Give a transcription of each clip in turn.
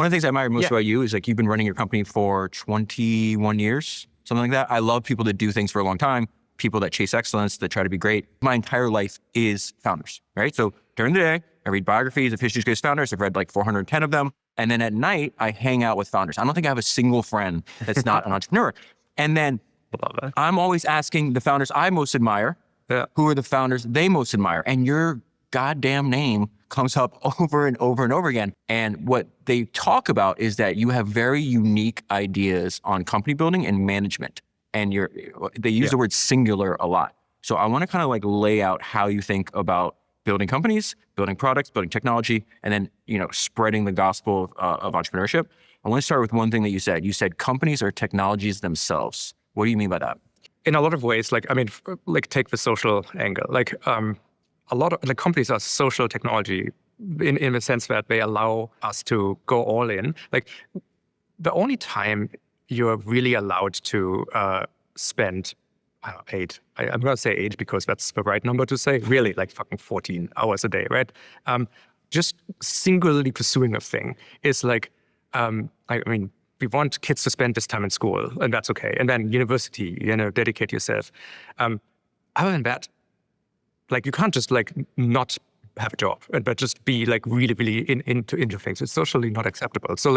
One of the things I admire most about you is like you've been running your company for 21 years, something like that. I love people that do things for a long time, people that chase excellence, that try to be great. My entire life is founders, right? So during the day, I read biographies of history's greatest founders. I've read like 410 of them. And then at night, I hang out with founders. I don't think I have a single friend that's not an entrepreneur. And then I'm always asking the founders I most admire, who are the founders they most admire? And your goddamn name comes up over and over and over again. And what they talk about is that you have very unique ideas on company building and management. And they use the word singular a lot. So I want to kind of like lay out how you think about building companies, building products, building technology, and then, spreading the gospel of entrepreneurship. I want to start with one thing that you said. You said companies are technologies themselves. What do you mean by that? In a lot of ways, take the social angle. A lot of companies are social technology in the sense that they allow us to go all in. Like the only time you're really allowed to spend, I'm going to say 8 because that's the right number to say, really like fucking 14 hours a day, right? Just singularly pursuing a thing is like, we want kids to spend this time in school, and that's okay. And then university, dedicate yourself. Other than that, you can't just not have a job, but just be really, really into things. It's socially not acceptable. So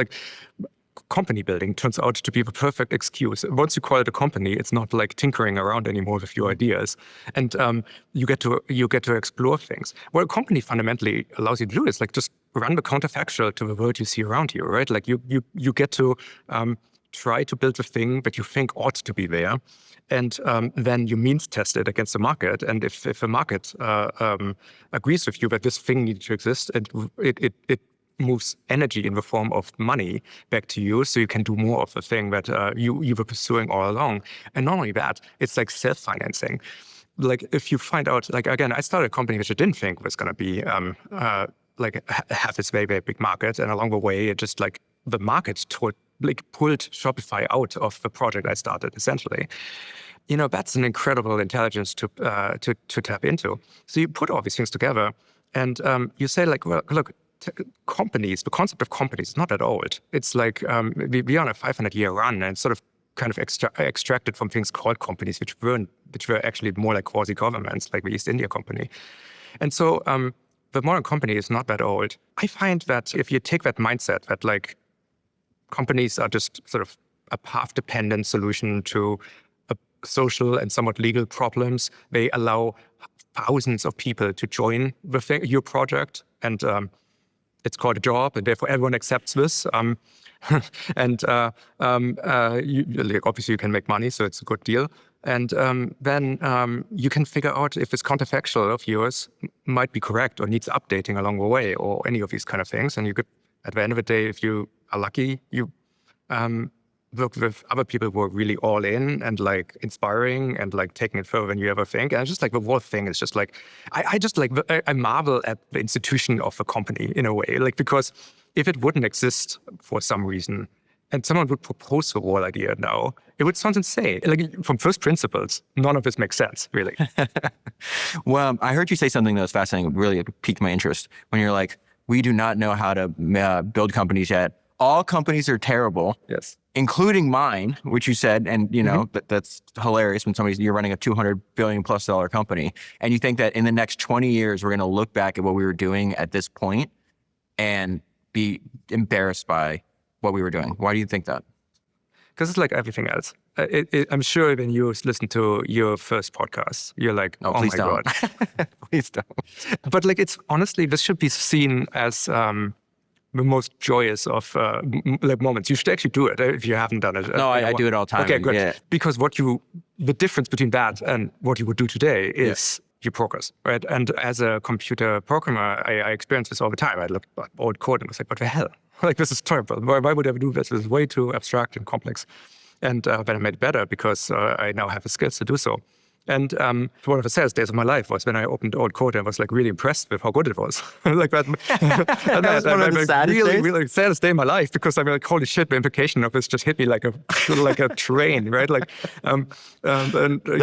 company building turns out to be the perfect excuse. Once you call it a company, it's not like tinkering around anymore with your ideas, and you get to explore things. What a company fundamentally allows you to do is just run the counterfactual to the world you see around you, right? You get to try to build the thing that you think ought to be there, and then you means test it against the market. And if the market agrees with you that this thing needs to exist, it moves energy in the form of money back to you, so you can do more of the thing that you were pursuing all along. And not only that, it's like self-financing. If you find out, again, I started a company which I didn't think was going to be have this very, very big market, and along the way, it just the market pulled Shopify out of the project I started, essentially. That's an incredible intelligence to tap into. So you put all these things together, and you say look, companies, the concept of companies is not that old. It's we're on a 500-year run, and sort of kind of extracted from things called companies, which were actually more like quasi-governments, like the East India Company. And so the modern company is not that old. I find that if you take that mindset that companies are just sort of a path-dependent solution to social and somewhat legal problems, they allow thousands of people to join your project, and it's called a job, and therefore everyone accepts this. And obviously you can make money, so it's a good deal. And then you can figure out if this counterfactual of yours might be correct or needs updating along the way, or any of these kind of things. And you could, at the end of the day, if you are lucky, you work with other people who are really all in and inspiring and taking it further than you ever think. And just the whole thing is just I marvel at the institution of a company in a way, because if it wouldn't exist for some reason and someone would propose the whole idea now, it would sound insane. From first principles, none of this makes sense, really. Well, I heard you say something that was fascinating, really piqued my interest, when you're like, we do not know how to build companies yet. All companies are terrible. Yes. Including mine, which you said, and that's hilarious when you're running a $200 billion+ company, and you think that in the next 20 years, we're going to look back at what we were doing at this point and be embarrassed by what we were doing. Why do you think that? Because it's like everything else. I'm sure when you listen to your first podcast, you're like, oh my God. Please don't. But it's honestly, this should be seen as the most joyous of moments. You should actually do it if you haven't done it. No, I do it all the time. Okay, good. Yeah. Because the difference between that and what you would do today is your progress, right? And as a computer programmer, I experience this all the time. I look at old code and was like, what the hell? This is terrible. Why would I ever do this? This is way too abstract and complex. And then I made it better because I now have the skills to do so. And one of the saddest days of my life was when I opened old code and was really impressed with how good it was. That was one of the saddest days? Really saddest day of my life, because I'm holy shit, the implication of this just hit me like a train, right? That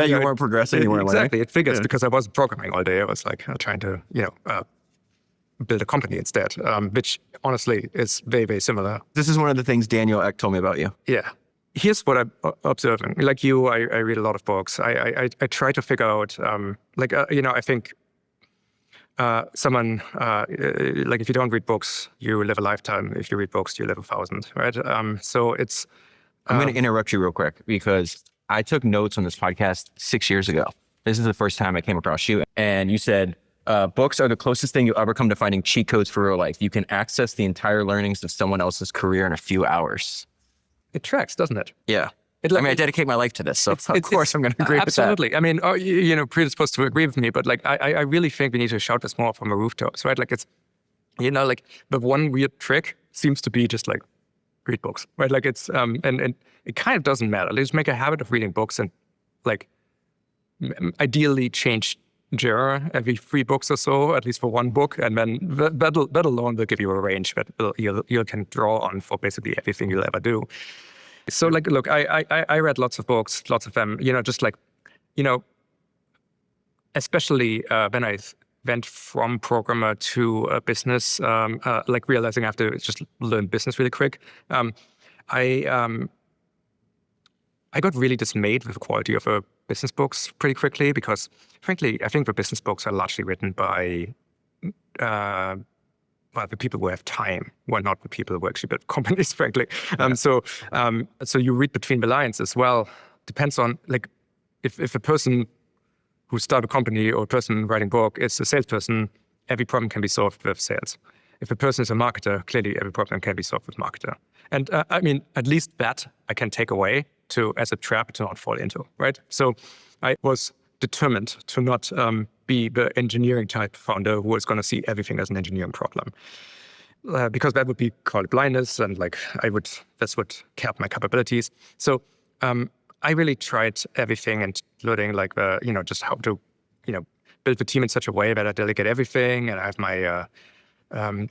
you weren't progressing, you weren't learning. Exactly, it figures because I wasn't programming all day. I was trying to, build a company instead, which honestly is very, very similar. This is one of the things Daniel Ek told me about you. Yeah. Here's what I'm observing. Like you, I read a lot of books. I try to figure out, I think someone, like if you don't read books, you live a lifetime. If you read books, you live 1,000, right? So it's... I'm going to interrupt you real quick because I took notes on this podcast 6 years ago. This is the first time I came across you. And you said, books are the closest thing you'll ever come to finding cheat codes for real life. You can access the entire learnings of someone else's career in a few hours. It tracks, doesn't it? Yeah. I dedicate my life to this, so of course I'm going to agree with that. Absolutely. I mean, predisposed to agree with me, but like, I really think we need to shout this more from the rooftops, right? Like it's, like the one weird trick seems to be just like read books, right? Like it's, and it kind of doesn't matter. Just make a habit of reading books and like ideally change genre every 3 books or so, at least for one book, and then that alone will give you a range that you can draw on for basically everything you'll ever do. So like, look, I read lots of books, lots of them, just like, especially when I went from programmer to a business, like realizing I have to just learn business really quick. I got really dismayed with the quality of business books pretty quickly because, frankly, I think the business books are largely written by the people who have time, well, not the people who actually build companies, frankly. So you read between the lines as well. Depends on, like, if a person who started a company or a person writing a book is a salesperson, every problem can be solved with sales. If a person is a marketer, clearly every problem can be solved with marketer. And I mean, at least that I can take away as a trap to not fall into, right? So I was determined to not be the engineering type founder who is going to see everything as an engineering problem. Because that would be called blindness and like this would cap my capabilities. So I really tried everything, including like just how to, build the team in such a way that I delegate everything and I have my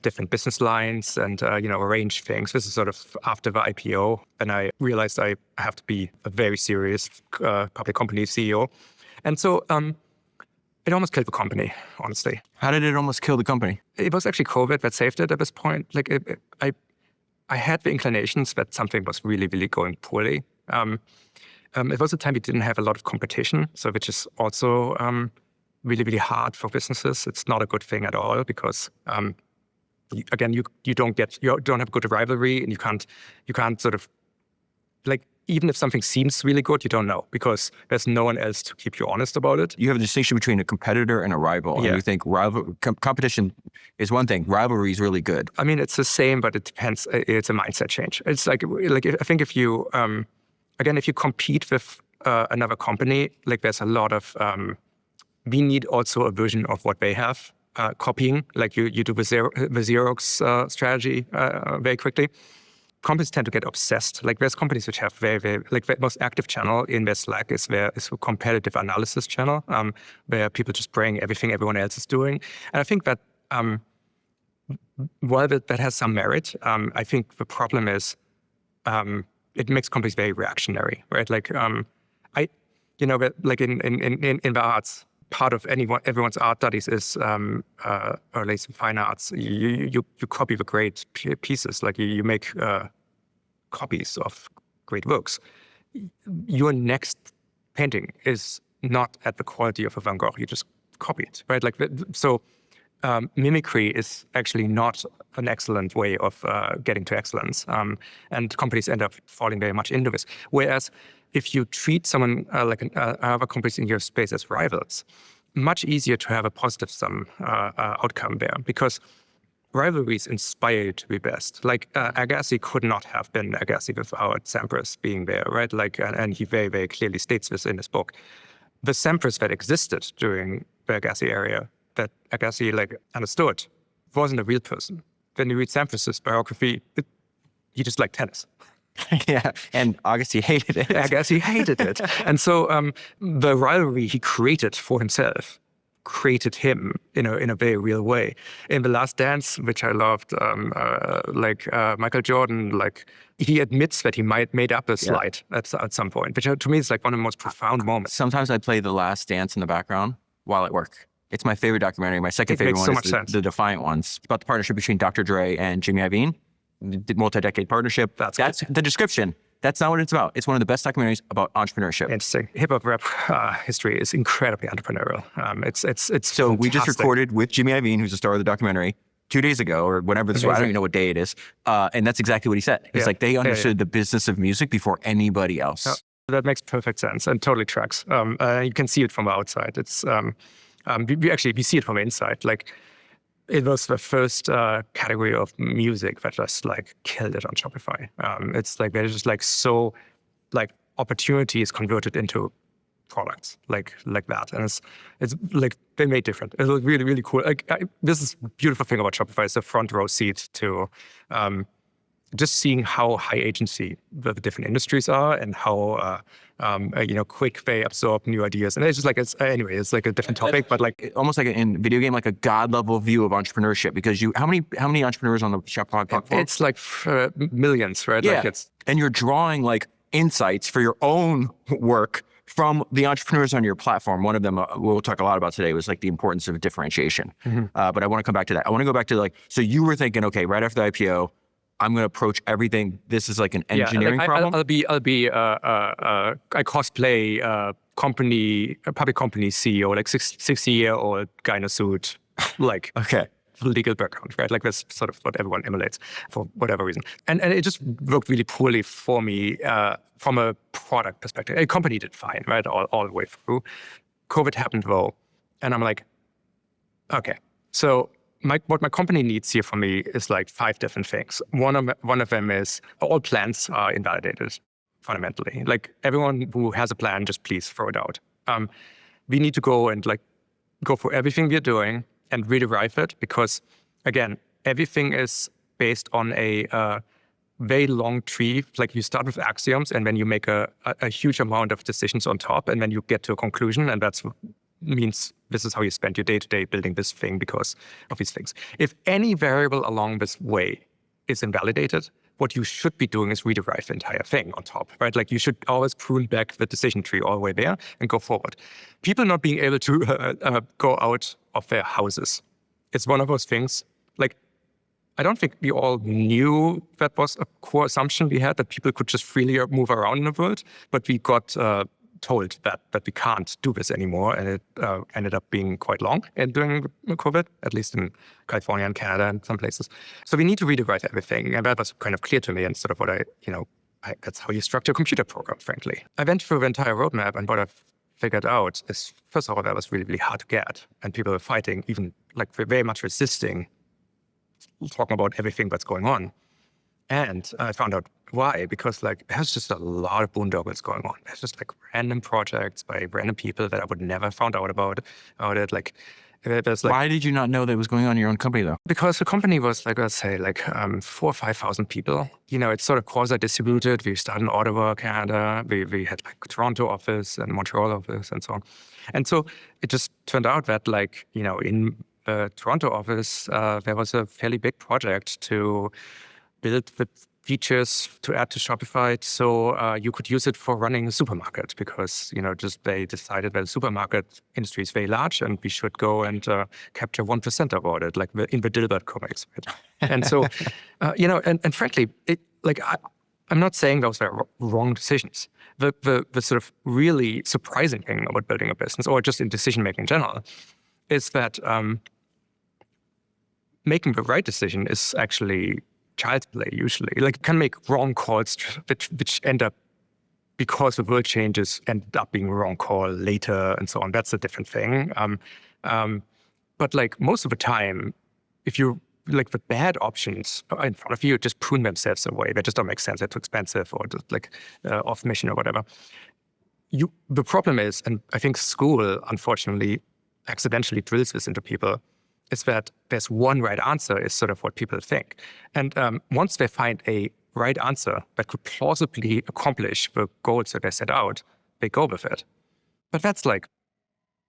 different business lines and, arrange things. This is sort of after the IPO. And I realized I have to be a very serious public company CEO. And so it almost killed the company, honestly. How did it almost kill the company? It was actually COVID that saved it at this point. Like I had the inclinations that something was really, really going poorly. It was a time we didn't have a lot of competition, so which is also really, really hard for businesses. It's not a good thing at all because again, you don't have good rivalry, and you can't sort of like, even if something seems really good, you don't know because there's no one else to keep you honest about it. You have a distinction between a competitor and a rival. Yeah. And you think competition is one thing, rivalry is really good. I mean, it's the same, but it depends. It's a mindset change. It's like I think if you again, if you compete with another company, like there's a lot of we need also a version of what they have. Copying, like you do the Xerox strategy very quickly. Companies tend to get obsessed. Like there's companies which have very, very, like the most active channel in their Slack is a competitive analysis channel where people just bring everything everyone else is doing. And I think that while that has some merit, I think the problem is it makes companies very reactionary, right? Like like in the arts, part of everyone's art studies is, or at least fine arts, you copy the great pieces, like you make copies of great works. Your next painting is not at the quality of a Van Gogh, you just copy it, right? Like so mimicry is actually not an excellent way of getting to excellence. And companies end up falling very much into this. Whereas if you treat someone like other companies in your space as rivals, much easier to have a positive sum outcome there because rivalries inspire you to be best. Like Agassi could not have been Agassi without Sampras being there, right? Like, and he very, very clearly states this in his book. The Sampras that existed during the Agassi era, that Agassi like understood, wasn't a real person. When you read Sampras's biography, he just liked tennis. Yeah, and Agassi hated it. Agassi hated it. And so the rivalry he created for himself created him in a very real way. In The Last Dance, which I loved, Michael Jordan, like he admits that he made up a slide at some point, which to me is like one of the most profound moments. Sometimes I play The Last Dance in the background while at work. It's my favorite documentary. My second favorite one is the Defiant ones. It's about the partnership between Dr. Dre and Jimmy Iovine, the multi-decade partnership. That's the description. That's not what it's about. It's one of the best documentaries about entrepreneurship. Interesting. Hip hop rap history is incredibly entrepreneurial. It's so fantastic. We just recorded with Jimmy Iovine, who's the star of the documentary, 2 days ago or whenever this was. I don't even know what day it is. And that's exactly what he said. It's like they understood the business of music before anybody else. That makes perfect sense and totally tracks. You can see it from the outside. It's we see it from the inside. Like it was the first category of music that just like killed it on Shopify. It's like they're just like so like opportunities converted into products like that, and it's like they made different. It was really, really cool. Like this is the beautiful thing about Shopify is the front row seat to just seeing how high agency the different industries are and how quick they absorb new ideas. And it's just like it's like a different topic, but like almost like in video game, like a god level view of entrepreneurship. Because how many entrepreneurs on the Shopify platform? It's like millions, right? Yeah, like and you're drawing like insights for your own work from the entrepreneurs on your platform. One of them we'll talk a lot about today was like the importance of differentiation. But I want to come back to that. I want to go back to like, so you were thinking, okay, right after the IPO, I'm going to approach everything. This is like an engineering problem. I cosplay public company CEO, like 60-year-old guy in a suit, like legal background, right? Like that's sort of what everyone emulates for whatever reason. And it just worked really poorly for me from a product perspective. A company did fine, right? All the way through. COVID happened though. And I'm like, okay, so what my company needs here for me is like 5 different things. One of them is all plans are invalidated fundamentally. Like everyone who has a plan, just please throw it out. We need to go and like go for everything we're doing and rederive it because again, everything is based on a very long tree. Like you start with axioms and then you make a huge amount of decisions on top and then you get to a conclusion and that's means this is how you spend your day-to-day building this thing because of these things. If any variable along this way is invalidated, what you should be doing is rederive the entire thing on top, right? Like you should always prune back the decision tree all the way there and go forward. People not being able to go out of their houses. It's one of those things, like, I don't think we all knew that was a core assumption we had, that people could just freely move around in the world, but we got told that we can't do this anymore, and it ended up being quite long during COVID, at least in California and Canada and some places. So we need to rederive everything, and that was kind of clear to me, and sort of what that's how you structure a computer program, frankly. I went through the entire roadmap, and what I've figured out is, first of all, that was really, really hard to get, and people were fighting, even like very much resisting talking about everything that's going on. And I found out why, because like there's just a lot of boondoggles going on. There's just like random projects by random people that I would never found out about it. Like there's like, why did you not know that was going on in your own company though? Because the company was like, let's say like 4,000 or 5,000 people. You know, it's sort of quasi-distributed. We started in Ottawa, Canada. We had like Toronto office and Montreal office and so on. And so it just turned out that like, you know, in the Toronto office, there was a fairly big project to build the features to add to Shopify so you could use it for running a supermarket because, you know, just they decided that the supermarket industry is very large and we should go and capture 1% about it, like in the Dilbert comics. Right? And so, and frankly, I'm not saying those were wrong decisions. The sort of really surprising thing about building a business or just in decision-making in general is that making the right decision is actually child's play usually. Like you can make wrong calls which end up, because the world changes, end up being a wrong call later and so on. That's a different thing. But like most of the time, if you like the bad options in front of you just prune themselves away. They just don't make sense. They're too expensive or just like off mission or whatever. The problem is, and I think school unfortunately accidentally drills this into people, is that there's one right answer is sort of what people think. And once they find a right answer that could plausibly accomplish the goals that they set out, they go with it. But that's like,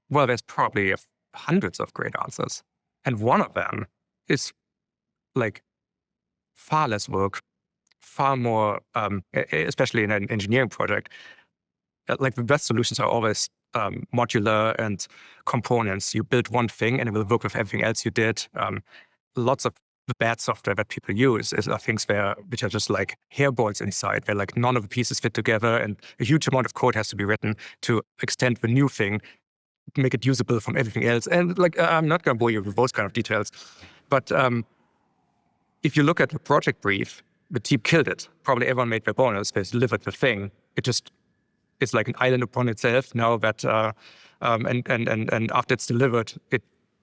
well, there's probably hundreds of great answers. And one of them is like far less work, far more, especially in an engineering project, like the best solutions are always modular and components. You build one thing and it will work with everything else you did. Lots of the bad software that people use are things which are just like hairballs inside, where like none of the pieces fit together and a huge amount of code has to be written to extend the new thing, make it usable from everything else. And like, I'm not going to bore you with those kind of details, but if you look at the project brief, the team killed it. Probably everyone made their bonus. They delivered the thing. It's like an island upon itself now that, and after it's delivered,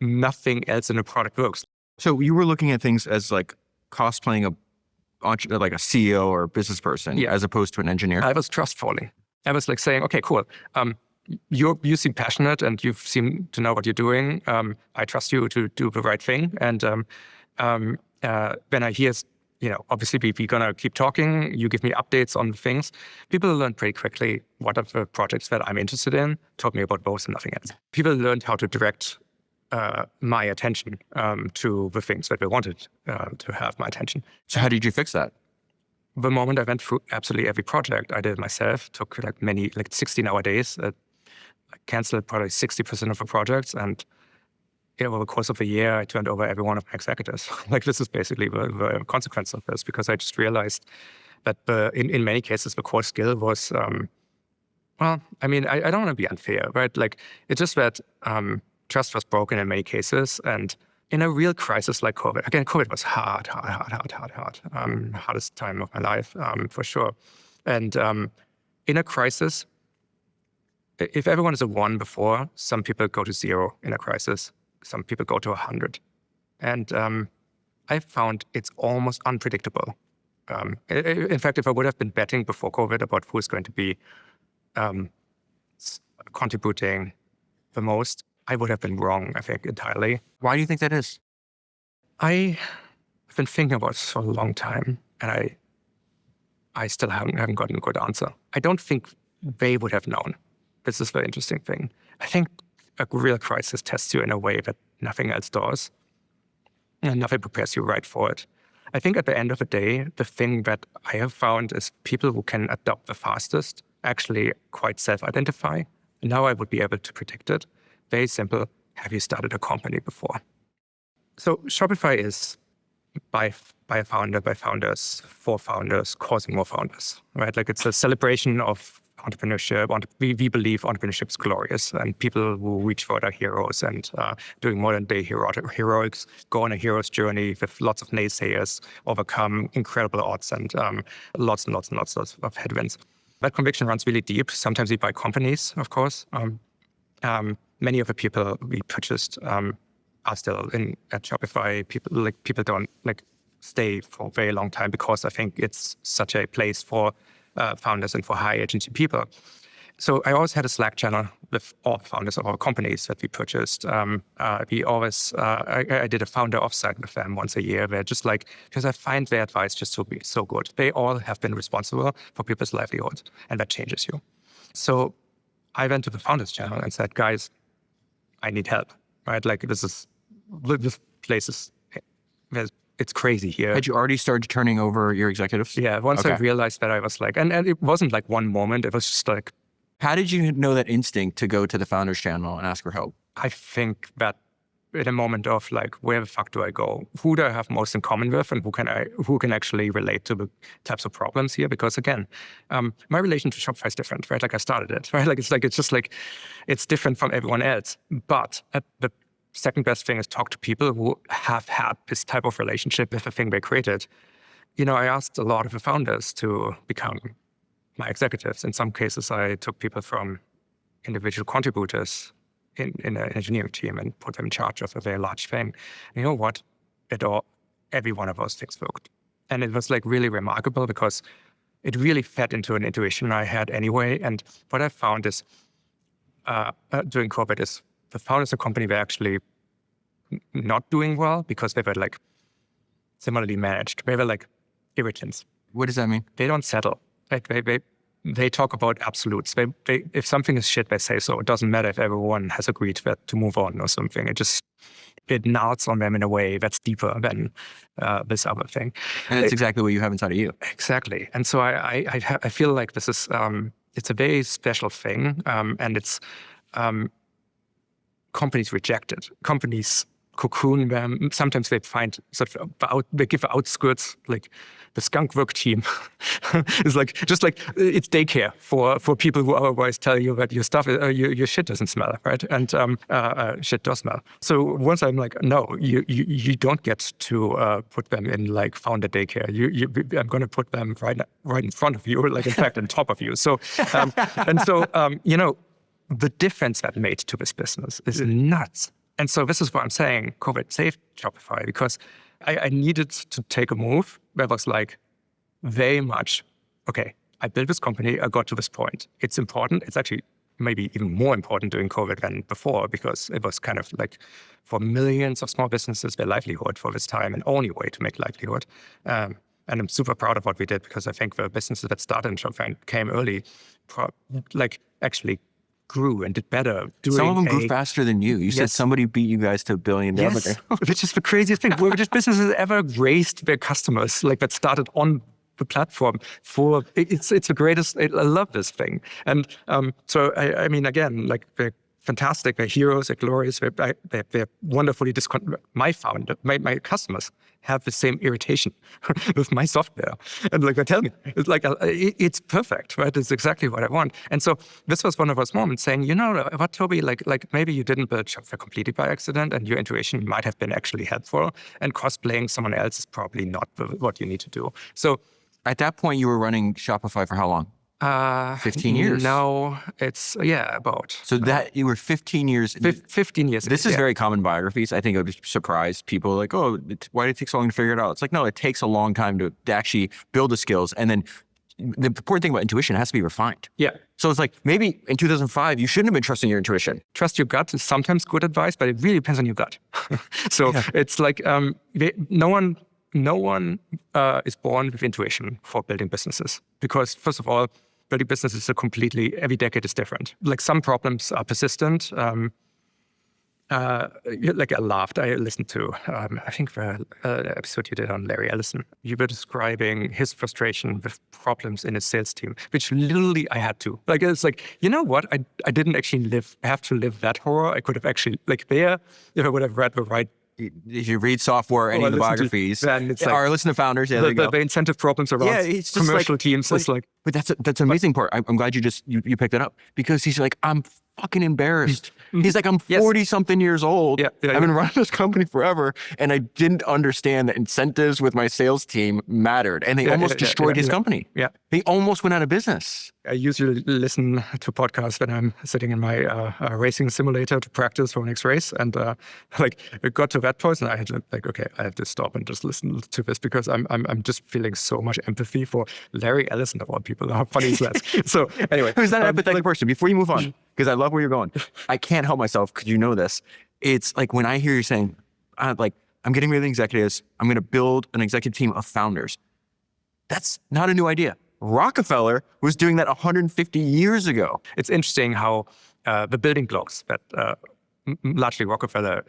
nothing else in the product works. So you were looking at things as like cosplaying like a CEO or a business person, as opposed to an engineer. I was trust falling. I was like saying, okay, cool. You seem passionate and you seem to know what you're doing. I trust you to do the right thing. And when I hear, obviously we're gonna keep talking. You give me updates on things. People learn pretty quickly what are the projects that I'm interested in. Told me about those and nothing else. People learned how to direct my attention to the things that they wanted to have my attention. So how did you fix that? The moment I went through absolutely every project, I did it myself. Took like 16-hour days. I canceled probably 60% of the projects, and over the course of a year, I turned over every one of my executives. Like this is basically the consequence of this, because I just realized that in many cases the core skill was, I don't want to be unfair, right? Like it's just that trust was broken in many cases, and in a real crisis like COVID, again, COVID was hard. Hardest time of my life, for sure. And in a crisis, if everyone is a 1 before, some people go to 0 in a crisis. Some people go to 100. And I found it's almost unpredictable. In fact, if I would have been betting before COVID about who's going to be contributing the most, I would have been wrong, I think, entirely. Why do you think that is? I've been thinking about it for a long time, and I still haven't gotten a good answer. I don't think they would have known. This is the interesting thing. I think a real crisis tests you in a way that nothing else does, and nothing prepares you right for it. I think at the end of the day, the thing that I have found is people who can adapt the fastest actually quite self-identify. And now I would be able to predict it. Very simple. Have you started a company before? So Shopify is by a founder, by founders, for founders, causing more founders, right? Like it's a celebration of entrepreneurship. We believe entrepreneurship is glorious, and people who reach for it are heroes, and doing modern day heroics, go on a hero's journey with lots of naysayers, overcome incredible odds, and lots and lots of headwinds. That conviction runs really deep. Sometimes we buy companies, of course. Many of the people we purchased are still at Shopify. People don't stay for a very long time because I think it's such a place for founders and for high agency people. So I always had a Slack channel with all founders of our companies that we purchased. I did a founder offsite with them once a year, where because I find their advice just to be so good. They all have been responsible for people's livelihoods, and that changes you. So I went to the founders channel and said, guys, I need help, right? Like this place is, it's crazy here. Had you already started turning over your executives? Yeah, once I realized that, I was like, and it wasn't like one moment, it was just like. How did you know that instinct to go to the founders channel and ask for help? I think that in a moment of like, where the fuck do I go? Who do I have most in common with, and who can actually relate to the types of problems here? Because again, my relation to Shopify is different, right? Like I started it, right? It's different from everyone else. But the second best thing is talk to people who have had this type of relationship with the thing they created. I asked a lot of the founders to become my executives. In some cases, I took people from individual contributors in an engineering team and put them in charge of a very large thing. And you know what? Every one of those things worked. And it was really remarkable because it really fed into an intuition I had anyway. And what I found is during COVID is the founders of the company were actually not doing well because they were similarly managed. They were irritants. What does that mean? They don't settle. They talk about absolutes. If something is shit, they say so. It doesn't matter if everyone has agreed to move on or something. It gnaws on them in a way that's deeper than this other thing. And it's exactly what you have inside of you. Exactly. And so I feel like this is it's a very special thing, and it's companies reject it. Companies cocoon them. Sometimes they find they give outskirts, like the skunk work team. It's it's daycare for people who otherwise tell you that your stuff, your shit doesn't smell, right? And shit does smell. So once I'm like, no, you don't get to put them in like founder daycare. I'm going to put them right in front of you, like in fact on top of you. So the difference that made to this business is nuts. And so this is what I'm saying, COVID saved Shopify, because I needed to take a move that was like very much, okay, I built this company, I got to this point. It's important. It's actually maybe even more important during COVID than before, because it was kind of like for millions of small businesses, their livelihood for this time and only way to make livelihood. And I'm super proud of what we did, because I think the businesses that started in Shopify came early, actually grew and did better. Some of them grew faster than you. You said somebody beat you guys to $1 billion. Yes, which is the craziest thing. Were just businesses ever raised their customers like that started on the platform for it's the greatest. I love this thing. And so I mean, again, like they're fantastic, they're heroes, they're glorious, they're wonderfully my customers have the same irritation with my software. And like they tell me, it's like, it's perfect, right? It's exactly what I want. And so this was one of those moments saying, you know what, Tobi, like maybe you didn't build Shopify completely by accident, and your intuition might have been actually helpful, and cosplaying someone else is probably not what you need to do. So at that point, you were running Shopify for how long? 15 years. No, it's about. So that you were 15 years. 15 years. This is very common biographies. I think it would surprise people. Like, oh, why did it take so long to figure it out? It's like, no, it takes a long time to actually build the skills. And then the important thing about intuition, it has to be refined. Yeah. So it's like maybe in 2005 you shouldn't have been trusting your intuition. Trust your gut is sometimes good advice, but it really depends on your gut. So it's like no one is born with intuition for building businesses, because first of all, building businesses every decade is different. Like some problems are persistent. Like I laughed. I listened to, I think the episode you did on Larry Ellison. You were describing his frustration with problems in his sales team, which literally I had to. Like, it's like, you know what? I didn't actually have to live that horror. I could have actually, if I would have read the right. If you read software, any of the biographies, or listen to founders, there you go. The incentive problems around commercial teams is like. But that's an amazing part. I'm glad you picked it up, because he's like, I'm fucking embarrassed. He's like, I'm 40-something years old. I've been running this company forever, and I didn't understand that incentives with my sales team mattered, and they almost destroyed his company. Yeah, he almost went out of business. I usually listen to podcasts when I'm sitting in my racing simulator to practice for the next race, and it got to that point, and I had okay, I have to stop and just listen to this, because I'm just feeling so much empathy for Larry Ellison of all people. How funny is that? So anyway, who's that empathetic person? Before you move on, because I love where you're going, I can't help myself, because you know this. It's like when I hear you saying, I'm getting rid of the executives, I'm going to build an executive team of founders. That's not a new idea. Rockefeller was doing that 150 years ago. It's interesting how the building blocks that largely Rockefeller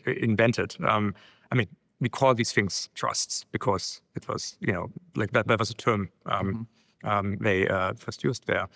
invented. We call these things trusts, because it was, that was a term they first used there.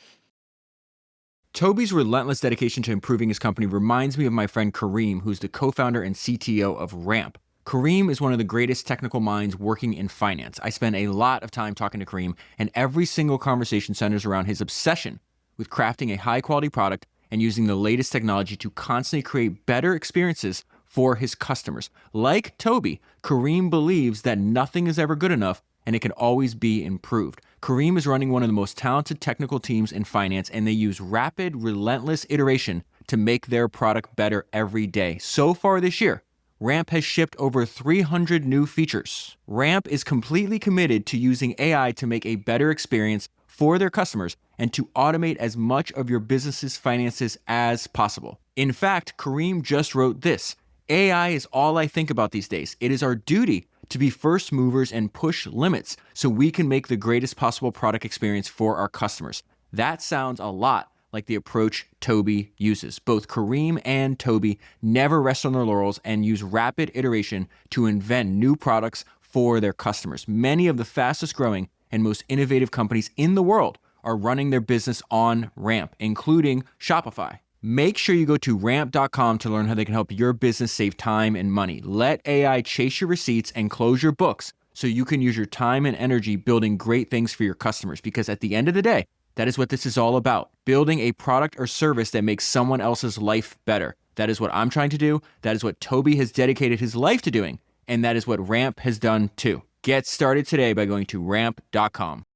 Tobi's relentless dedication to improving his company reminds me of my friend Kareem, who's the co-founder and CTO of Ramp. Kareem is one of the greatest technical minds working in finance. I spend a lot of time talking to Kareem, and every single conversation centers around his obsession with crafting a high-quality product and using the latest technology to constantly create better experiences for his customers. Like Tobi, Kareem believes that nothing is ever good enough and it can always be improved. Kareem is running one of the most talented technical teams in finance, and they use rapid, relentless iteration to make their product better every day. So far this year, Ramp has shipped over 300 new features. Ramp is completely committed to using AI to make a better experience for their customers and to automate as much of your business's finances as possible. In fact, Kareem just wrote this: AI is all I think about these days. It is our duty to be first movers and push limits so we can make the greatest possible product experience for our customers. That sounds a lot like the approach Tobi uses. Both Kareem and Tobi never rest on their laurels and use rapid iteration to invent new products for their customers. Many of the fastest growing and most innovative companies in the world are running their business on Ramp, including Shopify. Make sure you go to ramp.com to learn how they can help your business save time and money. Let AI chase your receipts and close your books so you can use your time and energy building great things for your customers. Because at the end of the day, that is what this is all about. Building a product or service that makes someone else's life better. That is what I'm trying to do. That is what Tobi has dedicated his life to doing. And that is what Ramp has done too. Get started today by going to ramp.com.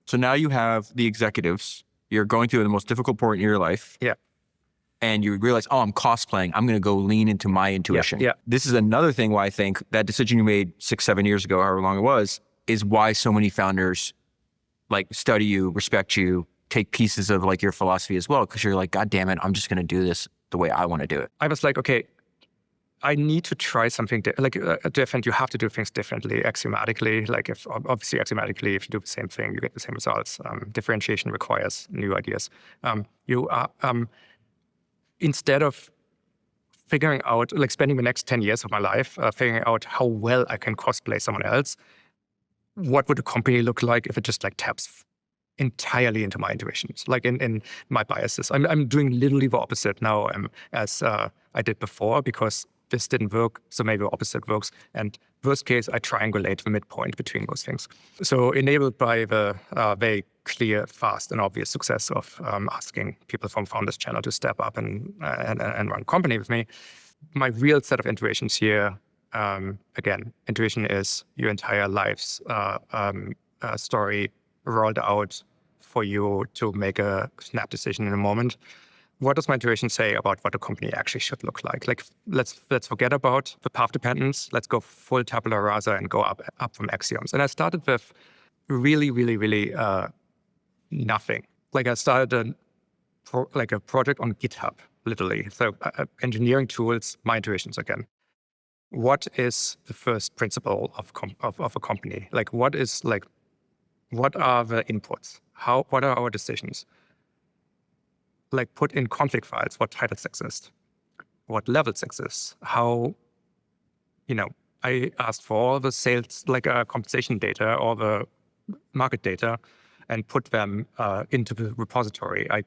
So now you have the executives. You're going through the most difficult point in your life. Yeah. And you realize, oh, I'm cosplaying. I'm going to go lean into my intuition. Yeah. This is another thing why I think that decision you made 6-7 years ago, however long it was, is why so many founders like study you, respect you, take pieces of like your philosophy as well. Because you're like, God damn it, I'm just going to do this the way I want to do it. I was like, okay, I need to try something different. You have to do things differently, axiomatically. Like obviously axiomatically, if you do the same thing, you get the same results. Differentiation requires new ideas. Instead of figuring out, like spending the next 10 years of my life, figuring out how well I can cosplay someone else, what would a company look like if it just like taps entirely into my intuitions, like in my biases? I'm doing literally the opposite now as I did before, because this didn't work, so maybe the opposite works. And worst case, I triangulate the midpoint between those things. So enabled by the very clear, fast, and obvious success of asking people from Founders Channel to step up and run company with me, my real set of intuitions here, again, intuition is your entire life's story rolled out for you to make a snap decision in a moment. What does my intuition say about what a company actually should look like? Like, let's forget about the path dependence. Let's go full tabula rasa and go up from axioms. And I started with really nothing. Like I started a project on GitHub, literally. So engineering tools, my intuitions again. What is the first principle of a company? Like what are the inputs? What are our decisions? Like put in config files, what titles exist, what levels exist, how, I asked for all the sales, compensation data, or the market data, and put them into the repository. I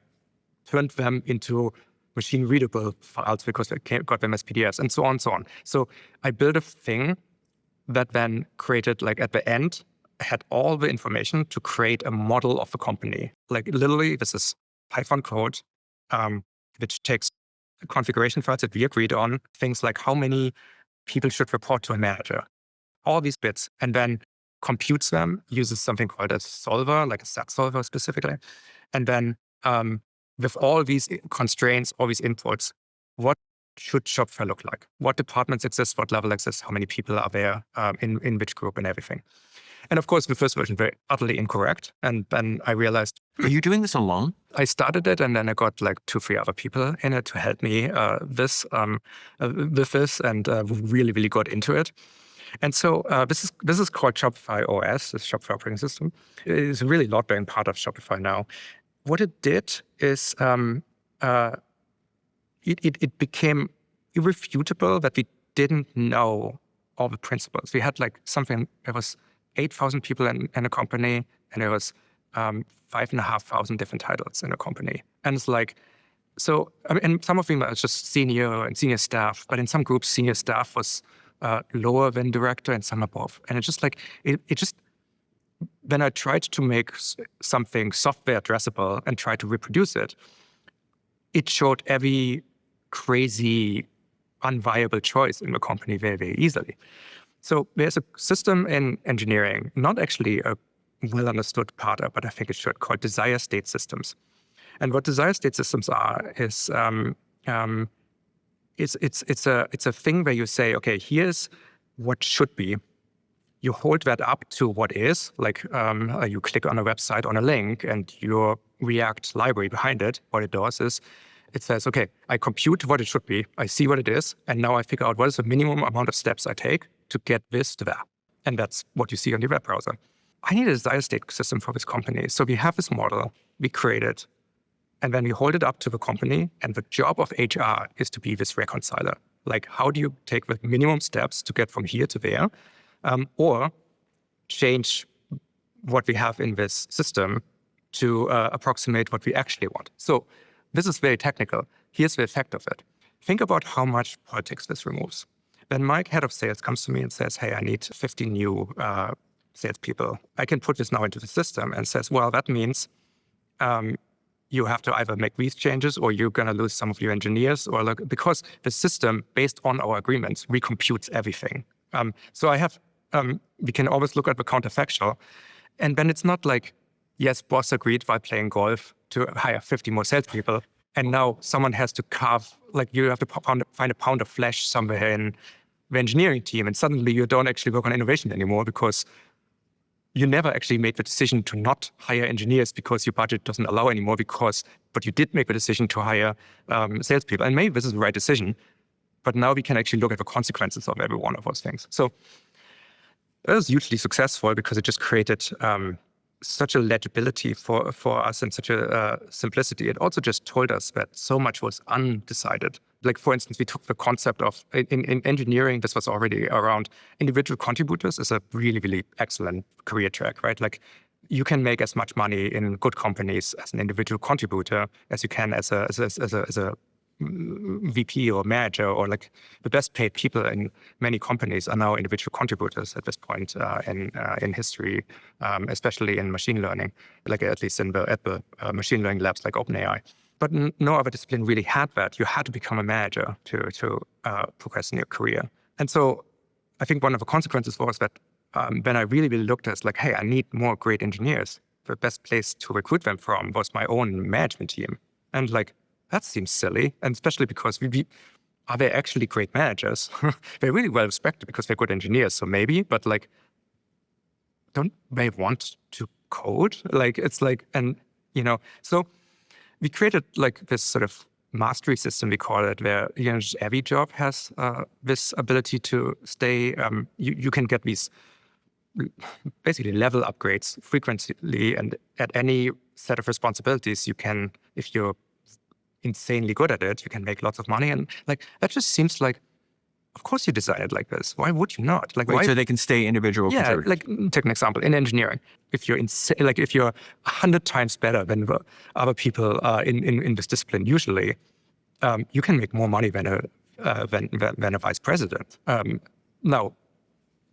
turned them into machine readable files because I got them as PDFs, and so on and so on. So I built a thing that then created, like at the end, had all the information to create a model of the company. Like literally, this is Python code, which takes configuration files that we agreed on, things like how many people should report to a manager, all these bits, and then computes them, uses something called a solver, like a SAT solver specifically. And then with all these constraints, all these inputs, what should Shopify look like? What departments exist? What level exists? How many people are there in which group and everything? And of course, the first version very utterly incorrect. And then I realized, are you doing this alone? I started it, and then I got like 2-3 other people in it to help me with this, and really got into it. And so this is called Shopify OS, the Shopify operating system. It is a really load-bearing part of Shopify now. What it did is it became irrefutable that we didn't know all the principles. We had like something, there was 8,000 people in a company, and there was 5,500 different titles in a company. And it's like, so, I mean, and some of them are just senior staff, but in some groups, senior staff was lower than director and some above. And it's just like, it just, when I tried to make something software addressable and try to reproduce it, it showed every crazy, unviable choice in the company very easily. So there's a system in engineering, not actually a well-understood part of, but I think it should, called desire state systems. And what desire state systems are is it's a thing where you say, okay, here's what should be. You hold that up to what is, like you click on a website on a link, and your React library behind it, what it does is it says, okay, I compute what it should be, I see what it is, and now I figure out what is the minimum amount of steps I take to get this to that. And that's what you see on the web browser. I need a desire state system for this company. So we have this model, we create it, and then we hold it up to the company, and the job of HR is to be this reconciler. Like, how do you take the minimum steps to get from here to there, or change what we have in this system to approximate what we actually want? So this is very technical. Here's the effect of it. Think about how much politics this removes. When my head of sales comes to me and says, hey, I need 50 new salespeople, I can put this now into the system and says, well, that means you have to either make these changes or you're going to lose some of your engineers, or like, because the system, based on our agreements, recomputes everything. So I have, we can always look at the counterfactual. And then it's not like, yes, boss agreed while playing golf to hire 50 more salespeople. And now someone has to carve, like you have to find a pound of flesh somewhere in the engineering team. And suddenly you don't actually work on innovation anymore because you never actually made the decision to not hire engineers because your budget doesn't allow anymore, but you did make the decision to hire salespeople. And maybe this is the right decision, but now we can actually look at the consequences of every one of those things. So that was hugely successful because it just created such a legibility for us and such a simplicity. It also just told us that so much was undecided. Like, for instance, we took the concept of, in engineering, this was already around individual contributors is a really, really excellent career track, right? Like, you can make as much money in good companies as an individual contributor as you can as a VP or manager, or like the best paid people in many companies are now individual contributors at this point in history, especially in machine learning, like at least at the machine learning labs like OpenAI. But no other discipline really had that. You had to become a manager to progress in your career. And so I think one of the consequences was that when I really looked at it, like, hey, I need more great engineers. The best place to recruit them from was my own management team. And like, that seems silly, and especially because are they actually great managers? They're really well respected because they're good engineers, so maybe, but like, don't they want to code? Like, it's like, and so we created like this sort of mastery system, we call it, where just every job has this ability to stay. You can get these basically level upgrades frequently, and at any set of responsibilities, you can, if you're insanely good at it, you can make lots of money. And like, that just seems like, of course you design it like this. Why would you not? Like, why? So they can stay individual contributors. Like, take an example in engineering. If you're if you're 100 times better than the other people in this discipline, usually, you can make more money than a vice president. Now,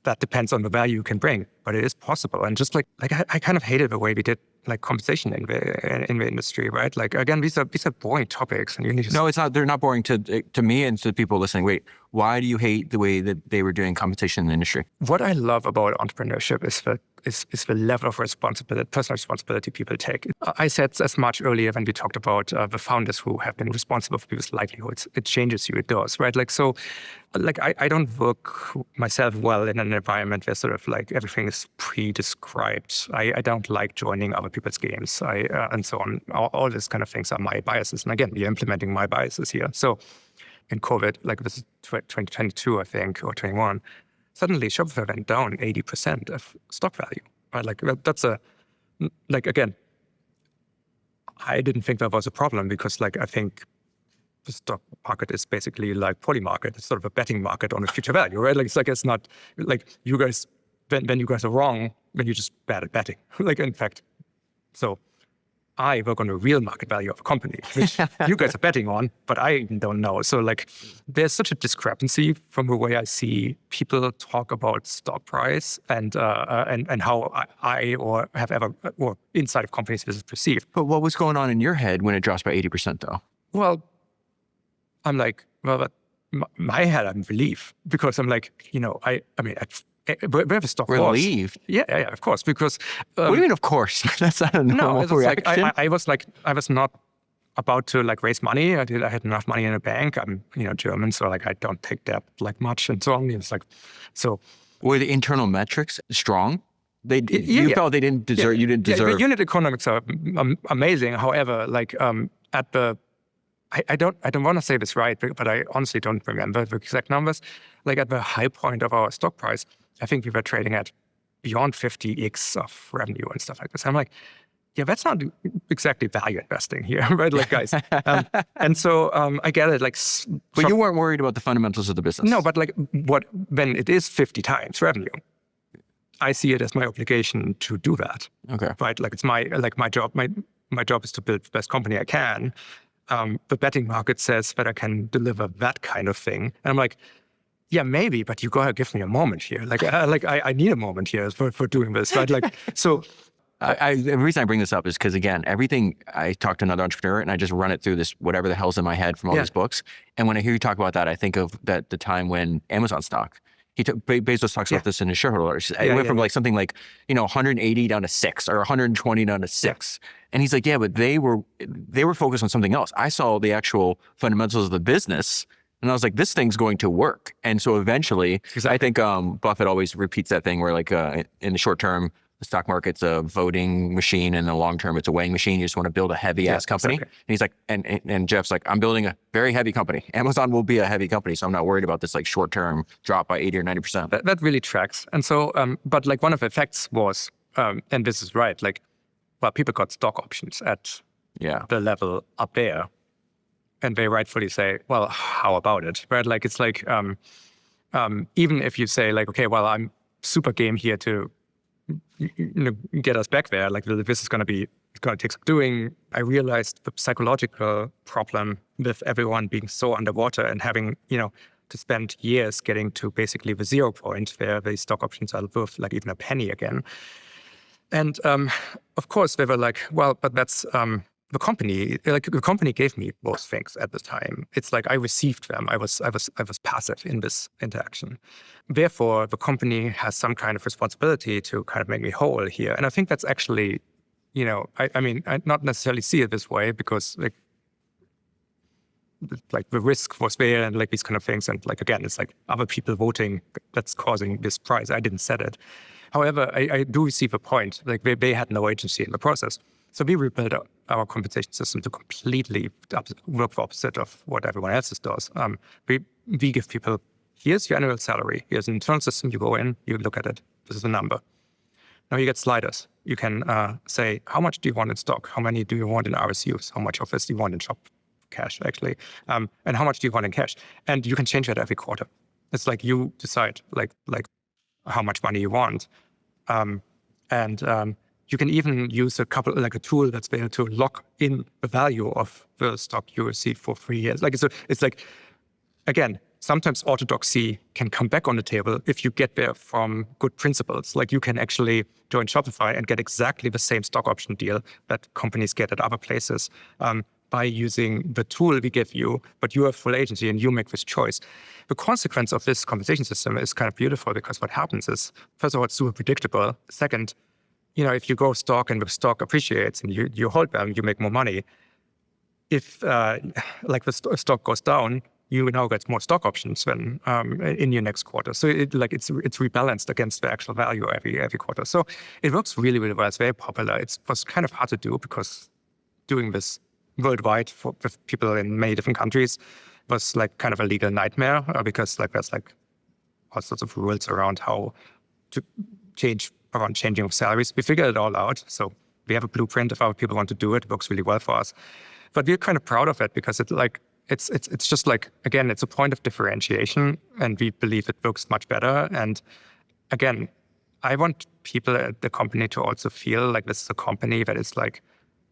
that depends on the value you can bring, but it is possible. And just like I kind of hated the way we did like compensation in the industry, right? Like, again, these are boring topics, and you need to. No, it's not. They're not boring to me and to people listening. Wait, why do you hate the way that they were doing compensation in the industry? What I love about entrepreneurship is the level of responsibility, personal responsibility people take. I said as much earlier when we talked about the founders who have been responsible for people's livelihoods. It changes you, it does, right? Like, so, like, I don't work myself well in an environment where sort of like everything is pre-described. I don't like joining other people's games, and so on. All these kind of things are my biases. And again, we're implementing my biases here. So in COVID, like this is 2022, I think, or 21, suddenly Shopify went down 80% of stock value. Right? Like, that's again, I didn't think that was a problem because, like, I think the stock market is basically like poly market. It's sort of a betting market on a future value, right? Like, it's not like you guys, when you guys are wrong, then you're just bad at betting. Like, in fact, so I work on the real market value of a company, which you guys are betting on, but I don't know. So like, there's such a discrepancy from the way I see people talk about stock price and how I or have ever, or inside of companies this is perceived. But what was going on in your head when it drops by 80% though? Well, I'm like, but my head, I'm relieved because I'm like, we have a stock loss. Relieved? Yeah, of course, because. What do you mean, of course? That's not a normal reaction. Like, I was not about to like raise money. I had enough money in a bank. I'm, German, so like I don't take debt like much and so on. It's like, so. Were the internal metrics strong? You felt they didn't deserve. You didn't deserve. The unit economics are amazing. However, like at the. I don't want to say this right, but I honestly don't remember the exact numbers. Like at the high point of our stock price, I think we were trading at beyond 50x of revenue and stuff like this. I'm like, yeah, that's not exactly value investing here, right? Like, guys. And so I get it. Like, but you weren't worried about the fundamentals of the business. No, but like when it is 50 times revenue, I see it as my obligation to do that. Okay. Right. Like, it's my job. My job is to build the best company I can. the betting market says that I can deliver that kind of thing. And I'm like, yeah, maybe, but you gotta give me a moment here. I need a moment here for doing this, right? Like, so. The reason I bring this up is because, again, everything, I talk to another entrepreneur and I just run it through this, whatever the hell's in my head from all these books. And when I hear you talk about that, I think of the time when Amazon stock, Bezos talks about this in his shareholder letters. It went from like something like, 180 down to 6 or 120 down to 6. And he's like, yeah, but they were focused on something else. I saw the actual fundamentals of the business and I was like, this thing's going to work. And so eventually, I think Buffett always repeats that thing where like in the short term, the stock market's a voting machine, and in the long term, it's a weighing machine. You just want to build a heavy ass company. Exactly. And he's like, and Jeff's like, I'm building a very heavy company. Amazon will be a heavy company, so I'm not worried about this like short term drop by 80 or 90%. That really tracks. And so, but like one of the effects was, and this is right, like, well, people got stock options at the level up there, and they rightfully say, well, how about it, right? Like it's like, even if you say like, okay, well, I'm super game here to get us back there. Like this is going to take some doing. I realized the psychological problem with everyone being so underwater and having, to spend years getting to basically the 0 point where the stock options are worth like even a penny again. And of course they were like, well, but that's the company. Like the company gave me those things at the time. It's like I received them. I was passive in this interaction. Therefore, the company has some kind of responsibility to kind of make me whole here. And I think that's actually, I not necessarily see it this way because like the risk was there and like these kind of things. And like, again, it's like other people voting that's causing this price. I didn't set it. However, I do see the point. Like they had no agency in the process. So we rebuilt our compensation system to completely work the opposite of what everyone else's does. We give people, here's your annual salary. Here's an internal system. You go in, you look at it. This is the number. Now you get sliders. You can say, how much do you want in stock? How many do you want in RSUs? How much of this do you want in shop cash, actually? And how much do you want in cash? And you can change that every quarter. It's like you decide like how much money you want. You can even use a tool that's there to lock in the value of the stock you receive for 3 years. Like it's like, again, sometimes orthodoxy can come back on the table if you get there from good principles. Like you can actually join Shopify and get exactly the same stock option deal that companies get at other places by using the tool we give you, but you have full agency and you make this choice. The consequence of this compensation system is kind of beautiful because what happens is, first of all, it's super predictable. Second, if you go stock and the stock appreciates and you hold them, you make more money. If the stock goes down, you now get more stock options than in your next quarter. So it's rebalanced against the actual value every quarter. So it works really, really well. It's very popular. It was kind of hard to do because doing this worldwide with people in many different countries was like kind of a legal nightmare because like there's like all sorts of rules around how to around changing of salaries. We figured it all out. So we have a blueprint of how people want to do it. It works really well for us. But we're kind of proud of it because it's just like, again, it's a point of differentiation and we believe it works much better. And again, I want people at the company to also feel like this is a company that is like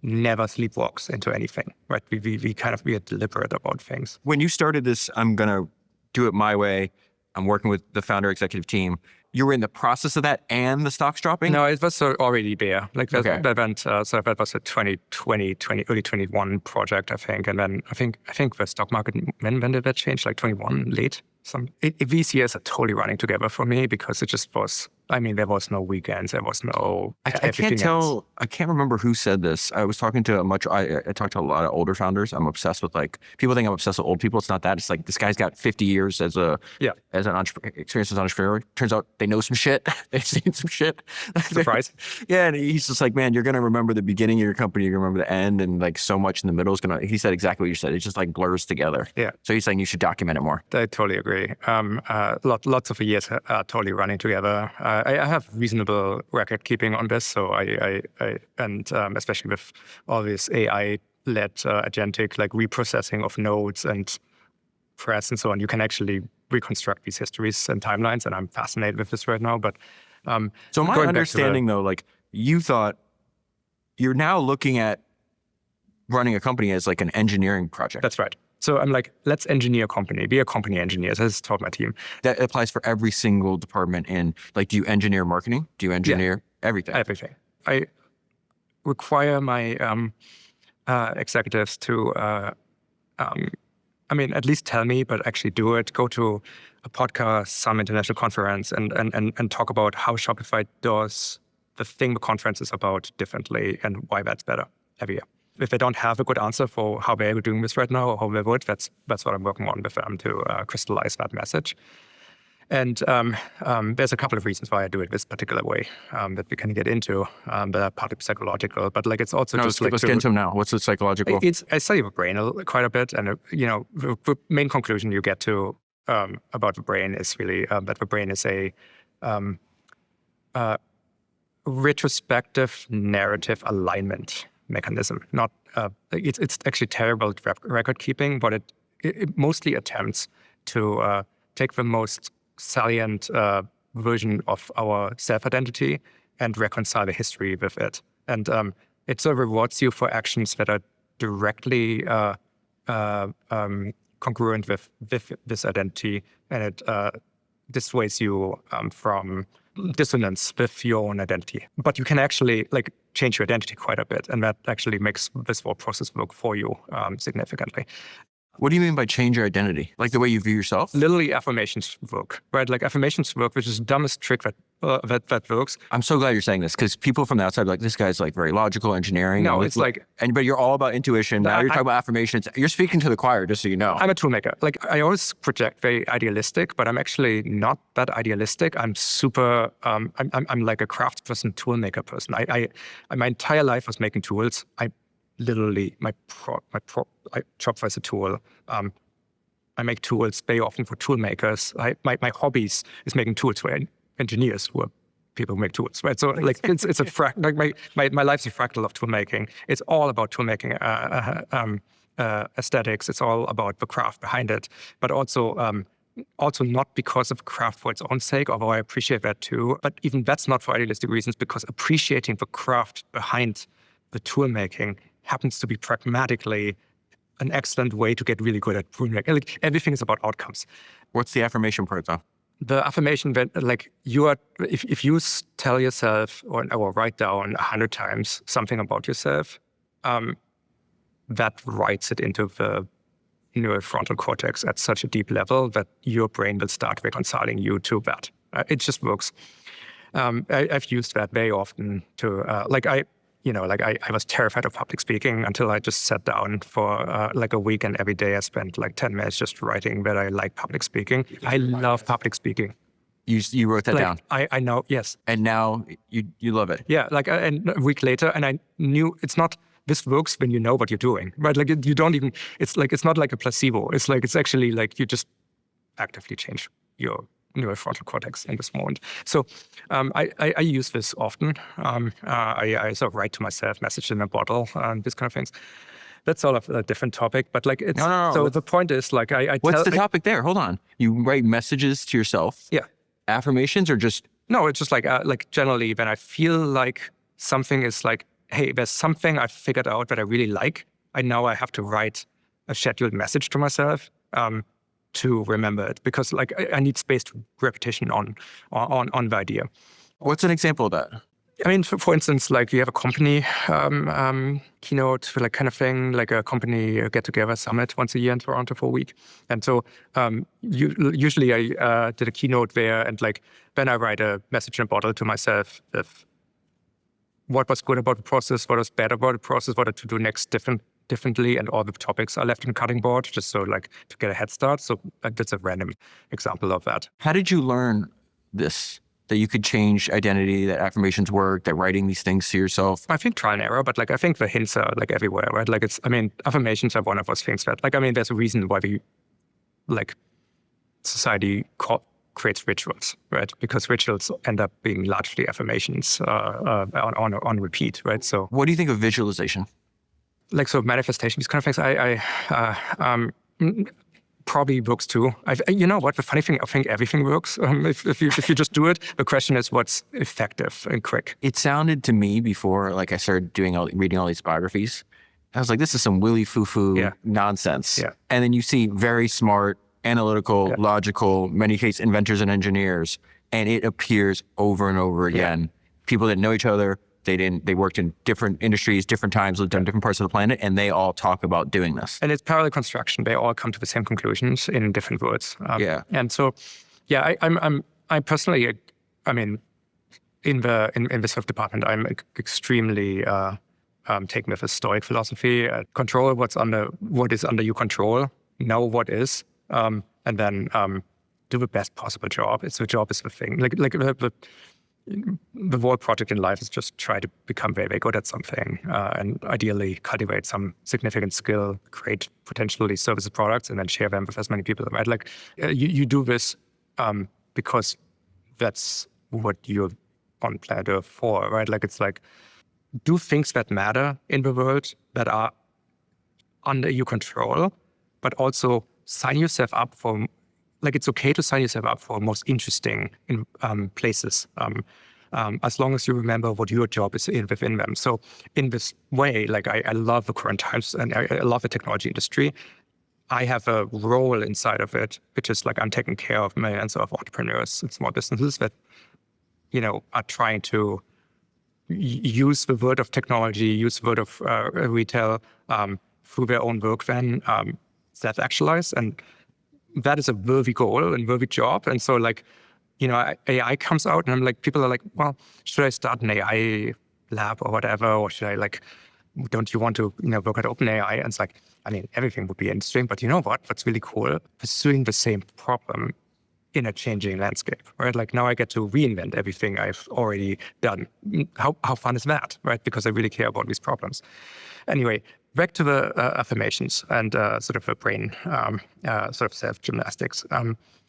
never sleepwalks into anything, right? We are deliberate about things. When you started this, I'm going to do it my way. I'm working with the founder executive team. You were in the process of that and the stocks dropping? No, it was already there. Like that went, so that was a 2020, early 21 project, I think. And then I think the stock market, when did that change? Like 21 late? These years are totally running together for me because it just was, there was no weekends. There was no, I can't remember who said this. I was talking to I talked to a lot of older founders. I'm obsessed with people think I'm obsessed with old people. It's not that. It's like this guy's got 50 years as an experience as an entrepreneur. Turns out they know some shit. They've seen some shit. Surprise. Yeah. And he's just like, man, you're going to remember the beginning of your company. You're going to remember the end. And like so much in the middle is he said exactly what you said. It just like blurs together. Yeah. So he's saying you should document it more. I totally agree. Lots of the years are totally running together. I have reasonable record keeping on this, so I especially with all this AI-led agentic like reprocessing of nodes and press and so on, you can actually reconstruct these histories and timelines, and I'm fascinated with this right now. But so my understanding though, like you thought, you're now looking at running a company as like an engineering project. That's right. So I'm like, let's engineer a company, be a company engineer. So this is taught my team. That applies for every single department in, like, do you engineer marketing? Do you engineer everything? Everything. I require my executives to, at least tell me, but actually do it. Go to a podcast, some international conference, and talk about how Shopify does the thing the conference is about differently and why that's better every year. If they don't have a good answer for how they're doing this right now or how they would, that's what I'm working on with them to crystallize that message. And there's a couple of reasons why I do it this particular way that we can get into. That are partly psychological, but like it's also let's get into them now. What's the psychological? I study the brain quite a bit, and the main conclusion you get to about the brain is really that the brain is a retrospective narrative alignment mechanism. Not it's actually terrible record keeping, but it mostly attempts to take the most salient version of our self-identity and reconcile the history with it. And it sort of rewards you for actions that are directly congruent with this identity, and it dissuades you from dissonance with your own identity. But you can actually like change your identity quite a bit, and that actually makes this whole process work for you significantly. What do you mean by change your identity? Like the way you view yourself? Literally, affirmations work, right? Like affirmations work, which is the dumbest trick that works. I'm so glad you're saying this, because people from the outside are like, this guy's like very logical, engineering. No, it's like... But you're all about intuition. Now you're talking about affirmations. You're speaking to the choir, just so you know. I'm a toolmaker. Like I always project very idealistic, but I'm actually not that idealistic. I'm super, I'm like a craftsperson, toolmaker person. I my entire life was making tools. Literally, Shopify is a tool. I make tools very often for tool makers. My hobbies is making tools for engineers who are people who make tools, right? So like it's a my life's a fractal of tool making. It's all about tool making aesthetics. It's all about the craft behind it, but also not because of craft for its own sake, although I appreciate that too. But even that's not for idealistic reasons, because appreciating the craft behind the tool making happens to be pragmatically an excellent way to get really good at tool making. Like everything is about outcomes. What's the affirmation part though? The affirmation that like you are, if you tell yourself or write down 100 times something about yourself, that writes it into the neurofrontal cortex at such a deep level that your brain will start reconciling you to that. It just works. I've used that very often to I was terrified of public speaking until I just sat down for like a week, and every day I spent like 10 minutes just writing that I like public speaking. I love public speaking. You wrote that down? I know, yes. And now you love it? Yeah, and a week later, and I knew it's not, this works when you know what you're doing, right? Like you don't even, it's not like a placebo. It's actually like you just actively change your neurofrontal cortex in this moment. So I use this often. I sort of write to myself, message in a bottle, these kind of things. That's all of a different topic, but like it's... No. So the point is like What's the topic there? Hold on. You write messages to yourself? Yeah. Affirmations or just... No, it's just like generally when I feel like something is like, hey, there's something I figured out that I really like. I have to write a scheduled message to myself. To remember it, because like I need spaced repetition on the idea. What's an example of that? I mean, for instance, like we have a company keynote like kind of thing, like a company get-together summit once a year in Toronto for a week. And so usually I did a keynote there, and like then I write a message in a bottle to myself of what was good about the process, what was bad about the process, what to do next differently, and all the topics are left in the cutting board, just so like to get a head start. So that's a random example of that. How did you learn this? That you could change identity, that affirmations work, that writing these things to yourself? I think trial and error, but like I think the hints are like everywhere, right? Like affirmations are one of those things that there's a reason why society creates rituals, right? Because rituals end up being largely affirmations on repeat, right? So what do you think of visualization? Like, so manifestation, these kind of things, I probably works too. You know what, the funny thing, I think everything works. If you just do it, the question is what's effective and quick. It sounded to me before, like I started reading all these biographies, I was like, this is some willy foo-foo nonsense. Yeah. And then you see very smart, analytical, logical, many case inventors and engineers, and it appears over and over again. People didn't know each other. They worked in different industries, different times, lived on different parts of the planet, and they all talk about doing this. And it's parallel construction. They all come to the same conclusions in different words. And so, I'm personally, I mean, in this sort of department, I'm extremely taken with a Stoic philosophy. Control what is under your control. Know what is, and then do the best possible job. The job is the thing. Like the whole project in life is just try to become very, very good at something, and ideally cultivate some significant skill, create potentially services, products, and then share them with as many people. Right? Like you do this because that's what you're on planet Earth for, right? Like it's like do things that matter in the world that are under your control, but also sign yourself up for. Like it's okay to sign yourself up for most interesting places, as long as you remember what your job is within them. So in this way, like I love the current times and I love the technology industry. I have a role inside of it, which is like I'm taking care of millions of entrepreneurs and small businesses that, are trying to use the word of technology, use the word of retail through their own work, then self-actualize. And that is a worthy goal and worthy job. And so like, AI comes out and I'm like, people are like, well, should I start an AI lab or whatever? Or should I don't you want to, work at OpenAI? And it's like, I mean, everything would be interesting, but you know what? What's really cool? Pursuing the same problem in a changing landscape, right? Like now I get to reinvent everything I've already done. How fun is that, right? Because I really care about these problems. Anyway, back to the affirmations and sort of a brain sort of self-gymnastics.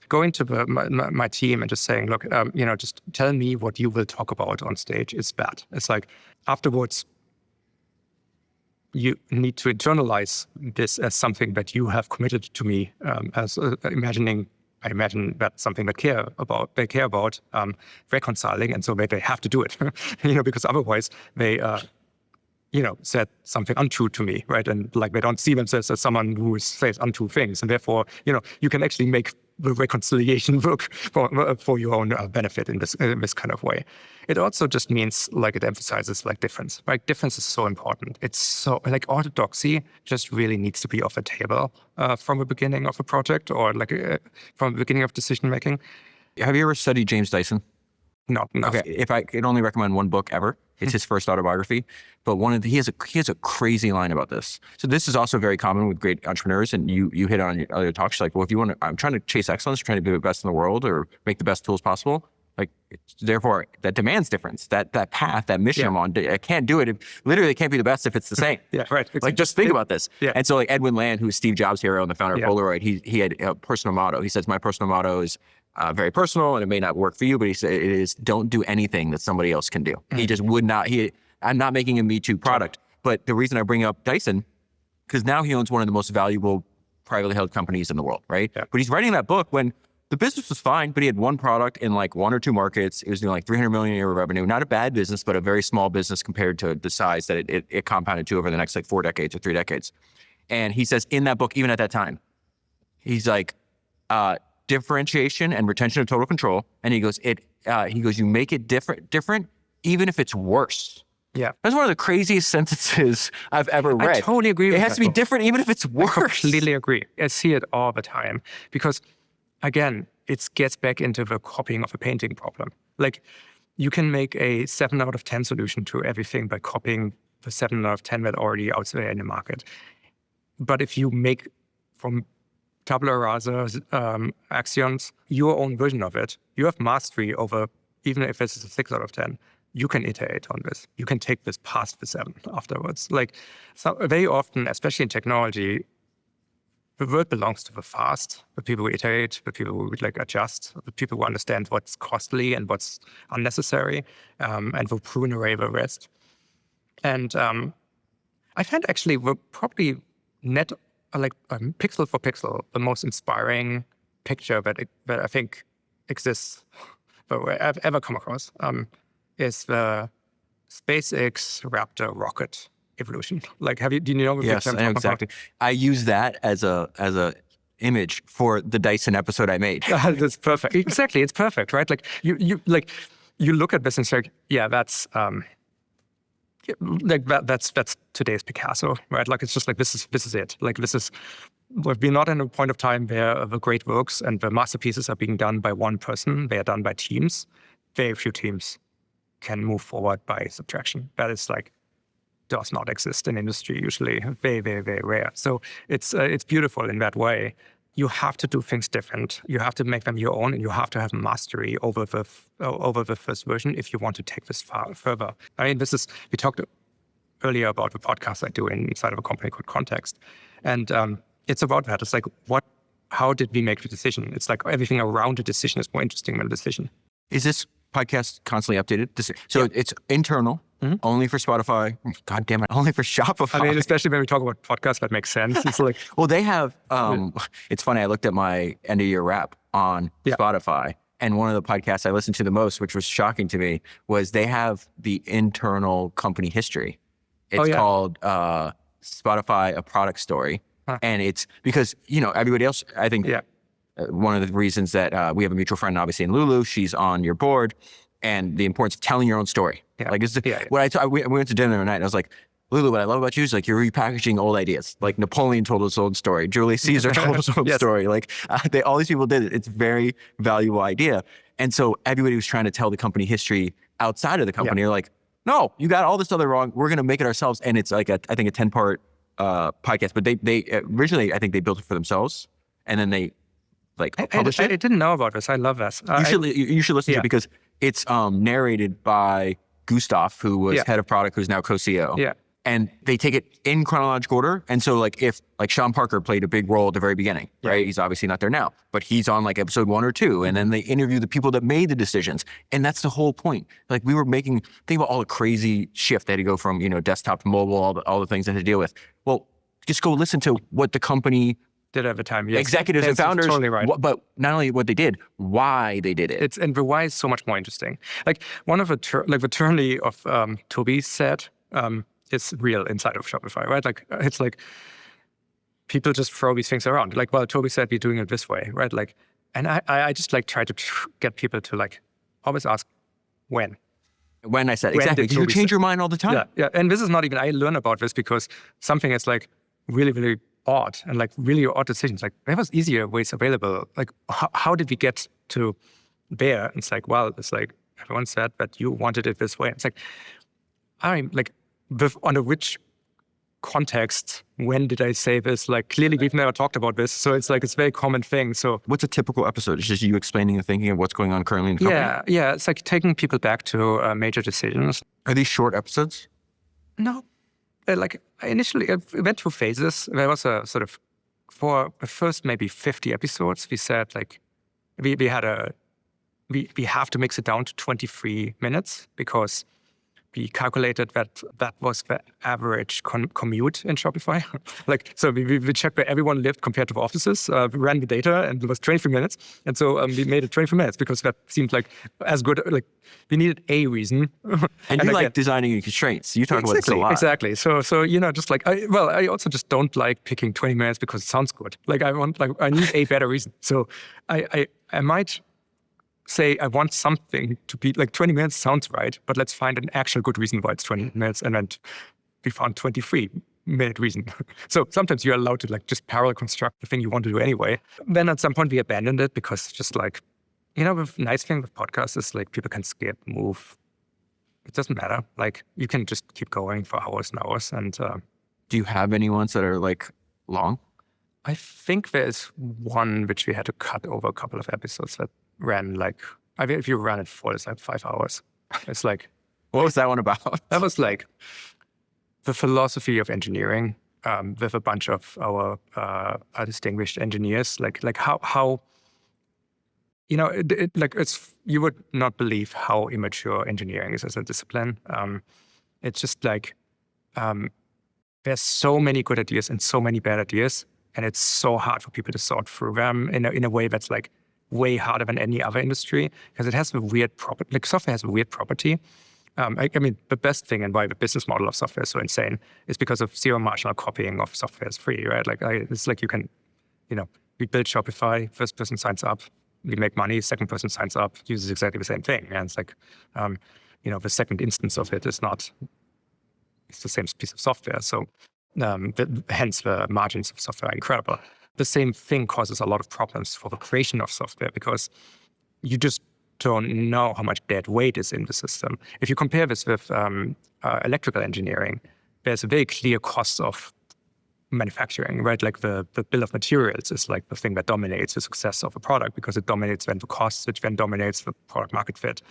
Going to my team and just saying, look, just tell me what you will talk about on stage is bad. It's like afterwards, you need to internalize this as something that you have committed to me as I imagine that's something they care about reconciling, and so they have to do it, because otherwise they, said something untrue to me, right? And like they don't see themselves as someone who says untrue things, and therefore, you can actually make the reconciliation work for your own benefit in this kind of way. It also just means like it emphasizes like difference, right? Difference is so important. It's so like orthodoxy just really needs to be off the table from the beginning of a project or like from the beginning of decision making. Have you ever studied James Dyson? Not enough. Okay, if I could only recommend one book ever, it's his first autobiography. But he has a crazy line about this. So this is also very common with great entrepreneurs, and you hit on your other talks. Like, well, if you want to, I'm trying to chase excellence, trying to be the best in the world, or make the best tools possible. Like, therefore, that demands difference. That path, that mission I'm on, I can't do it. Literally, it can't be the best if it's the same. Right. Like, just think about this. Yeah. And so, like Edwin Land, who's Steve Jobs' hero and the founder of Polaroid, he had a personal motto. He says, my personal motto is very personal, and it may not work for you, but he said it is don't do anything that somebody else can do. He just would not. I'm not making a Me Too product, but the reason I bring up Dyson, because now he owns one of the most valuable privately held companies in the world, right? Yeah. But he's writing that book when the business was fine, but he had one product in like one or two markets. It was doing like 300 million a year of revenue. Not a bad business, but a very small business compared to the size that it compounded to over the next like 4 decades or 3 decades. And he says in that book, even at that time, he's like, differentiation and retention of total control. And he goes, you make it different, even if it's worse. Yeah. That's one of the craziest sentences I've ever read. I totally agree with that. It has to be different, even if it's worse. I completely agree. I see it all the time because, again, it gets back into the copying of a painting problem. Like, you can make a 7 out of 10 solution to everything by copying the 7 out of 10 that already out there in the market. But if you make from tabula rasa axioms your own version of it, you have mastery over, even if this is a 6 out of 10, you can iterate on this. You can take this past the 7 afterwards. Like, so very often, especially in technology, the world belongs to the fast, the people who iterate, the people who like adjust, the people who understand what's costly and what's unnecessary, and will prune away the rest. And I find actually we're probably pixel for pixel, the most inspiring picture that I think exists, that I've ever come across, is the SpaceX Raptor rocket evolution. Like, do you know what Yes, I know exactly. I use that as a image for the Dyson episode I made. That's perfect. Exactly, it's perfect, right? Like you look at this and say, yeah, that's that's today's Picasso, right? Like it's just like this is it. Like we're not in a point of time where the great works and the masterpieces are being done by one person. They are done by teams. Very few teams can move forward by subtraction. That is like does not exist in industry usually. Very, very, very rare. So it's beautiful in that way. You have to do things different. You have to make them your own, and you have to have mastery over the first version if you want to take this further. I mean, we talked earlier about the podcast I do inside of a company called Context, and it's about that. It's like how did we make the decision? It's like everything around the decision is more interesting than the decision. Is this podcast constantly updated? So it's internal, only for Spotify. God damn it, only for Shopify. I mean, especially when we talk about podcasts, that makes sense. It's like, well, they have. It's funny. I looked at my end of year wrap on Spotify, and one of the podcasts I listened to the most, which was shocking to me, was they have the internal company history. It's called Spotify: A Product Story, and it's because everybody else. I think. Yeah. One of the reasons that we have a mutual friend, obviously, in Lulu, she's on your board, and the importance of telling your own story. Yeah. Like, we went to dinner the other night, and I was like, Lulu, what I love about you is like you're repackaging old ideas. Like Napoleon told his own story, Julius Caesar told his own story. Like all these people did it. It's a very valuable idea. And so everybody was trying to tell the company history outside of the company. They're like, no, you got all this other wrong. We're going to make it ourselves. And it's like I think a 10-part podcast. But they originally, I think they built it for themselves, and then they publish it. I didn't know about this. I love this. You should listen to it because it's narrated by Gustav, who was head of product, who's now co-CEO. Yeah. And they take it in chronological order. And so if Sean Parker played a big role at the very beginning, right? He's obviously not there now, but he's on like episode 1 or 2. And then they interview the people that made the decisions. And that's the whole point. Like we were think about all the crazy shift. They had to go from, desktop to mobile, all the things they had to deal with. Well, just go listen to what the company did at the time, yes. Executives and founders, totally right. But not only what they did, why they did it. And the why is so much more interesting. Like one of the term of Tobi said is real inside of Shopify, right? Like it's like people just throw these things around. Like, well, Tobi said we're doing it this way, right? Like, and I just like try to get people to like always ask when. When I said exactly, because you change your mind all the time. Yeah. And this is not even I learn about this because something is like really, really odd and like really odd decisions. Like there was easier ways available. Like how did we get to there? It's like, well, it's like everyone said that you wanted it this way. It's like, I'm like, under which context, when did I say this? Like clearly we've never talked about this. So it's like, it's a very common thing. So what's a typical episode? It's just you explaining the thinking of what's going on currently in the company? Yeah. It's like taking people back to major decisions. Are these short episodes? No. Like initially, I went through phases. There was a sort of, for the first maybe 50 episodes, we said like, we have to mix it down to 23 minutes because we calculated that was the average commute in Shopify. Like, so we checked where everyone lived compared to the offices, we ran the data, and it was 23 minutes. And so we made it 23 minutes because that seemed like as good, like we needed a reason. And you like designing in constraints. You talk about this a lot. Exactly. So just like, I also just don't like picking 20 minutes because it sounds good. Like I need a better reason. So I might say I want something to be like 20 minutes sounds right, but let's find an actual good reason why it's 20 minutes. And then we found 23-minute reason. So sometimes you're allowed to like just parallel construct the thing you want to do anyway. Then at some point we abandoned it because just like, the nice thing with podcasts is like people can skip, move. It doesn't matter. Like you can just keep going for hours and hours. And do you have any ones that are like long? I think there's one which we had to cut over a couple of episodes that ran like, I mean, if you run it full, it's like 5 hours. It's like, what was that one about? That was like the philosophy of engineering with a bunch of our distinguished engineers. Like how you would not believe how immature engineering is as a discipline. It's just like there's so many good ideas and so many bad ideas, and it's so hard for people to sort through them in a way that's like way harder than any other industry because it has a weird property. Like software has a weird property I mean, the best thing and why the business model of software is so insane is because of zero marginal copying of software is free, right? Like it's like you can, we build Shopify, first person signs up, we make money, second person signs up, uses exactly the same thing. And it's like, the second instance of it is not, it's the same piece of software. So hence the margins of software are incredible. The same thing causes a lot of problems for the creation of software because you just don't know how much dead weight is in the system. If you compare this with electrical engineering, there's a very clear cost of manufacturing, right? Like the bill of materials is like the thing that dominates the success of a product because it dominates then the cost, which then dominates the product market fit.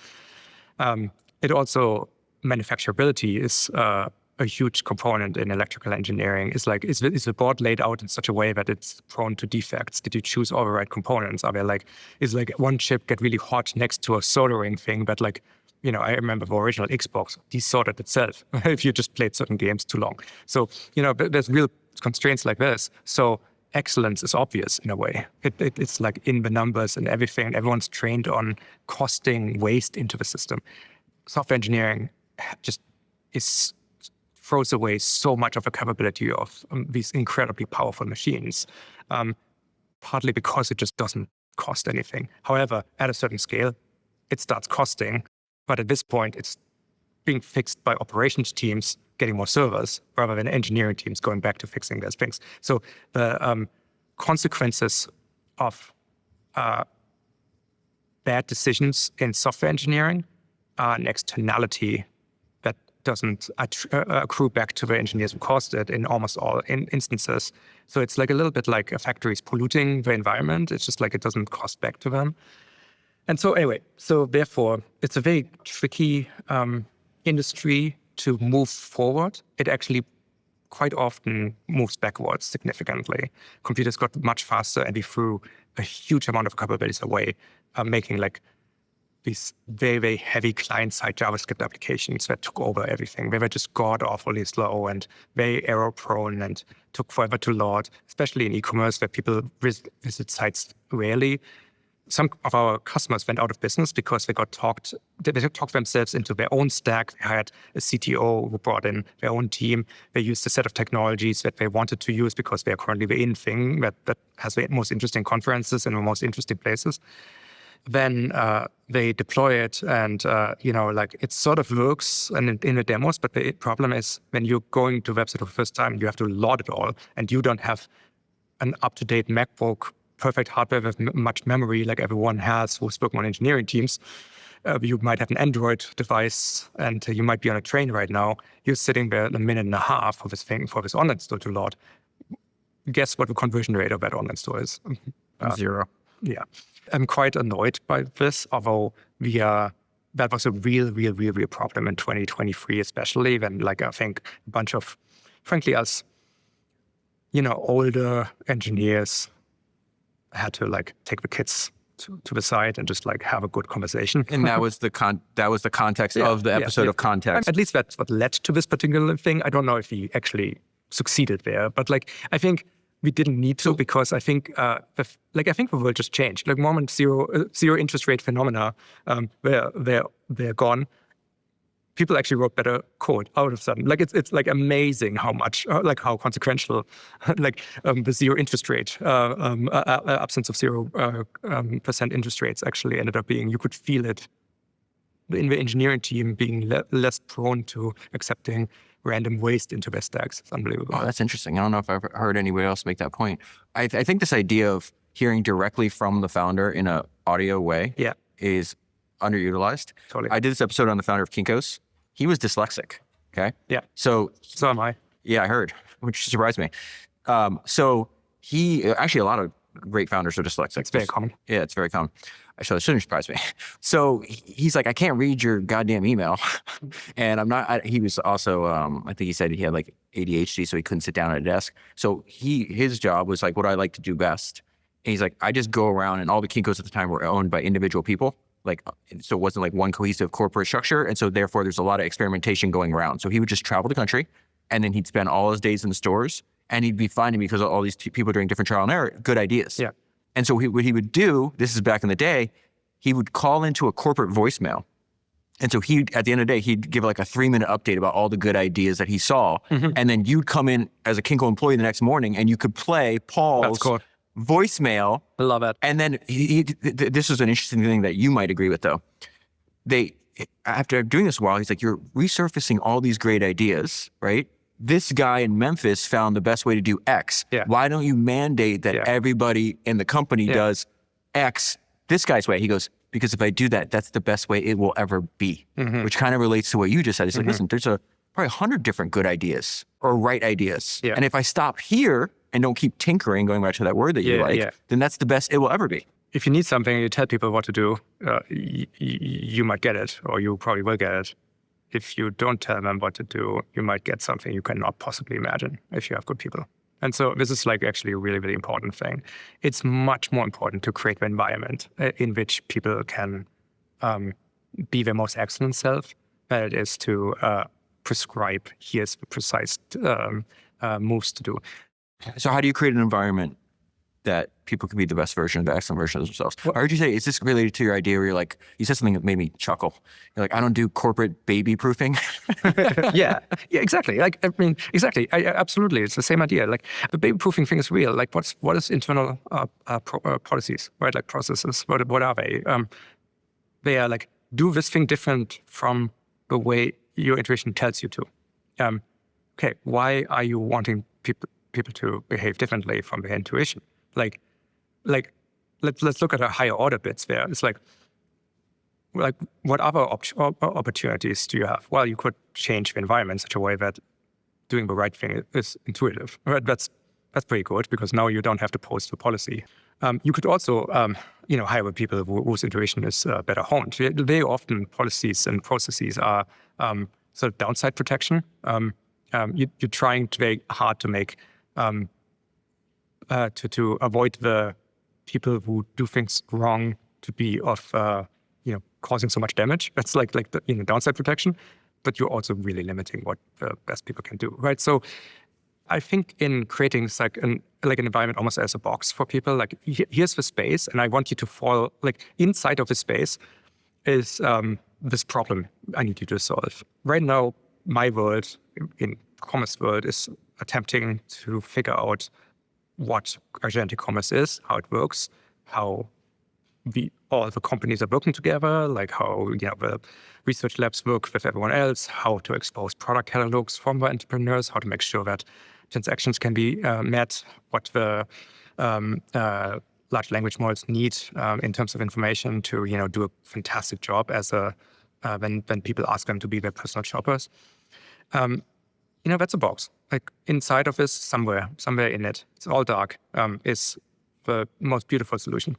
It also, manufacturability is a huge component in electrical engineering. Is the board laid out in such a way that it's prone to defects? Did you choose all the right components? Is one chip get really hot next to a soldering thing, but I remember the original Xbox desoldered itself if you just played certain games too long. So, there's real constraints like this. So excellence is obvious in a way. It's like in the numbers and everything. Everyone's trained on costing waste into the system. Software engineering just throws away so much of the capability of these incredibly powerful machines, partly because it just doesn't cost anything. However, at a certain scale, it starts costing. But at this point, it's being fixed by operations teams getting more servers rather than engineering teams going back to fixing those things. So the consequences of bad decisions in software engineering are an externality that doesn't accrue back to the engineers who caused it in almost all instances. So it's like a little bit like a factory is polluting the environment. It's just like it doesn't cost back to them. And so anyway, therefore, it's a very tricky industry to move forward. It actually quite often moves backwards significantly. Computers got much faster and we threw a huge amount of capabilities away, making these very, very heavy client-side JavaScript applications that took over everything. They were just god-awfully slow and very error-prone and took forever to load, especially in e-commerce where people visit sites rarely. Some of our customers went out of business because they talked themselves into their own stack. They hired a CTO who brought in their own team. They used a set of technologies that they wanted to use because they are currently the in thing that has the most interesting conferences and the most interesting places. Then they deploy it and, it sort of works in the demos. But the problem is when you're going to a website for the first time, you have to load it all and you don't have an up-to-date MacBook, perfect hardware with much memory like everyone has who's working on engineering teams. You might have an Android device and you might be on a train right now. You're sitting there a minute and a half for this online store to load. Guess what the conversion rate of that online store is? 0. Yeah. I'm quite annoyed by this, although that was a real problem in 2023, especially when I think a bunch of, frankly, us, older engineers had to take the kids to the side and just have a good conversation. And that was the context of the episode of Context. At least that's what led to this particular thing. I don't know if he actually succeeded there, but I think we didn't need to because I think the world just changed. Moment zero interest rate phenomena, they're gone. People actually wrote better code out of a sudden. It's amazing how much, how consequential, the zero interest rate, absence of 0% interest rates actually ended up being. You could feel it in the engineering team being less prone to accepting random waste into their stacks. It's unbelievable. Oh, that's interesting. I don't know if I've heard anybody else make that point. I think this idea of hearing directly from the founder in an audio way is underutilized. Totally. I did this episode on the founder of Kinko's. He was dyslexic, okay? Yeah. So am I. Yeah, I heard, which surprised me. So he, actually a lot of great founders are dyslexic. It's very common. Yeah, it's very common. Actually, that shouldn't surprise me. So he's like, I can't read your goddamn email. And he was also, I think he said he had ADHD, so he couldn't sit down at a desk. So his job was what I like to do best. And he's like, I just go around, and all the Kinko's at the time were owned by individual people. So it wasn't one cohesive corporate structure. And so therefore there's a lot of experimentation going around. So he would just travel the country and then he'd spend all his days in the stores and he'd be finding, because of all these people doing different trial and error, good ideas. Yeah. And so what he would do, this is back in the day, he would call into a corporate voicemail And so at the end of the day, he'd give like a 3-minute update about all the good ideas that he saw. And then you'd come in as a Kinko employee the next morning and you could play Paul's voicemail. I love it. And then this is an interesting thing that you might agree with though. After doing this a while, he's like, you're resurfacing all these great ideas, right? This guy in Memphis found the best way to do X. Yeah. Why don't you mandate that everybody in the company does X this guy's way? He goes, because if I do that, that's the best way it will ever be, which kind of relates to what you just said. It's like, listen, there's probably 100 different good ideas or right ideas. Yeah. And if I stop here and don't keep tinkering, going back to that word that you like, then that's the best it will ever be. If you need something and you tell people what to do, you might get it, or you probably will get it. If you don't tell them what to do, you might get something you cannot possibly imagine if you have good people. And so this is like actually a really, really important thing. It's much more important to create an environment in which people can be their most excellent self than it is to prescribe, here's the precise moves to do. So how do you create an environment that people can be the best version, the excellent version of themselves? I heard you say, is this related to your idea where you're like, you said something that made me chuckle. You're like, I don't do corporate baby proofing. yeah, exactly. Like, I mean, exactly. Absolutely. It's the same idea. Like the baby proofing thing is real. Like what is internal policies, right? Like processes, what are they? They are like, do this thing different from the way your intuition tells you to. Okay, why are you wanting people to behave differently from their intuition? Like, let's look at a higher order bits there. It's like what other opportunities do you have? Well, you could change the environment in such a way that doing the right thing is intuitive. Right? That's pretty good because now you don't have to post the policy. You could also, hire people whose intuition is better honed. Very often policies and processes are sort of downside protection. You're trying very hard to make to avoid the people who do things wrong to be of causing so much damage. That's like the downside protection, but you're also really limiting what the best people can do, right? So I think in creating an environment almost as a box for people, like here's the space, and I want you to fall like inside of the space is this problem I need you to solve. Right now, my world in commerce world is attempting to figure out what agentic commerce is, how it works, how all the companies are working together, like how the research labs work with everyone else, how to expose product catalogs from the entrepreneurs, how to make sure that transactions can be met, what the large language models need in terms of information to do a fantastic job as when people ask them to be their personal shoppers. That's a box. Like inside of this, somewhere in it, it's all dark, is the most beautiful solution.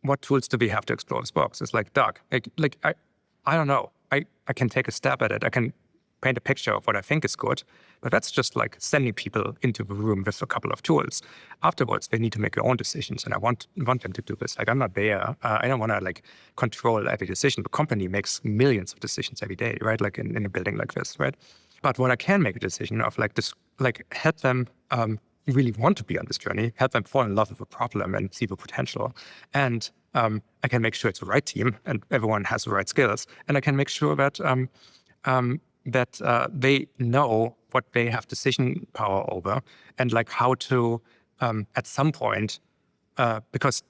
What tools do we have to explore this box? It's like dark. I don't know. I can take a stab at it. I can paint a picture of what I think is good, but that's just like sending people into the room with a couple of tools. Afterwards, they need to make their own decisions, and I want them to do this. Like I'm not there. I don't want to control every decision. The company makes millions of decisions every day, right? Like in a building like this, right? But when I can make a decision of help them really want to be on this journey, help them fall in love with the problem and see the potential, and I can make sure it's the right team and everyone has the right skills, and I can make sure that they know what they have decision power over and how to at some point, because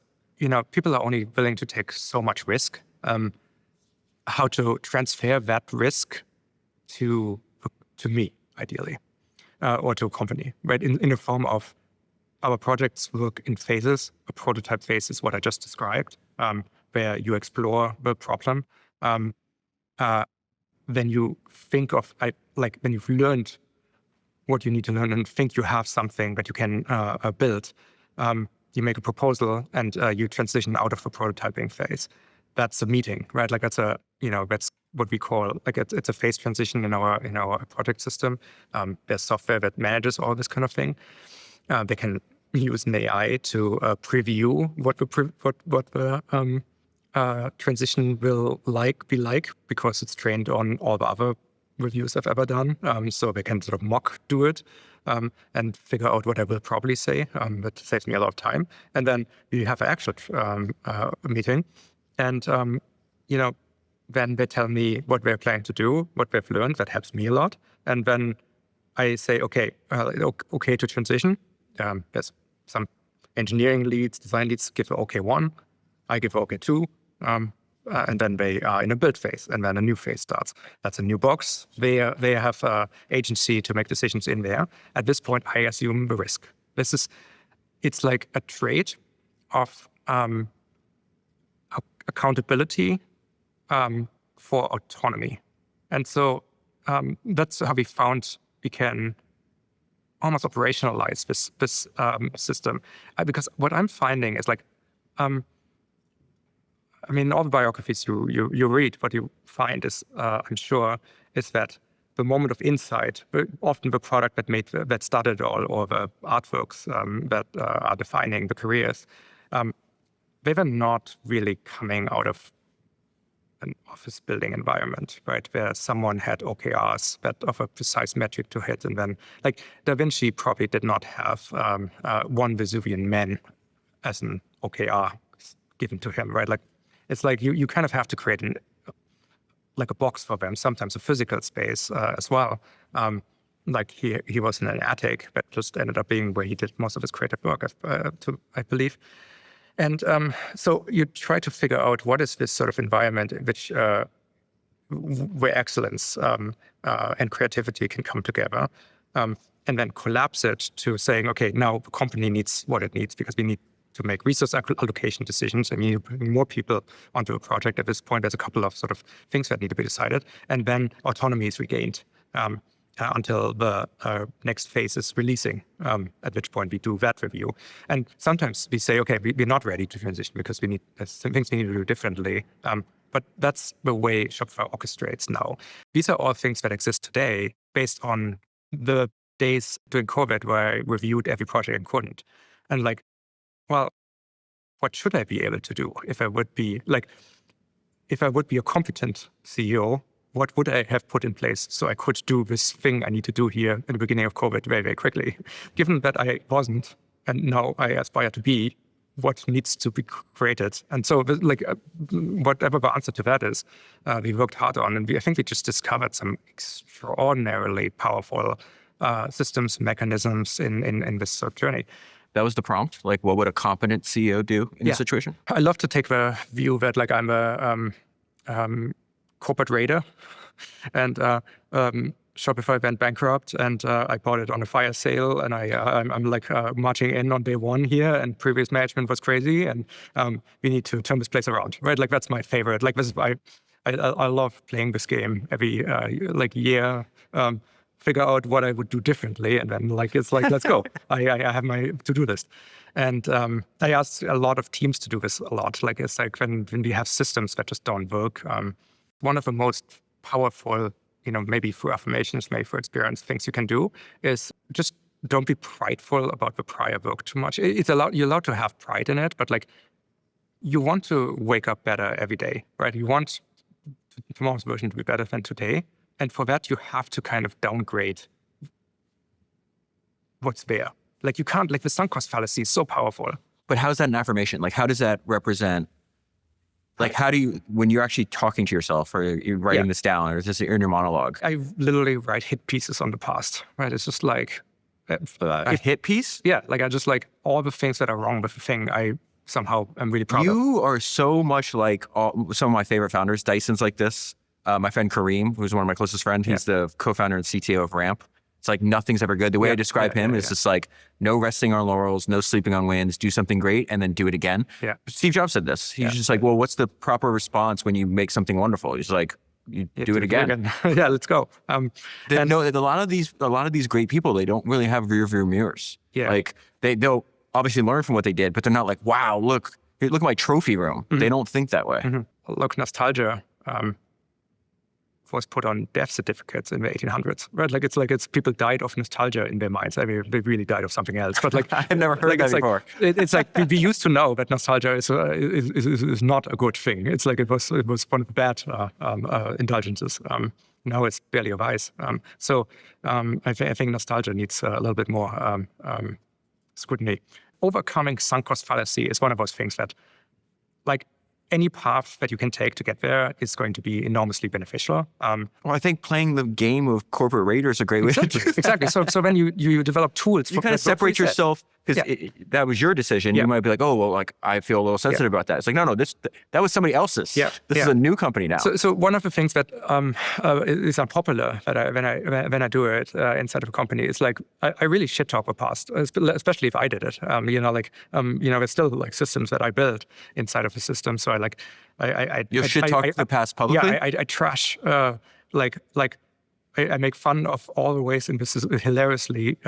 people are only willing to take so much risk, how to transfer that risk to me, ideally, or to a company, right? In the form of our projects work in phases. A prototype phase is what I just described, where you explore the problem. Then you think of when you've learned what you need to learn and think you have something that you can build. You make a proposal and you transition out of the prototyping phase. That's a meeting, right? That's that's what we call it's a phase transition in our project system. There's software that manages all this kind of thing. They can use an AI to preview what the transition will be like because it's trained on all the other reviews I've ever done. So they can sort of mock do it and figure out what I will probably say. That saves me a lot of time. And then you have an actual meeting, and then they tell me what they're planning to do, what they've learned. That helps me a lot. And then I say, okay to transition. There's some engineering leads, design leads give a OK 1. I give a OK 2. And then they are in a build phase, and then a new phase starts. That's a new box. They have agency to make decisions in there. At this point, I assume the risk. It's like a trait of accountability for autonomy. And so that's how we found we can almost operationalize this system. Because what I'm finding is like, all the biographies you read, what you find is, I'm sure, is that the moment of insight, often the product that started all, or the artworks that are defining the careers, they were not really coming out of an office building environment, right? Where someone had OKRs that of a precise metric to hit. And then, like, Da Vinci probably did not have one Vesuvian man as an OKR given to him, right? Like, it's like you kind of have to create a box for them, sometimes a physical space as well. Like he was in an attic that just ended up being where he did most of his creative work, I believe. And so you try to figure out what is this sort of environment in which where excellence and creativity can come together, and then collapse it to saying, okay, now the company needs what it needs because we need to make resource allocation decisions. I mean, you bring more people onto a project. At this point, there's a couple of sort of things that need to be decided, and then autonomy is regained until the next phase is releasing, at which point we do that review. And sometimes we say, okay, we're not ready to transition because there's some things we need to do differently. But that's the way Shopify orchestrates now. These are all things that exist today based on the days during COVID where I reviewed every project and couldn't. And like, well, what should I be able to do if I would be a competent CEO? What would I have put in place so I could do this thing I need to do here in the beginning of COVID very, very quickly? Given that I wasn't, and now I aspire to be, what needs to be created? And so, whatever the answer to that is, we worked hard on, and I think we just discovered some extraordinarily powerful systems, mechanisms in this sort of journey. That was the prompt? Like, what would a competent CEO do in this situation? I love to take the view that, like, I'm a corporate raider, and Shopify went bankrupt, and I bought it on a fire sale, and I'm marching in on day one here, and previous management was crazy, and we need to turn this place around, right? Like, that's my favorite. Like, this is I love playing this game every year. Figure out what I would do differently, and then let's go. I have my to-do list, and I ask a lot of teams to do this a lot. Like, it's like when we have systems that just don't work. One of the most powerful, maybe through affirmations, maybe through experience, things you can do is just don't be prideful about the prior work too much. You're allowed to have pride in it, but like, you want to wake up better every day, right? You want tomorrow's version to be better than today. And for that, you have to kind of downgrade what's there. Like, you can't, like, the sunk cost fallacy is so powerful. But how is that an affirmation? Like, how does that represent, like, how do you, when you're actually talking to yourself or you're writing this down, or is this in your monologue? I literally write hit pieces on the past, right? It's just like... a hit piece? Yeah, like, I just, like, all the things that are wrong with the thing, I somehow am really proud of. You are so much like some of my favorite founders. Dyson's like this. My friend Kareem, who's one of my closest friends, he's the co-founder and CTO of Ramp. It's like, nothing's ever good. The way I describe him is just like, no resting on laurels, no sleeping on wins, do something great and then do it again. Yeah. Steve Jobs said this. He's just like, well, what's the proper response when you make something wonderful? He's like, you do it again. Yeah, let's go. A lot of these great people, they don't really have rear view mirrors. Yeah. Like, they'll obviously learn from what they did, but they're not like, wow, look at my trophy room. Mm-hmm. They don't think that way. Mm-hmm. Look, nostalgia was put on death certificates in the 1800s, right? Like, it's people died of nostalgia in their minds. I mean, they really died of something else. But like, I've never heard that before. It's like we used to know that nostalgia is not a good thing. It's like it was one of the bad indulgences. Now it's barely a vice. I think nostalgia needs a little bit more scrutiny. Overcoming sunk cost fallacy is one of those things that, like, any path that you can take to get there is going to be enormously beneficial. Well, I think playing the game of corporate Raider is a great way to do it. Exactly. So when you develop tools, you kind of separate yourself, because that was your decision. You might be like, oh, well, like I feel a little sensitive about that. It's like, no, that was somebody else's. This is a new company now. So one of the things that is unpopular when I do it inside of a company is like I really shit talk the past, especially if I did it. There's still like systems that I built inside of the system. So I shit talk the past publicly. Yeah, I trash I make fun of all the ways in this is hilariously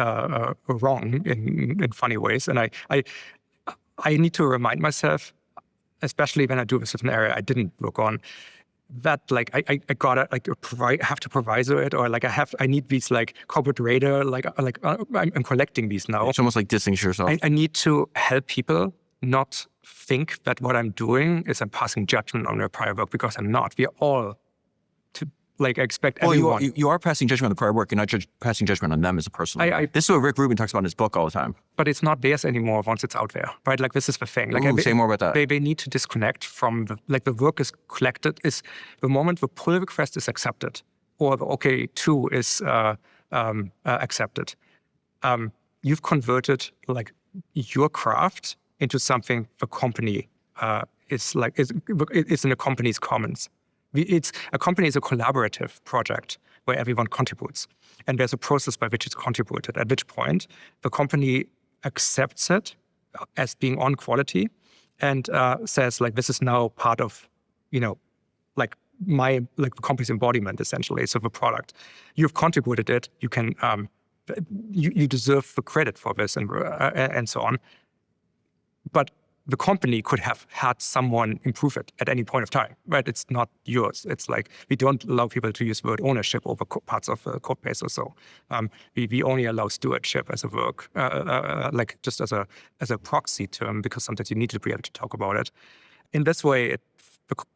wrong in funny ways, and I need to remind myself, especially when I do this with an area I didn't work on, that like I gotta like have to proviso it, or like I need these like corporate radar, I'm collecting these now. It's almost like dissing yourself. I need to help people not think that what I'm doing is I'm passing judgment on their prior work, because I'm not. We are all expect everyone. You are passing judgment on the prior work and not passing judgment on them as a person. This is what Rick Rubin talks about in his book all the time. But it's not theirs anymore once it's out there, right? Like this is the thing. Like say more about that. They need to disconnect from the work is collected is the moment the pull request is accepted or the OK2 is accepted. You've converted like your craft into something the company is in the company's commons. A company is a collaborative project where everyone contributes. And there's a process by which it's contributed, at which point the company accepts it as being on quality and says, like, this is now part of, the company's embodiment, essentially, so the product. You've contributed it, you can, you deserve the credit for this and so on. But the company could have had someone improve it at any point of time, right? It's not yours. It's like we don't allow people to use word ownership over parts of the code base or so. We only allow stewardship as a work, just as a proxy term, because sometimes you need to be able to talk about it. In this way,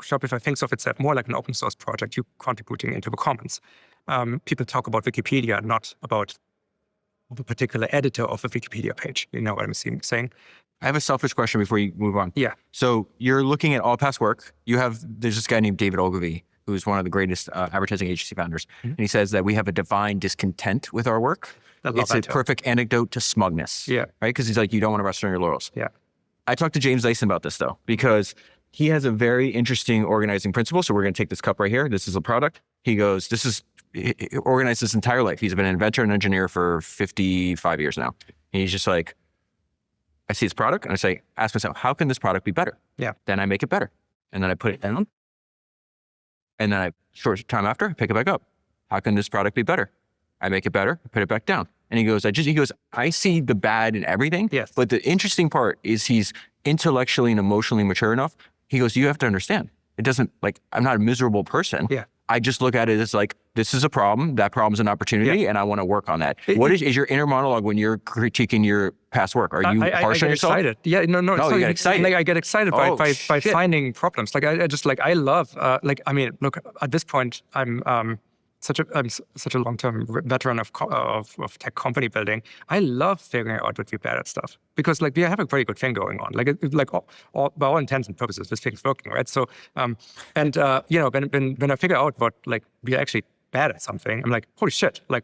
Shopify thinks of itself more like an open source project, you contributing into the commons. People talk about Wikipedia, not about the particular editor of a Wikipedia page. You know what I'm saying? I have a selfish question before you move on. Yeah. So you're looking at all past work. There's this guy named David Ogilvy, who's one of the greatest advertising agency founders. Mm-hmm. And he says that we have a divine discontent with our work. It's a perfect antidote to smugness. Yeah. Right? Because he's like, you don't want to rest on your laurels. Yeah. I talked to James Dyson about this though, because he has a very interesting organizing principle. So we're going to take this cup right here. This is a product. He goes, he organized his entire life. He's been an inventor and engineer for 55 years now. And he's just like, I see this product and I ask myself, how can this product be better? Yeah. Then I make it better. And then I put it down. And then short time after, I pick it back up. How can this product be better? I make it better, I put it back down. And he goes, I see the bad in everything. Yes. But the interesting part is he's intellectually and emotionally mature enough. He goes, you have to understand, it doesn't I'm not a miserable person. Yeah. I just look at it as like, this is a problem, that problem's an opportunity, and I want to work on that. What is your inner monologue when you're critiquing your past work? Are you harsh on yourself? Excited. Yeah, no. No, you get excited. I get excited by finding problems. I love, look, at this point, I'm such a long-term veteran of tech company building. I love figuring out what we're bad at stuff, because we have a very good thing going on. By all intents and purposes, this thing's working, right? So, when I figure out what we're actually bad at something, I'm like, holy shit! I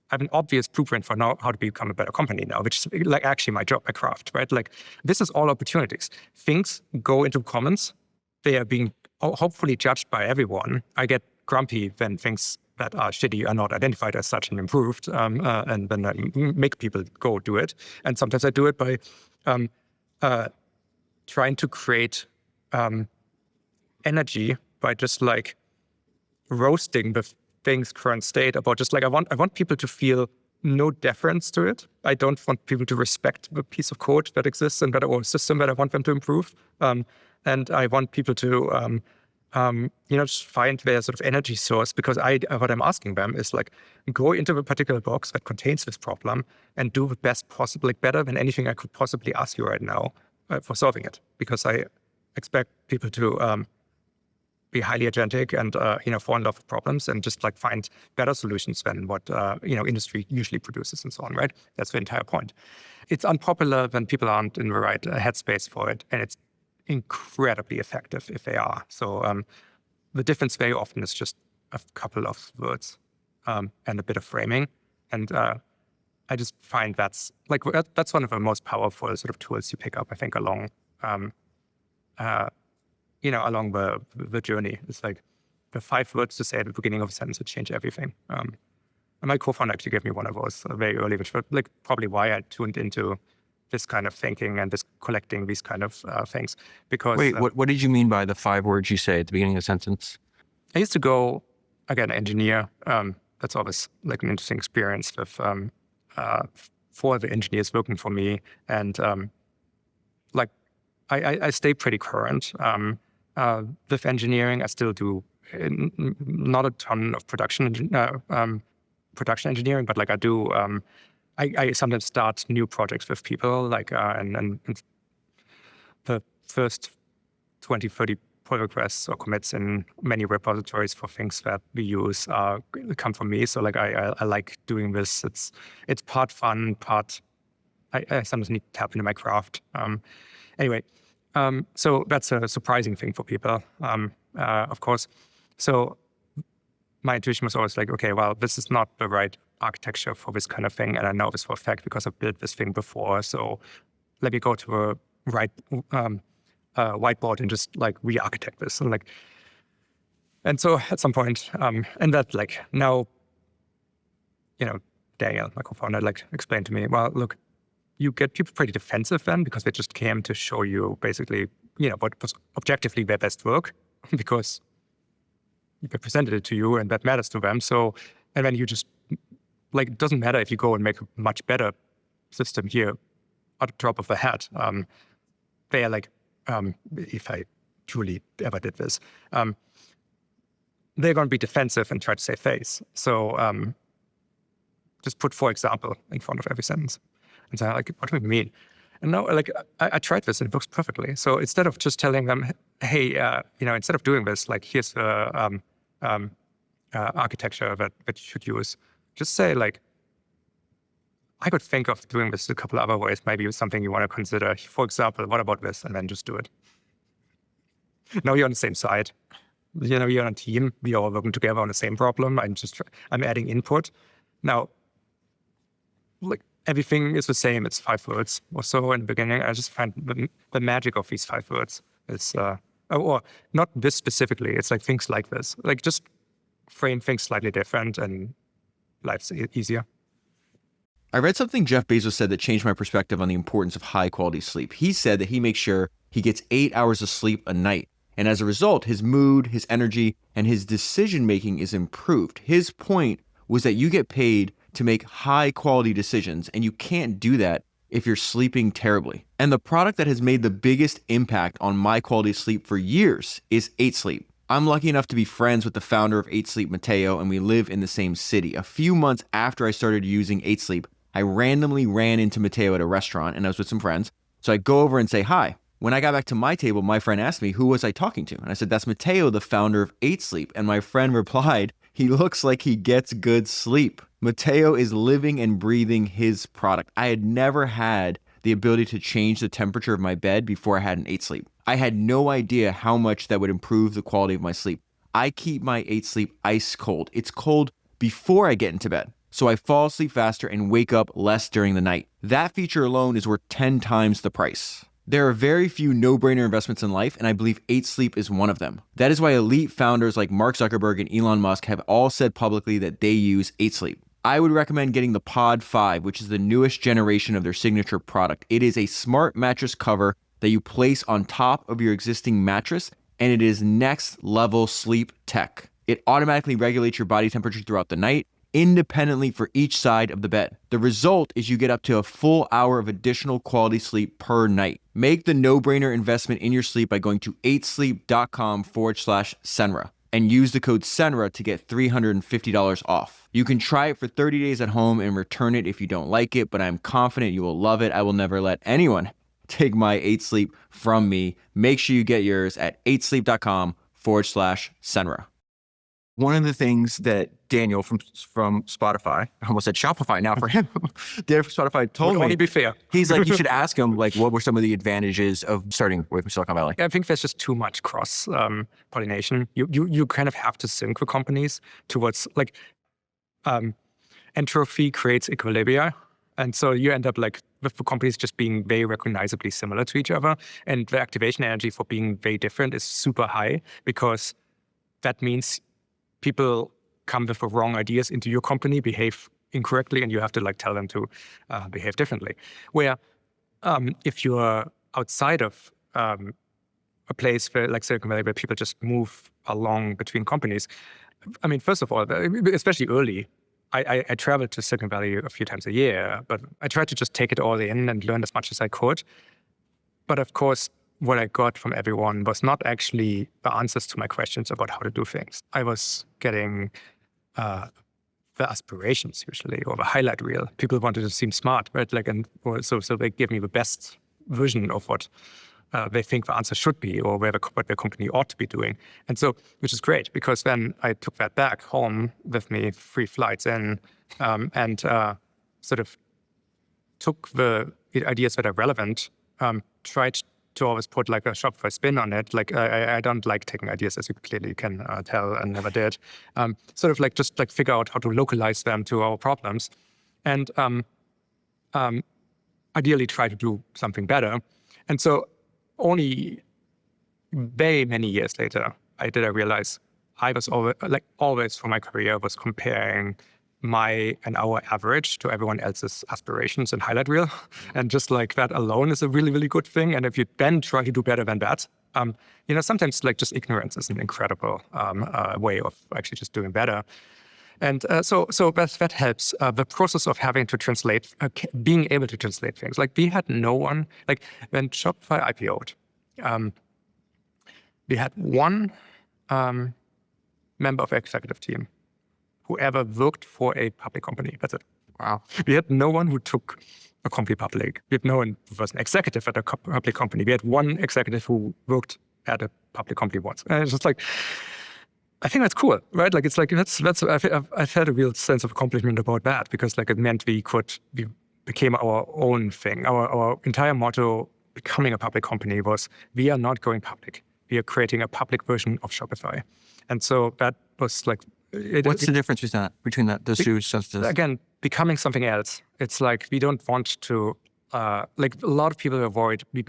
have an obvious blueprint for how to become a better company now, which is actually my job, my craft, right? This is all opportunities. Things go into commons. They are being hopefully judged by everyone. I get grumpy when things that are shitty are not identified as such and improved, and then I make people go do it. And sometimes I do it by trying to create energy by just roasting the thing's current state about I want people to feel no deference to it. I don't want people to respect the piece of code that exists and or system that I want them to improve. And I want people to just find their sort of energy source, because what I'm asking them is go into a particular box that contains this problem and do the best possible, better than anything I could possibly ask you right now for solving it. Because I expect people to be highly agentic and fall in love with problems and just find better solutions than what industry usually produces and so on, right? That's the entire point. It's unpopular when people aren't in the right headspace for it, and it's incredibly effective if they are. So the difference very often is just a couple of words and a bit of framing. And I just find that's one of the most powerful sort of tools you pick up, I think, along along the journey. It's like the 5 words to say at the beginning of a sentence would change everything. And my co-founder actually gave me one of those very early, which was like probably why I tuned into this kind of thinking and this collecting these kind of things. Because wait, what did you mean by the 5 words you say at the beginning of a sentence? I used to go, again, engineer. That's always like an interesting experience with for the engineers working for me. And like I stay pretty current. With engineering, I still do not a ton of production engineering, but like I do. I sometimes start new projects with people, like and the first 20, 30 pull requests or commits in many repositories for things that we use come from me. So like I like doing this. It's part fun, part I sometimes need to tap into my craft. Anyway, so that's a surprising thing for people, of course. So my intuition was always like, okay, well, this is not the right architecture for this kind of thing, and I know this for a fact because I've built this thing before. So let me go to a whiteboard and just like re-architect this. And so at some point, and that like now, Daniel, my co-founder, like explained to me, well, look, you get people pretty defensive then because they just came to show you basically, what was objectively their best work because they presented it to you and that matters to them. So, and then you just like, it doesn't matter if you go and make a much better system here at the drop of a hat. They are like, if I truly ever did this, they're going to be defensive and try to save face. So just put, for example, in front of every sentence and say, like, what do we mean? And now, like, I tried this and it works perfectly. So instead of just telling them, hey, instead of doing this, like, here's the architecture that you should use, just say, like, I could think of doing this a couple other ways. Maybe it's something you want to consider. For example, what about this? And then just do it. Now you're on the same side. You're on a team. We are all working together on the same problem. I'm adding input. Now, like, everything is the same. It's 5 words or so in the beginning. I just find the magic of these 5 words is, or not this specifically. It's like things like this. Like, just frame things slightly different and life's easier. I read something Jeff Bezos said that changed my perspective on the importance of high quality sleep. He said that he makes sure he gets 8 hours of sleep a night. And as a result, his mood, his energy, and his decision making is improved. His point was that you get paid to make high quality decisions, and you can't do that if you're sleeping terribly. And the product that has made the biggest impact on my quality of sleep for years is 8 Sleep. I'm lucky enough to be friends with the founder of 8 Sleep, Matteo, and we live in the same city. A few months after I started using 8 Sleep, I randomly ran into Matteo at a restaurant and I was with some friends. So I go over and say hi. When I got back to my table, my friend asked me, who was I talking to? And I said, that's Matteo, the founder of 8 Sleep. And my friend replied, he looks like he gets good sleep. Matteo is living and breathing his product. I had never had the ability to change the temperature of my bed before I had an 8 Sleep. I had no idea how much that would improve the quality of my sleep. I keep my 8 Sleep ice cold. It's cold before I get into bed. So I fall asleep faster and wake up less during the night. That feature alone is worth 10 times the price. There are very few no-brainer investments in life, and I believe 8 Sleep is one of them. That is why elite founders like Mark Zuckerberg and Elon Musk have all said publicly that they use 8 Sleep. I would recommend getting the Pod 5, which is the newest generation of their signature product. It is a smart mattress cover that you place on top of your existing mattress, and it is next level sleep tech. It automatically regulates your body temperature throughout the night, independently for each side of the bed. The result is you get up to a full hour of additional quality sleep per night. Make the no-brainer investment in your sleep by going to 8sleep.com/Senra and use the code Senra to get $350 off. You can try it for 30 days at home and return it if you don't like it, but I'm confident you will love it. I will never let anyone take my 8 Sleep from me. Make sure you get yours at 8sleep.com/Senra. One of the things that Daniel from Spotify, I almost said Shopify now for him, Daniel from Spotify told me, only be fair. He's like, you should ask him, like, what were some of the advantages of starting with Silicon Valley? I think there's just too much cross pollination. You kind of have to sync the companies towards like entropy creates equilibria. And so you end up like with the companies just being very recognizably similar to each other. And the activation energy for being very different is super high, because that means people come with the wrong ideas into your company, behave incorrectly, and you have to like tell them to behave differently. Where if you're outside of a place where, like Silicon Valley, where people just move along between companies, I mean, first of all, especially early, I traveled to Silicon Valley a few times a year, but I tried to just take it all in and learn as much as I could. But of course, what I got from everyone was not actually the answers to my questions about how to do things. I was getting the aspirations usually, or the highlight reel. People wanted to seem smart, right? Like, so they gave me the best version of what they think the answer should be, or what their company ought to be doing. And so, which is great, because then I took that back home with me, 3 flights in, and sort of took the ideas that are relevant, tried to always put like a Shopify spin on it. Like I don't like taking ideas, as you clearly can tell, and never did. Sort of like just like figure out how to localize them to our problems, and ideally try to do something better. And so only very many years later, I realize I was always for my career was comparing my and our average to everyone else's aspirations and highlight reel. And just like that alone is a really, really good thing. And if you then try to do better than that, sometimes like just ignorance is an incredible way of actually just doing better. And so that helps. The process of having to translate, being able to translate things. Like we had no one, like when Shopify IPO'd, we had one member of the executive team who ever worked for a public company. That's it. Wow. We had no one who took a company public. We had no one who was an executive at a public company. We had one executive who worked at a public company once. And it's just like, I think that's cool, right? Like, it's like, I felt a real sense of accomplishment about that, because like it meant we became our own thing. Our entire motto becoming a public company was, we are not going public. We are creating a public version of Shopify. And so that was like, what's the difference between those two sentences? Again, becoming something else. It's like we don't want to, like a lot of people are worried when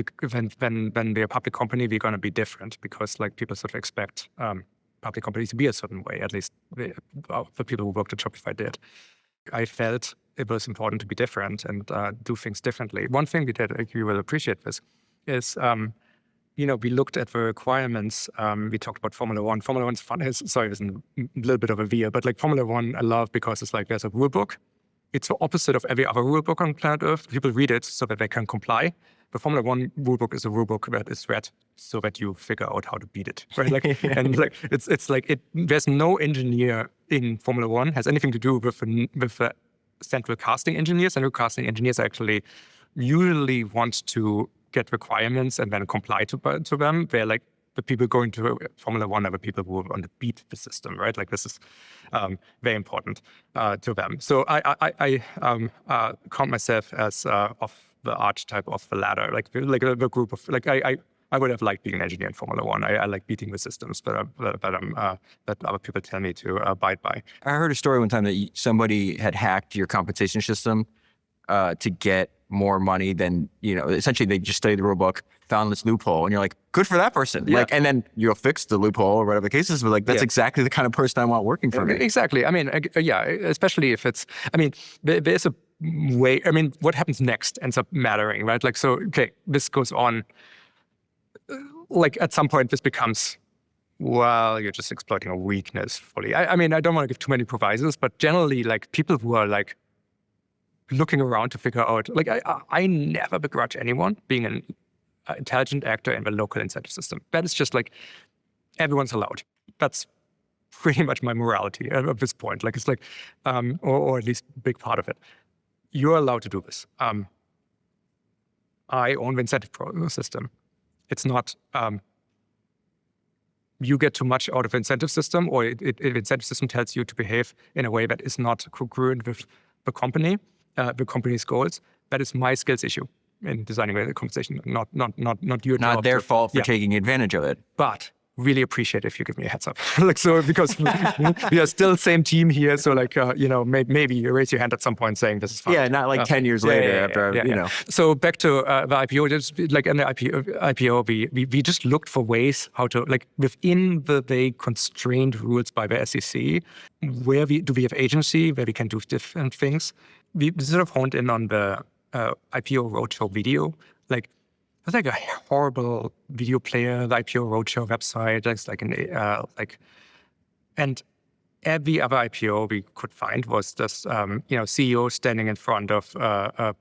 we're a public company, we're going to be different, because like people sort of expect public companies to be a certain way. At least the people who worked at Shopify did. I felt it was important to be different and do things differently. One thing we did, like, you will appreciate this, is we looked at the requirements. We talked about Formula One. Formula One's fun. Sorry, it's a little bit of a veer, but like Formula One, I love because it's like there's a rule book. It's the opposite of every other rule book on planet Earth. People read it so that they can comply. The Formula One rule book is a rule book that is read so that you figure out how to beat it, right? Like, and like it's like there's no engineer in Formula One has anything to do with the central casting engineers. Central casting engineers actually usually want to get requirements and then comply to them. They're like the people going to Formula One are the people who want to beat the system, right? Like this is very important to them. So I count myself as of the archetype of the ladder, like the group of like I would have liked being an engineer in Formula One. I like beating the systems that other people tell me to abide by. I heard a story one time that somebody had hacked your compensation system to get more money than, essentially they just studied the rule book, found this loophole, and you're like, good for that person. Yeah. Like, and then you'll fix the loophole or whatever the case is, but like, that's exactly the kind of person I want working for me. Exactly. I mean, especially if it's, there's a way, what happens next ends up mattering, right? Like, so, okay, this goes on, like at some point this becomes, well, you're just exploiting a weakness fully. I don't want to give too many provisos, but generally like people who are like, looking around to figure out, like I never begrudge anyone being an intelligent actor in the local incentive system. That is just like, everyone's allowed. That's pretty much my morality at this point. Like it's like, or at least a big part of it. You're allowed to do this. I own the incentive system. It's not, you get too much out of incentive system, or if incentive system tells you to behave in a way that is not congruent with the company's goals, that is my skills issue in designing the compensation, not your job. Not their fault for taking advantage of it. But really appreciate if you give me a heads up. Because we are still same team here. So maybe you raise your hand at some point saying this is fine. Yeah, not like 10 years later after. So back to the IPO, just like in the IPO, we just looked for ways how to, like, within the very constrained rules by the SEC, where do we have agency, where we can do different things. We sort of honed in on the IPO roadshow video. Like, it's like a horrible video player, the IPO roadshow website. It's like and every other IPO we could find was this, CEO standing in front of a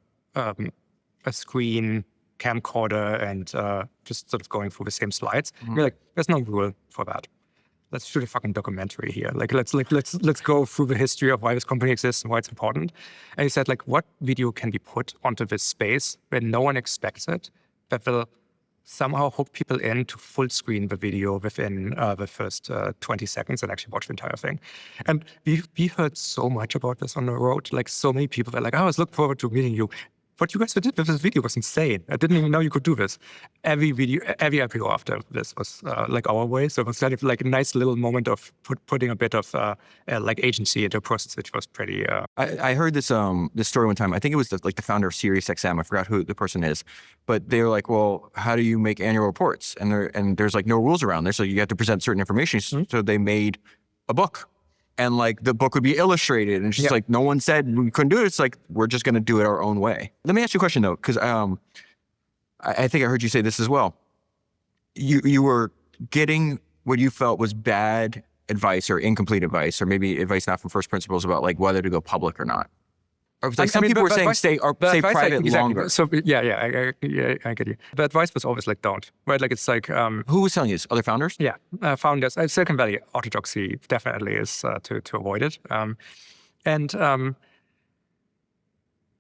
screen camcorder and just sort of going through the same slides. Mm-hmm. We're like, there's no rule for that. Let's shoot a fucking documentary here. Let's go through the history of why this company exists and why it's important. And he said, like, what video can be put onto this space when no one expects it, that will somehow hook people in to full screen the video within the first 20 seconds and actually watch the entire thing. And we heard so much about this on the road. Like, so many people were like, I was looking forward to meeting you. What you guys did with this video was insane. I didn't even know you could do this. Every IPO after this was like our way. So it was kind of like a nice little moment of putting a bit of like agency into a process, which was pretty. I heard this story one time. I think it was the founder of SiriusXM. I forgot who the person is, but they were like, well, how do you make annual reports? And there's like no rules around there, so you have to present certain information. Mm-hmm. So they made a book. And like the book would be illustrated, and it's just like no one said we couldn't do it. It's like we're just going to do it our own way. Let me ask you a question though, because I think I heard you say this as well. You were getting what you felt was bad advice or incomplete advice, or maybe advice not from first principles about like whether to go public or not. Or like some people were saying stay private longer. So I get you. The advice was always like don't, right? Like it's like who was telling you this? Other founders? Yeah, founders. Silicon Valley Orthodoxy definitely is to avoid it. I don't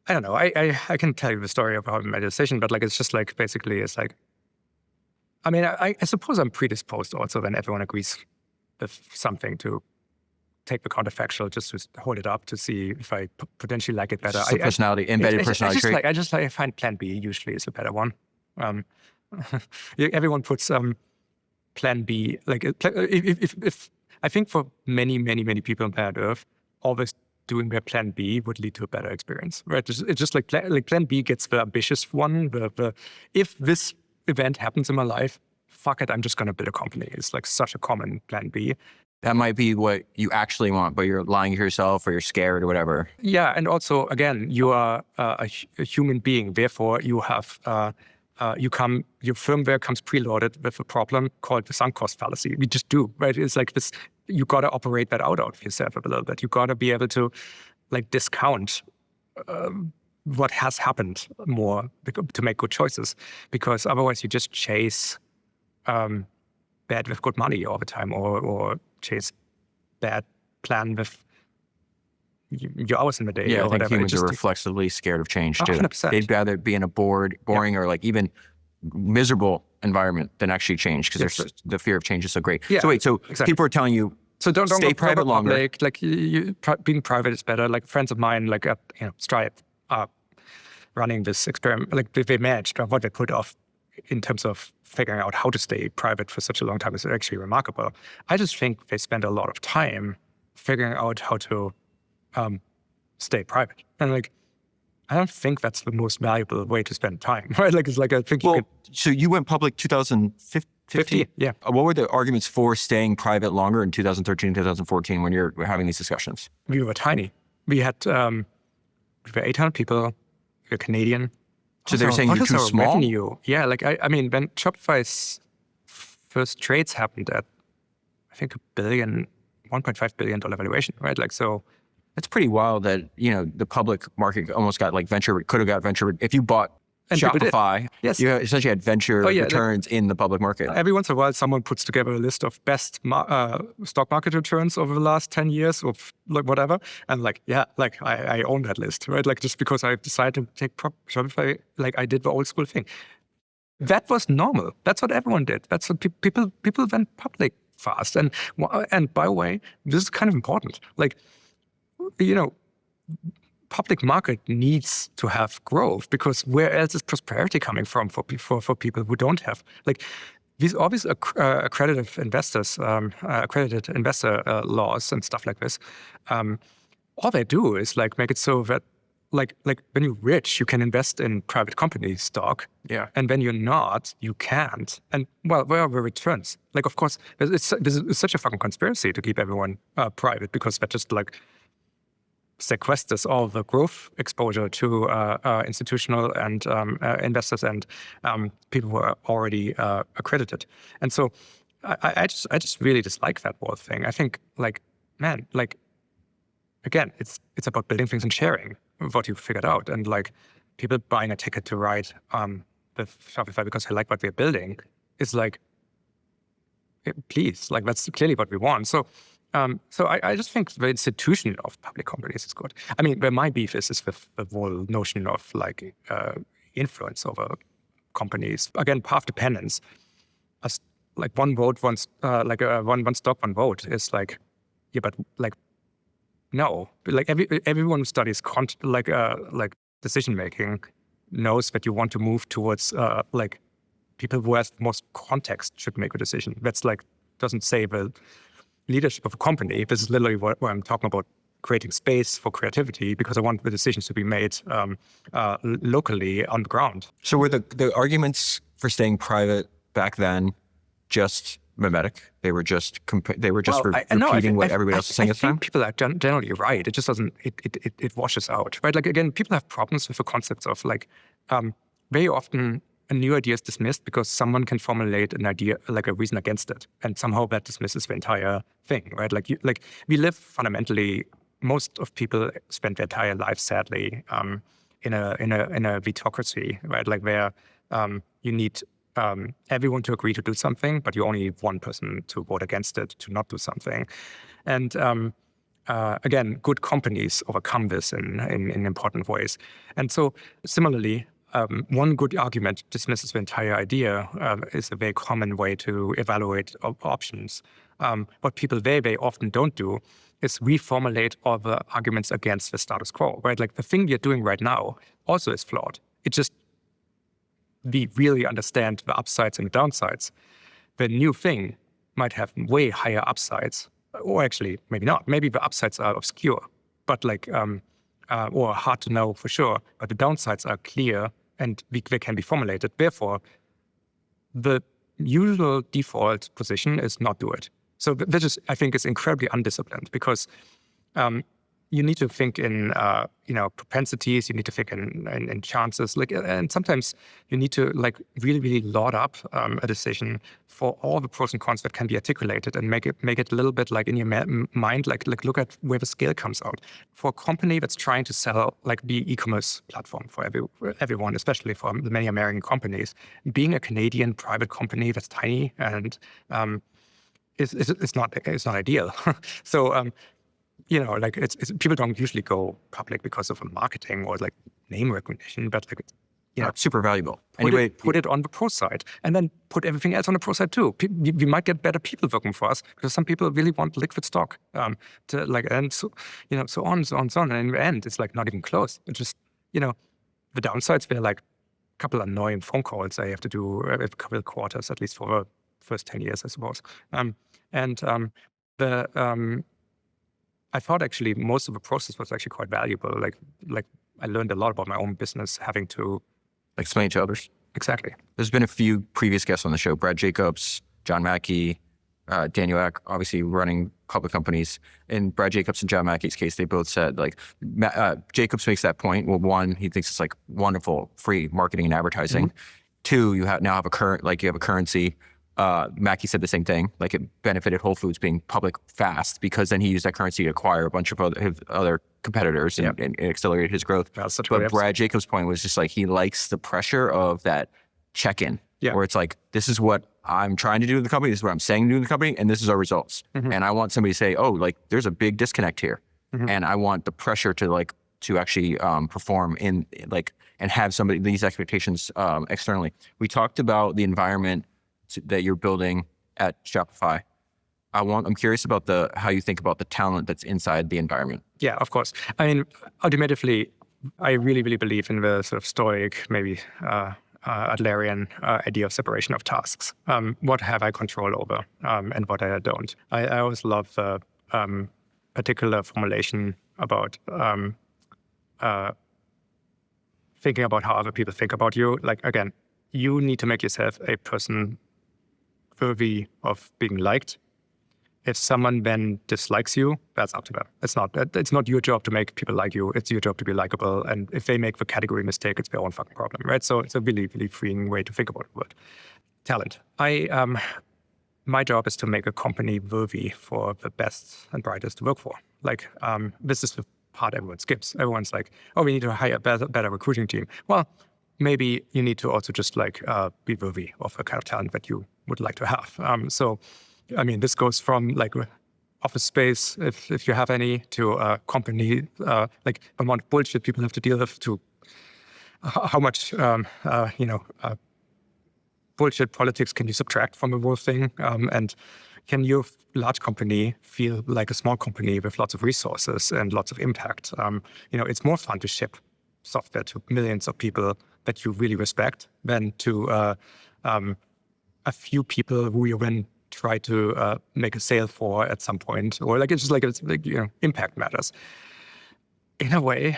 know. I can tell you the story of how I made a decision, but like it's just like basically it's like. I mean, I suppose I'm predisposed also when everyone agrees with something to take the counterfactual just to hold it up to see if I potentially like it better. Embedded personality trait. I find plan B usually is a better one. Everyone puts plan B, like if I think for many people on planet Earth, always doing their plan B would lead to a better experience, right? It's just like plan B gets the ambitious one. If this event happens in my life, fuck it, I'm just going to build a company. It's like such a common plan B. That might be what you actually want, but you're lying to yourself or you're scared or whatever. Yeah, and also, again, you are a human being. Therefore, you have your firmware comes preloaded with a problem called the sunk cost fallacy. We just do, right? It's like this. You got to operate that out of yourself a little bit. You got to be able to, like, discount what has happened more to make good choices, because otherwise you just chase bad with good money all the time, or chase bad plan with your hours in the day. Yeah, or I think whatever. humans are reflexively scared of change too. 100%. They'd rather be in a boring or like even miserable environment than actually change, because there's the fear of change is so great. Yeah, so wait, exactly. People are telling you don't stay go private longer. Public. Like being private is better. Like friends of mine, like at Stripe, running this experiment, like they managed what they put off in terms of figuring out how to stay private for such a long time is actually remarkable. I just think they spend a lot of time figuring out how to stay private. And like, I don't think that's the most valuable way to spend time, right? Like, it's like, I think you could... So you went public 2015? Yeah. What were the arguments for staying private longer in 2013, 2014 when you're having these discussions? We were tiny. We had, we were 800 people. We were Canadian. So they're saying you're too small? Revenue? Yeah, like, I mean, when Shopify's first trades happened at, I think, $1.5 billion valuation, right? Like, so... It's pretty wild that, the public market almost got like could have got venture. If you bought Shopify, yes, you essentially had venture returns in the public market. Every once in a while, someone puts together a list of best stock market returns over the last 10 years or like whatever. And like, yeah, like I own that list, right? Like just because I decided to take Shopify, like I did the old school thing. That was normal. That's what everyone did. That's what people went public fast. And by the way, this is kind of important. Like, public market needs to have growth, because where else is prosperity coming from for people who don't have, like, these obvious accredited investor laws and stuff like this. All they do is like make it so that like when you're rich, you can invest in private company stock. Yeah. And when you're not, you can't. And well, where are the returns? Like, of course, it's such a fucking conspiracy to keep everyone private, because that just like sequesters all the growth exposure to institutional and investors and people who are already accredited. And so I just really dislike that whole thing. I think, like, man, like, again, it's about building things and sharing what you've figured out. And like, people buying a ticket to ride with Shopify because they like what we're building is like, please, like, that's clearly what we want. So I just think the institution of public companies is good. I mean, where my beef is with the whole notion of like influence over companies. Again, path dependence. Like one vote, one stock, one vote is like, yeah, but like, no. Like everyone who studies decision making knows that you want to move towards like people who have the most context should make a decision. That's like, doesn't say the leadership of a company. This is literally what I'm talking about, creating space for creativity, because I want the decisions to be made locally on the ground. So were the arguments for staying private back then just mimetic? They were just repeating what everybody else is saying at the time? People are generally right. It just doesn't, it washes out, right? Like, again, people have problems with the concepts of like, very often a new idea is dismissed because someone can formulate an idea, like a reason against it. And somehow that dismisses the entire thing, right? Like we live fundamentally, most of people spend their entire life, sadly, in a vitocracy, right? Like where you need everyone to agree to do something, but you only need one person to vote against it, to not do something. And again, good companies overcome this in important ways. And so similarly, one good argument dismisses the entire idea is a very common way to evaluate options. What people very, very often don't do is reformulate all the arguments against the status quo, right? Like the thing you're doing right now also is flawed. It just, we really understand the upsides and the downsides. The new thing might have way higher upsides, or actually maybe not. Maybe the upsides are obscure, but like, or hard to know for sure, but the downsides are clear and they can be formulated. Therefore, the usual default position is not do it. So this is, I think, is incredibly undisciplined, because you need to think in propensities. You need to think in chances. Like, and sometimes you need to like really, really load up a decision for all the pros and cons that can be articulated, and make it a little bit like in your mind. Like look at where the scale comes out. For a company that's trying to sell, like the e-commerce platform for everyone, especially for the many American companies, being a Canadian private company that's tiny and it's not ideal. So. Like it's people don't usually go public because of a marketing or like name recognition, but like, it's super valuable. Put it on the pro side, and then put everything else on the pro side too. We might get better people working for us, because some people really want liquid stock. To like, and so so on. And in the end, it's like not even close. It's just the downsides were like a couple of annoying phone calls I have to do every couple of quarters, at least for the first 10 years, I suppose. I thought actually most of the process was actually quite valuable. Like I learned a lot about my own business, having to explain to others. Exactly. There's been a few previous guests on the show: Brad Jacobs, John Mackey, Daniel Ek, obviously running public companies. In Brad Jacobs and John Mackey's case, they both said like Jacobs makes that point. Well, one, he thinks it's like wonderful free marketing and advertising. Mm-hmm. Two, you have a currency. Mackey said the same thing. Like, it benefited Whole Foods being public fast, because then he used that currency to acquire a bunch of other competitors and accelerate his growth. But Brad Jacobs' point was just like, he likes the pressure of that check-in, where it's like, this is what I'm trying to do in the company, this is what I'm saying to do in the company, and this is our results. Mm-hmm. And I want somebody to say, oh, like, there's a big disconnect here. Mm-hmm. And I want the pressure to actually perform in like, and have these expectations externally. We talked about the environment that you're building at Shopify. I'm curious about how you think about the talent that's inside the environment. Yeah, of course. I mean, ultimately, I really, really believe in the sort of Stoic, maybe Adlerian idea of separation of tasks. What have I control over and what I don't? I always love the particular formulation about thinking about how other people think about you. Like, again, you need to make yourself a person worthy of being liked. If someone then dislikes you, that's up to them. It's not your job to make people like you. It's your job to be likable. And if they make the category mistake, it's their own fucking problem, right? So it's a really, really freeing way to think about the word. Talent. My job is to make a company worthy for the best and brightest to work for. Like, this is the part everyone skips. Everyone's like, oh, we need to hire a better recruiting team. Well, maybe you need to also just be worthy of the kind of talent that you would like to have. So, I mean, this goes from like office space, if you have any, to a company, like the amount of bullshit people have to deal with, to how much, bullshit politics can you subtract from the whole thing? And can your large company feel like a small company with lots of resources and lots of impact? It's more fun to ship software to millions of people that you really respect than to a few people who you then try to make a sale for at some point, or impact matters. In a way,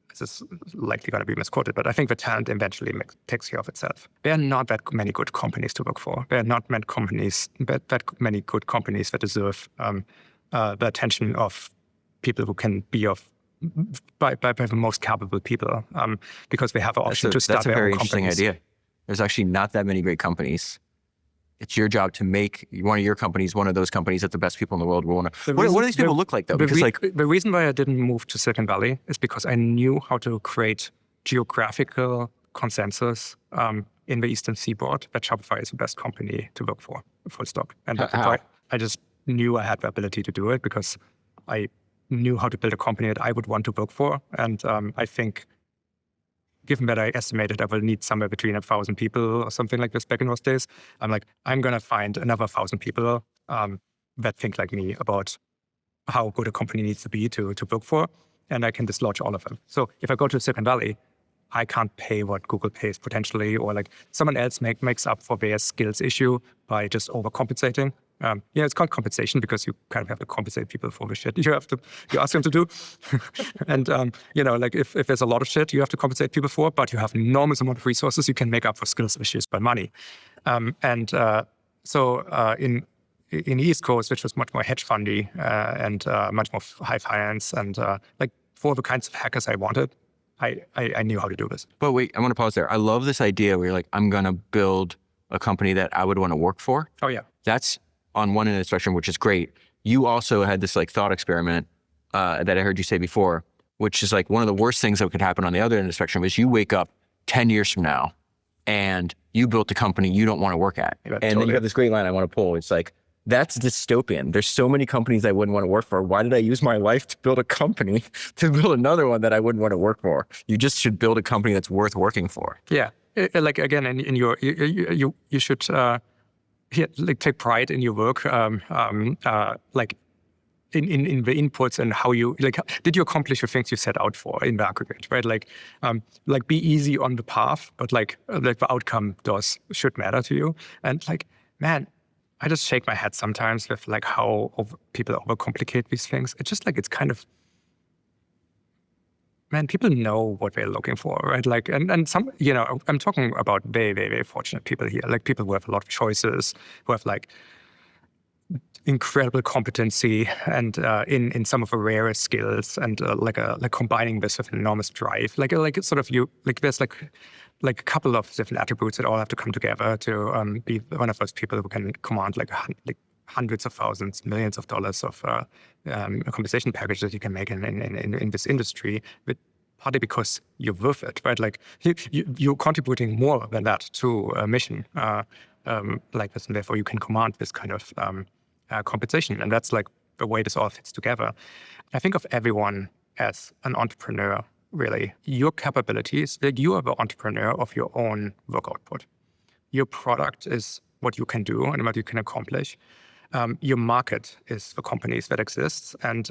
this is likely going to be misquoted, but I think the talent eventually takes care of itself. There are not that many good companies to work for. There are not many many good companies that deserve the attention of people who can be by the most capable people, because they have an option to start their own companies. That's a very interesting idea. There's actually not that many great companies. It's your job to make one of your companies one of those companies that the best people in the world will want to. What do these people look like, though? Because the reason why I didn't move to Silicon Valley is because I knew how to create geographical consensus in the Eastern Seaboard that Shopify is the best company to work for, full stop. And I just knew I had the ability to do it because I knew how to build a company that I would want to work for. And I think, given that I estimated I will need somewhere between 1,000 people or something like this back in those days, I'm going to find another 1,000 people that think like me about how good a company needs to be to work for, and I can dislodge all of them. So if I go to Silicon Valley, I can't pay what Google pays potentially, or like someone else makes up for their skills issue by just overcompensating. It's called compensation because you kind of have to compensate people for the shit you ask them to do. And, if there's a lot of shit you have to compensate people for, but you have an enormous amount of resources, you can make up for skills issues by money. So in the East Coast, which was much more hedge fundy and much more high finance and for the kinds of hackers I wanted, I knew how to do this. But wait, I want to pause there. I love this idea where you're like, I'm going to build a company that I would want to work for. Oh, yeah. That's on one end of the spectrum, which is great. You also had this thought experiment that I heard you say before, which is one of the worst things that could happen on the other end of the spectrum is you wake up 10 years from now and you built a company you don't want to work at. Yeah, and then you have this great line I want to pull. It's like, that's dystopian. There's so many companies I wouldn't want to work for. Why did I use my life to build a company to build another one that I wouldn't want to work for? You just should build a company that's worth working for. Yeah. Again, in your, you should take pride in your work, in the inputs and how you did you accomplish the things you set out for in the aggregate, right? Be easy on the path, but the outcome should matter to you. And man, I just shake my head sometimes with how people overcomplicate these things. It's just it's kind of, man, people know what they're looking for, right? And some, I'm talking about very, very, very fortunate people here, people who have a lot of choices, who have incredible competency and in some of the rarest skills, and combining this with an enormous drive. There's a couple of different attributes that all have to come together to be one of those people who can command hundreds of thousands, millions of dollars of compensation packages that you can make in this industry, but partly because you're worth it, right? You're contributing more than that to a mission like this, and therefore you can command this kind of compensation. And that's the way this all fits together. I think of everyone as an entrepreneur, really. Your capabilities, you are the entrepreneur of your own work output. Your product is what you can do and what you can accomplish. your market is the companies that exist, and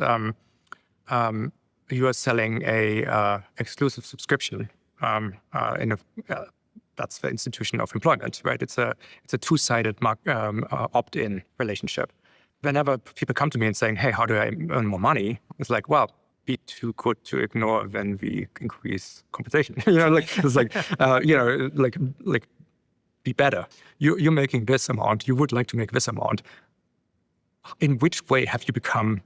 you are selling a exclusive subscription that's the institution of employment, right? It's a two-sided opt-in relationship. Whenever people come to me and saying, "Hey, how do I earn more money?" It's like, well, be too good to ignore when we increase compensation. It's like, be better. You're making this amount. You would like to make this amount. In which way have you become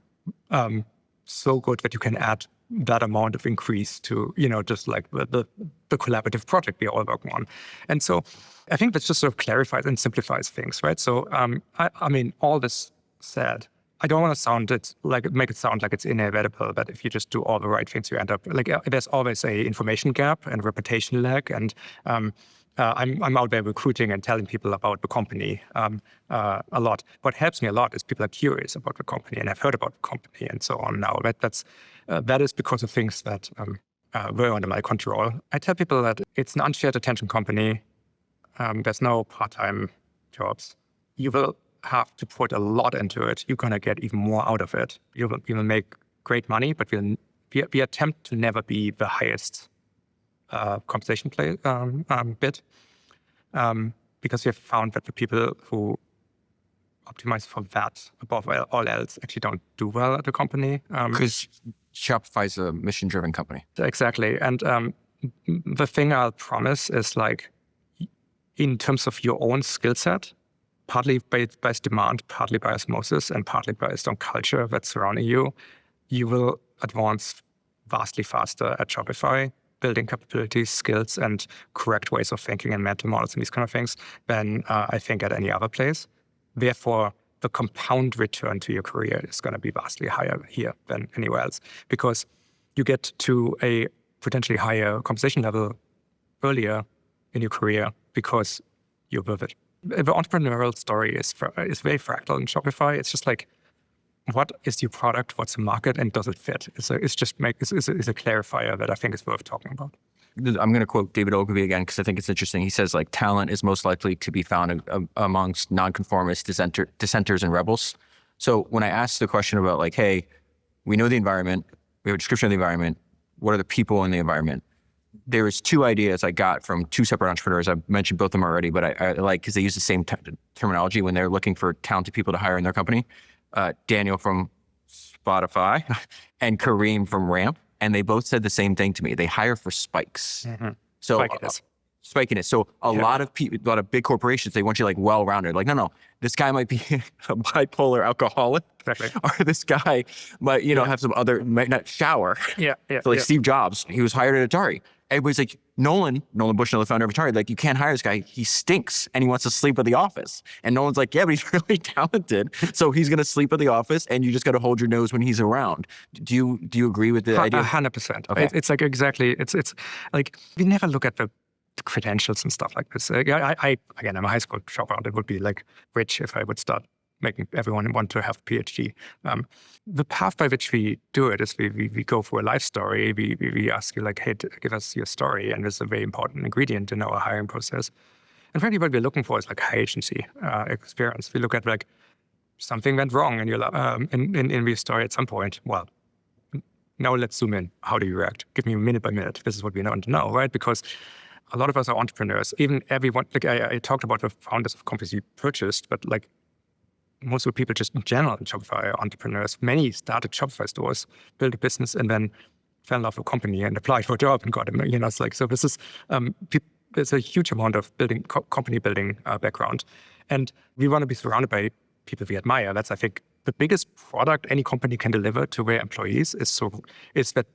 so good that you can add that amount of increase to, just like the collaborative project we are all working on? And so I think that just sort of clarifies and simplifies things, right? So, I mean, all this said, I don't want to make it sound like it's inevitable that if you just do all the right things, you end up there's always a information gap and reputation lag. And I'm out there recruiting and telling people about the company a lot. What helps me a lot is people are curious about the company and have heard about the company and so on now. That is because of things that were under my control. I tell people that it's an unshared attention company. There's no part-time jobs. You will have to put a lot into it. You're going to get even more out of it. You will make great money, but we attempt to never be the highest compensation bit, because we have found that the people who optimize for that above all else actually don't do well at the company. Because Shopify is a mission-driven company. Exactly. And the thing I'll promise is, like, in terms of your own skill set, partly based demand, partly by osmosis, and partly based on culture that's surrounding you, you will advance vastly faster at Shopify, building capabilities, skills, and correct ways of thinking and mental models and these kind of things than I think at any other place. Therefore, the compound return to your career is going to be vastly higher here than anywhere else, because you get to a potentially higher compensation level earlier in your career because you're worth it. The entrepreneurial story is very fractal in Shopify. It's just like, what is your product? What's the market? And does it fit? It's a clarifier that I think is worth talking about. I'm going to quote David Ogilvy again, because I think it's interesting. He says, like, talent is most likely to be found amongst non-conformists, dissenters, and rebels. So when I asked the question about, like, hey, we know the environment, we have a description of the environment, what are the people in the environment? There was two ideas I got from two separate entrepreneurs. I've mentioned both of them already, but I like, because they use the same terminology when they're looking for talented people to hire in their company. Daniel from Spotify and Kareem from Ramp. And they both said the same thing to me. They hire for spikes. Mm-hmm. So spikiness. So a lot of people, a lot of big corporations, they want you, like, well-rounded. Like, no, this guy might be a bipolar alcoholic. Exactly. Or this guy might, have some other, might not shower. Yeah. So, like, Steve Jobs, he was hired at Atari. Everybody's like, Nolan Bushnell, the founder of Atari, like, you can't hire this guy. He stinks and he wants to sleep at the office. And Nolan's like, yeah, but he's really talented. So he's going to sleep at the office, and you just got to hold your nose when he's around. Do you agree with the idea? 100%. Okay. It's like, exactly. It's like, we never look at the credentials and stuff like this. I'm a high school dropout. It would be, like, rich if I would start making everyone want to have a PhD. The path by which we do it is we go for a life story. We ask you, like, hey, give us your story. And this is a very important ingredient in our hiring process. And frankly, what we're looking for is, like, high agency experience. We look at, like, something went wrong in your story at some point. Well, now let's zoom in. How do you react? Give me minute by minute. This is what we want to know, right? Because a lot of us are entrepreneurs. Even everyone, like, I talked about the founders of companies you purchased, but, like, most of the people just in general in Shopify are entrepreneurs. Many started Shopify stores, built a business, and then fell in love with a company and applied for a job and got it. It's like, so this is, there's a huge amount of company building background. And we want to be surrounded by people we admire. That's, I think, the biggest product any company can deliver to their employees is that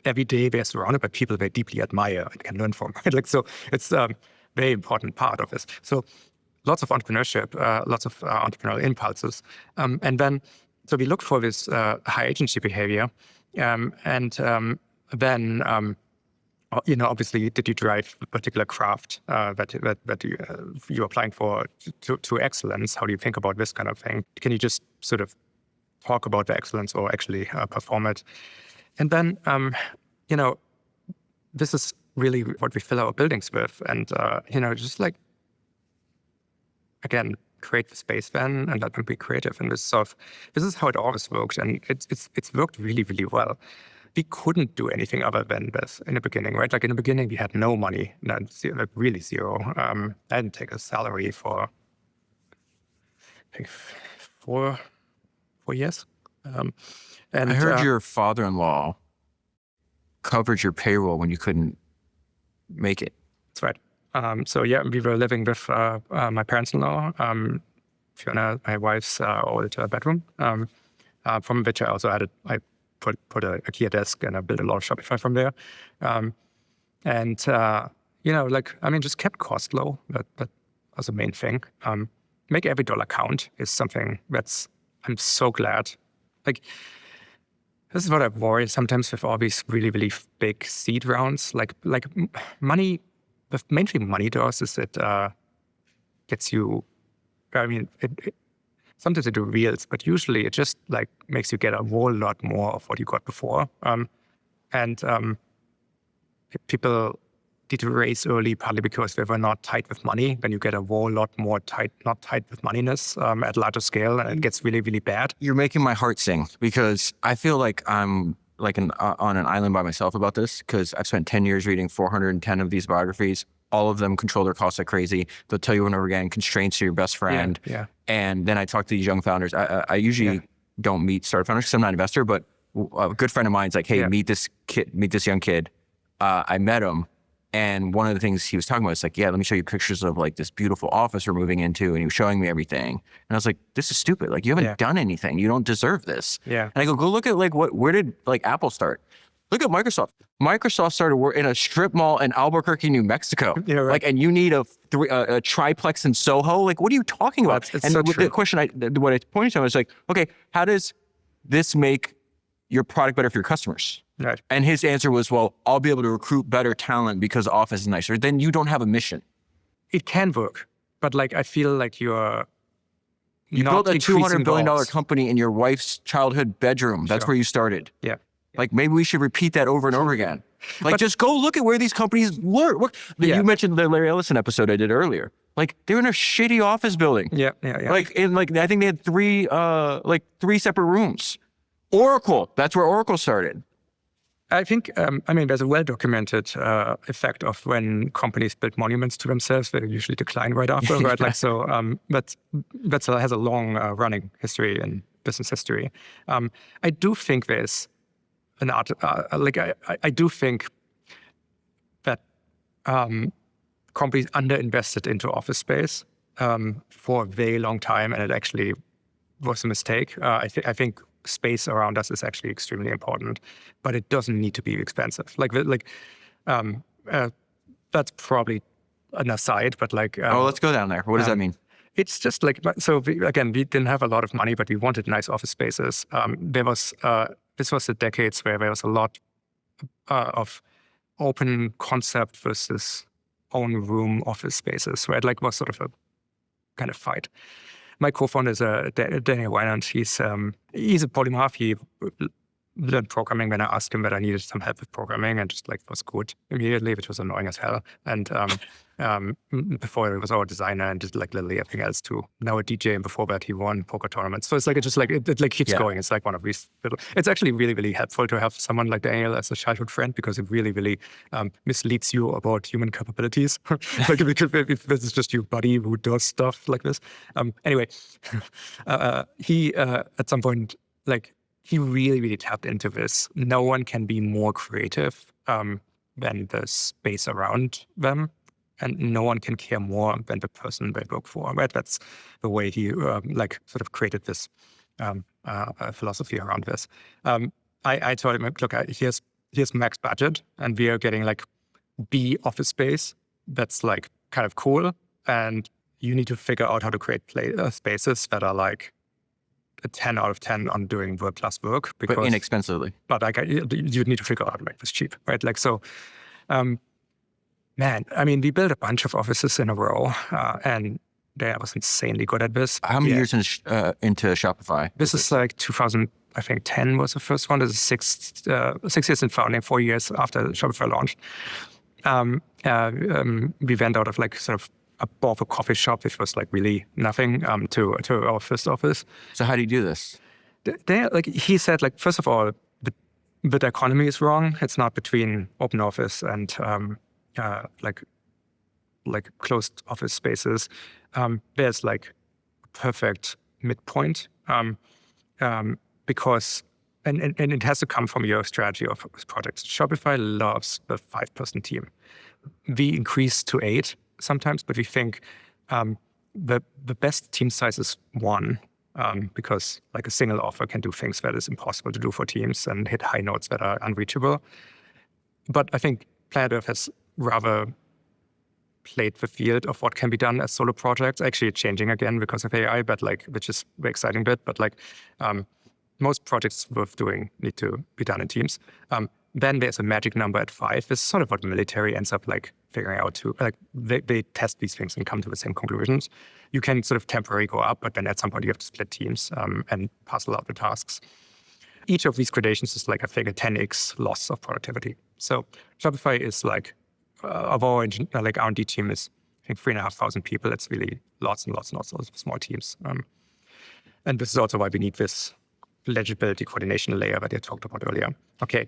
every day they're surrounded by people they deeply admire and can learn from. Like, so it's a very important part of this. So lots of entrepreneurship, lots of entrepreneurial impulses. And then, so we look for this high agency behavior. Then, obviously, did you drive a particular craft that you're applying for to excellence? How do you think about this kind of thing? Can you just sort of talk about the excellence or actually perform it? And then, this is really what we fill our buildings with. And, just like, again, create the space then and let them be creative. And this is how it always worked, and it's worked really, really well. We couldn't do anything other than this in the beginning, right? Like in the beginning, we had no money, like really zero. I didn't take a salary for I think 4 years. And I heard your father-in-law covered your payroll when you couldn't make it. That's right. So yeah, we were living with my parents-in-law, Fiona, my wife's old bedroom, from which I also I put a IKEA desk, and I built a lot of Shopify from there. Just kept cost low. That was the main thing. Make every dollar count is something I'm so glad. Like, this is what I worry sometimes with all these really, really big seed rounds. Like money, the main thing money does is it gets you, sometimes it reveals, but usually it just like makes you get a whole lot more of what you got before. If people need to raise early, partly because they were not tight with money, then you get a whole lot more not tight with moneyness at larger scale, and it gets really, really bad. You're making my heart sing, because I feel like I'm like on an island by myself about this, because I've spent 10 years reading 410 of these biographies. All of them control their costs like crazy. They'll tell you over and over again, constraints are your best friend. Yeah. And then I talk to these young founders. I usually don't meet startup founders because I'm not an investor, but a good friend of mine's like, hey, meet this young kid. I met him. And one of the things he was talking about is like, yeah, let me show you pictures of like this beautiful office we're moving into. And he was showing me everything. And I was like, this is stupid. Like, you haven't done anything. You don't deserve this. Yeah. And I go look at like where did like Apple start? Look at Microsoft. Microsoft started in a strip mall in Albuquerque, New Mexico. Yeah, right. Like, and you need a triplex in Soho. Like, what are you talking about? It's so true. The question what I pointed to was like, okay, how does this make your product better for your customers? Right. And his answer was, well, I'll be able to recruit better talent because the office is nicer. Then you don't have a mission. It can work, but like I feel like you built a $200 billion company in your wife's childhood bedroom. That's where you started. Yeah. Like, maybe we should repeat that over and over again. Like, just go look at where these companies work. You mentioned the Larry Ellison episode I did earlier. Like, they're in a shitty office building. Yeah. Like, I think they had three separate rooms. Oracle, that's where Oracle started. I think, there's a well-documented effect of when companies build monuments to themselves, they usually decline right after, right? Like, so, but that has a long running history in business history. I do think there's an art, I do think that companies underinvested into office space for a very long time, and it actually was a mistake. I think space around us is actually extremely important, but it doesn't need to be expensive. That's probably an aside, but like... let's go down there. What does that mean? It's just like, we didn't have a lot of money, but we wanted nice office spaces. This was the decades where there was a lot of open concept versus own room office spaces, where it like was sort of a kind of fight. My co-founder is Daniel Weinand. He's a polymath. He learned programming when I asked him that I needed some help with programming, and just like was good immediately, which was annoying as hell. And before, he was our designer and did like literally everything else too. Now a DJ, and before that he won poker tournaments. So it's like it keeps going. It's like one of these little. It's actually really, really helpful to have someone like Daniel as a childhood friend, because it really, really misleads you about human capabilities. Like if this is just your buddy who does stuff like this. Anyway, he at some point he really, really tapped into this. No one can be more creative than the space around them. And no one can care more than the person they work for, right? That's the way he sort of created this philosophy around this. I told him, look, here's max budget, and we are getting like B office space that's like kind of cool, and you need to figure out how to create spaces that are like a 10 out of 10 on doing world-class work. But inexpensively. But you need to figure out how to make this cheap, right? Like, so... we built a bunch of offices in a row, and I was insanely good at this. How many years into Shopify? This is like 2010 was the first one. This is 6 years in founding, 4 years after Shopify launched. We went out of like sort of above a coffee shop, which was like really nothing, to our first office. So how do you do this? He said, like, first of all, the dichotomy is wrong. It's not between open office and like closed office spaces. There's like perfect midpoint, because and it has to come from your strategy of projects. Shopify loves the 5-person team. We increase to 8 sometimes, but we think the best team size is 1. Because like a single offer can do things that is impossible to do for teams and hit high notes that are unreachable. But I think Planet Earth has rather played the field of what can be done as solo projects. Actually, it's changing again because of AI, but like, which is the exciting bit. But like, most projects worth doing need to be done in teams. Then there's a magic number at 5. This is sort of what the military ends up like figuring out too. Like they test these things and come to the same conclusions. You can sort of temporarily go up, but then at some point you have to split teams and parcel out the tasks. Each of these gradations is like, I think, a 10x loss of productivity. So Shopify is like, of our like R&D team is, I think, 3,500 people. It's really lots and lots and lots of small teams. And this is also why we need this legibility coordination layer that I talked about earlier. Okay,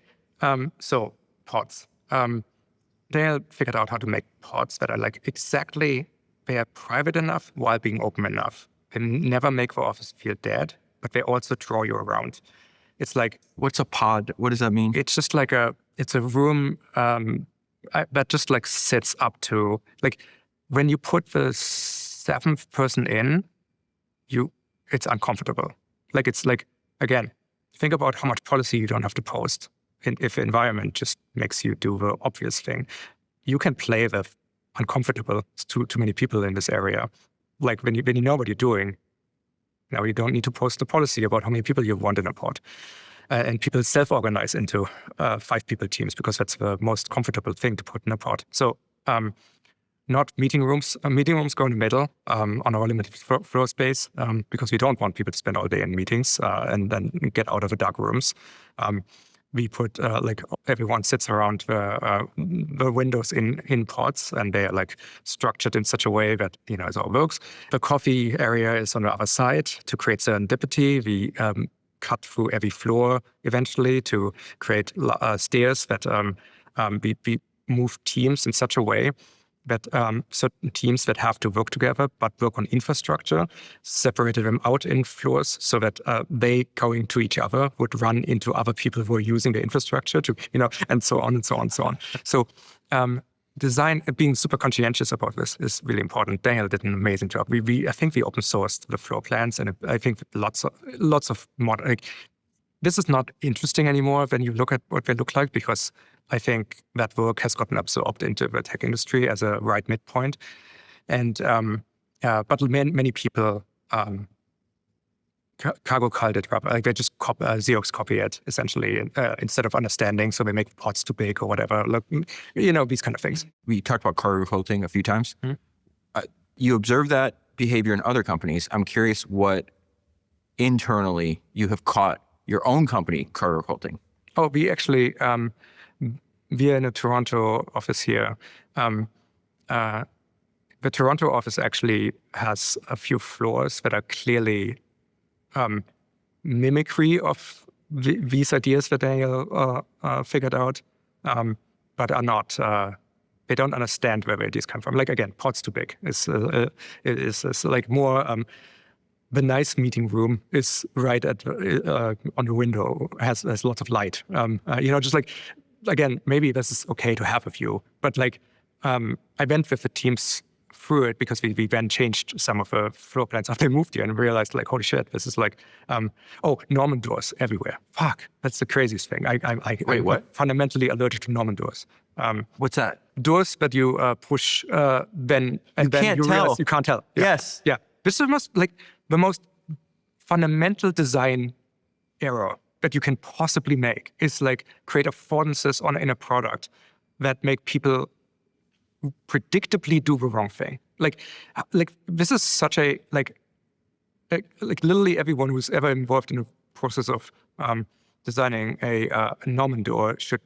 so pods. They figured out how to make pods that are like exactly, they are private enough while being open enough. They never make the office feel dead, but they also draw you around. It's like, what's a pod? What does that mean? It's just like it's a room that just like sits up to, like when you put the 7th person in, it's uncomfortable. Like it's like, again, think about how much policy you don't have to post. If the environment just makes you do the obvious thing, you can play the uncomfortable to too many people in this area. Like when you know what you're doing, now you don't need to post the policy about how many people you want in a pod. And people self-organize into 5-people teams because that's the most comfortable thing to put in a pod. So not meeting rooms. Meeting rooms go in the middle on our limited floor space because we don't want people to spend all day in meetings and then get out of the dark rooms. We put like everyone sits around the windows in pods, and they are like structured in such a way that it all works. The coffee area is on the other side to create serendipity. We cut through every floor eventually to create stairs that we move teams in such a way that certain teams that have to work together but work on infrastructure, separated them out in floors so that they going to each other would run into other people who are using the infrastructure to, and so on and so on and so on. So design, being super conscientious about this is really important. Daniel did an amazing job. I think we open sourced the floor plans, and I think lots of modern, like, this is not interesting anymore when you look at what they look like, because I think that work has gotten absorbed into the tech industry as a right midpoint. And but many people, Cargo called it, like they just Xerox copy it essentially instead of understanding. So they make pods too big or whatever. Look, these kind of things. We talked about cargo culting a few times. Mm-hmm. You observe that behavior in other companies. I'm curious what internally you have caught your own company cargo culting. Oh, we actually, we are in a Toronto office here. The Toronto office actually has a few floors that are clearly mimicry of these ideas that Daniel figured out, but are not. They don't understand where these come from. Like again, pods too big. It's like more. The nice meeting room is right at on the window. Has lots of light. Just like, again, maybe this is okay to have a view, but like I went with the teams through it because we then changed some of the floor plans after they moved here and realized like, holy shit, this is like, Norman doors everywhere. Fuck, that's the craziest thing. Wait, what? I'm fundamentally allergic to Norman doors. What's that? Doors that you push, then you can't tell. realize you can't tell. Yeah. Yes. Yeah. This is the most fundamental design error that you can possibly make is like create affordances in a product that make people predictably do the wrong thing. Like this is such a like literally everyone who's ever involved in a process of designing a Norman door should,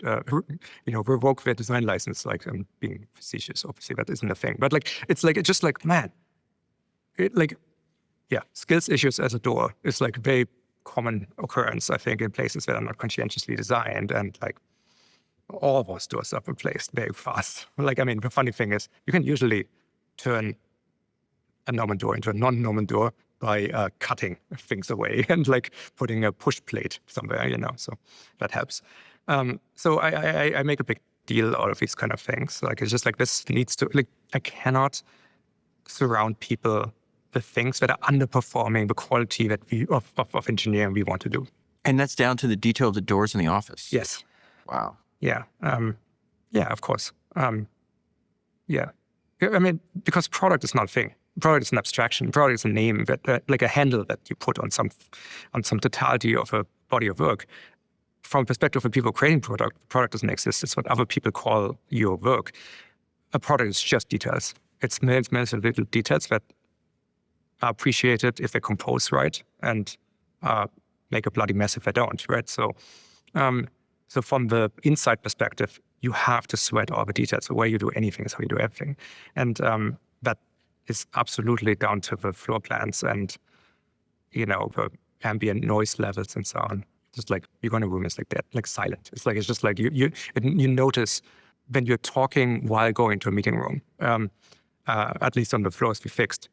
revoke their design license. Like, I'm being facetious, obviously, that isn't a thing. But it's just like, man, skills issues as a door is like a very common occurrence, I think, in places that are not conscientiously designed. And like, all of those doors are replaced very fast. Like, I mean, the funny thing is, you can usually turn a Norman door into a non-Norman door by cutting things away and like putting a push plate somewhere, so that helps. So I make a big deal out of these kind of things. Like, it's just like, this needs to, like, I cannot surround people with things that are underperforming the quality that of engineering we want to do. And that's down to the detail of the doors in the office. Yes. Wow. Yeah. Of course. Yeah. I mean, because product is not a thing. Product is an abstraction. Product is a name that, like a handle that you put on some totality of a body of work. From the perspective of people creating product doesn't exist. It's what other people call your work. A product is just details. It's millions of little details that are appreciated if they compose right and make a bloody mess if they don't, right? So from the inside perspective, you have to sweat all the details. The way you do anything is how you do everything. And that is absolutely down to the floor plans and, the ambient noise levels and so on. Just like, you go in a room, it's like that, like silent. It's just like you notice when you're talking while going to a meeting room, at least on the floors we fixed,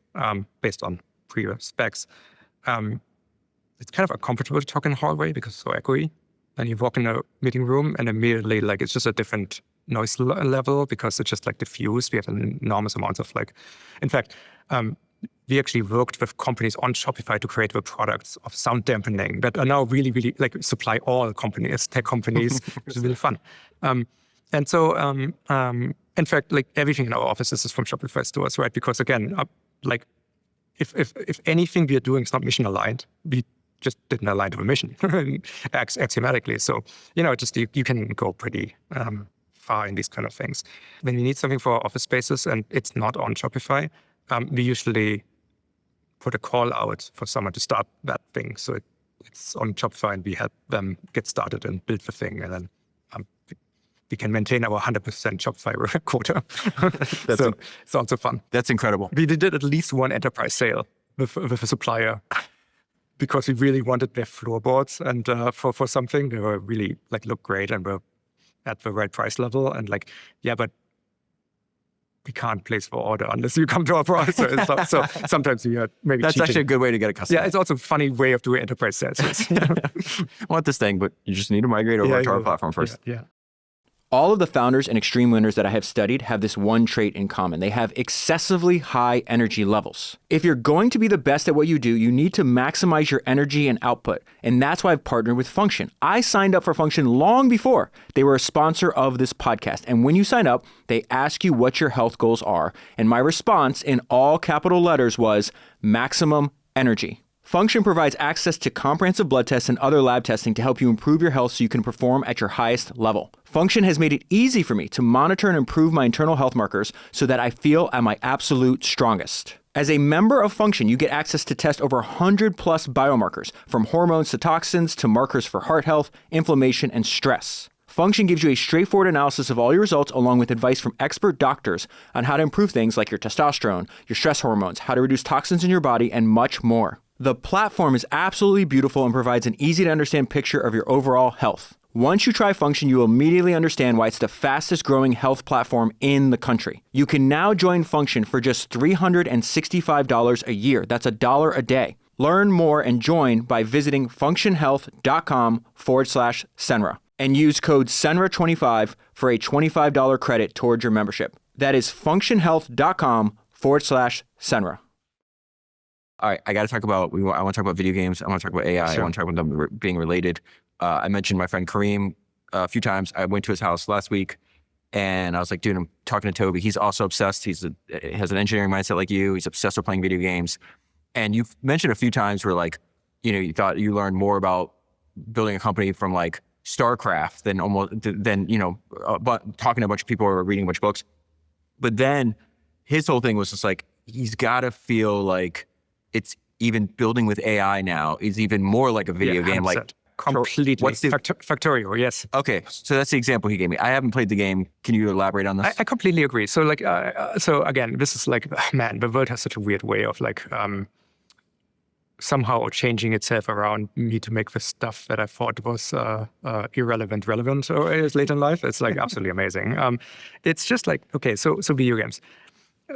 based on previous specs. It's kind of uncomfortable to talk in the hallway because it's so echoey. Then you walk in a meeting room and immediately, like, it's just a different noise level because it's just like diffused. We have an enormous amount of in fact, we actually worked with companies on Shopify to create the products of sound dampening that are now really, really like supply all companies, tech companies, which is really fun. And so, in fact, like everything in our offices is from Shopify stores, right? Because again, like if anything we are doing is not mission aligned, we just didn't align to a mission axiomatically. So, just you can go pretty far in these kind of things. When you need something for office spaces and it's not on Shopify, we usually put a call out for someone to start that thing. So it's on Shopify and we help them get started and build the thing. And then we can maintain our 100% Shopify quota. So it's also fun. That's incredible. We did at least one enterprise sale with a supplier because we really wanted their floorboards and for something. They were really look great and were at the right price level. And but we can't place the order unless you come to our price. So sometimes we are maybe That's cheating. actually a good way to get a customer. Yeah, it's also a funny way of doing enterprise sales. I want this thing, but you just need to migrate over to our platform first. Yeah. All of the founders and extreme winners that I have studied have this one trait in common. They have excessively high energy levels. If you're going to be the best at what you do, you need to maximize your energy and output. And that's why I've partnered with Function. I signed up for Function long before they were a sponsor of this podcast. And when you sign up, they ask you what your health goals are. And my response in all capital letters was maximum energy. Function provides access to comprehensive blood tests and other lab testing to help you improve your health so you can perform at your highest level. Function has made it easy for me to monitor and improve my internal health markers so that I feel at my absolute strongest. As a member of Function, you get access to test over 100 plus biomarkers, from hormones to toxins to markers for heart health, inflammation, and stress. Function gives you a straightforward analysis of all your results along with advice from expert doctors on how to improve things like your testosterone, your stress hormones, how to reduce toxins in your body, and much more. The platform is absolutely beautiful and provides an easy-to-understand picture of your overall health. Once you try Function, you will immediately understand why it's the fastest growing health platform in the country. You can now join Function for just $365 a year. That's $1 a day. Learn more and join by visiting functionhealth.com/Senra and use code Senra25 for a $25 credit towards your membership. That is functionhealth.com/Senra. All right, I got to talk about, I want to talk about video games. I want to talk about AI. Sure. I want to talk about them being related. I mentioned my friend Kareem a few times. I went to his house last week and I was like, dude, I'm talking to Tobi. He's also obsessed. He has an engineering mindset like you. He's obsessed with playing video games. And you've mentioned a few times where you thought you learned more about building a company from StarCraft than talking to a bunch of people or reading a bunch of books. But then his whole thing was just he's got to feel like it's even building with AI now is even more like a video game. Completely. What's the Factorio, yes. Okay, so that's the example he gave me. I haven't played the game. Can you elaborate on this? I completely agree. So like, so again, this is like, man, the world has such a weird way of like somehow changing itself around me to make the stuff that I thought was irrelevant relevant or is late in life. It's like absolutely amazing. It's just like, okay, so video games.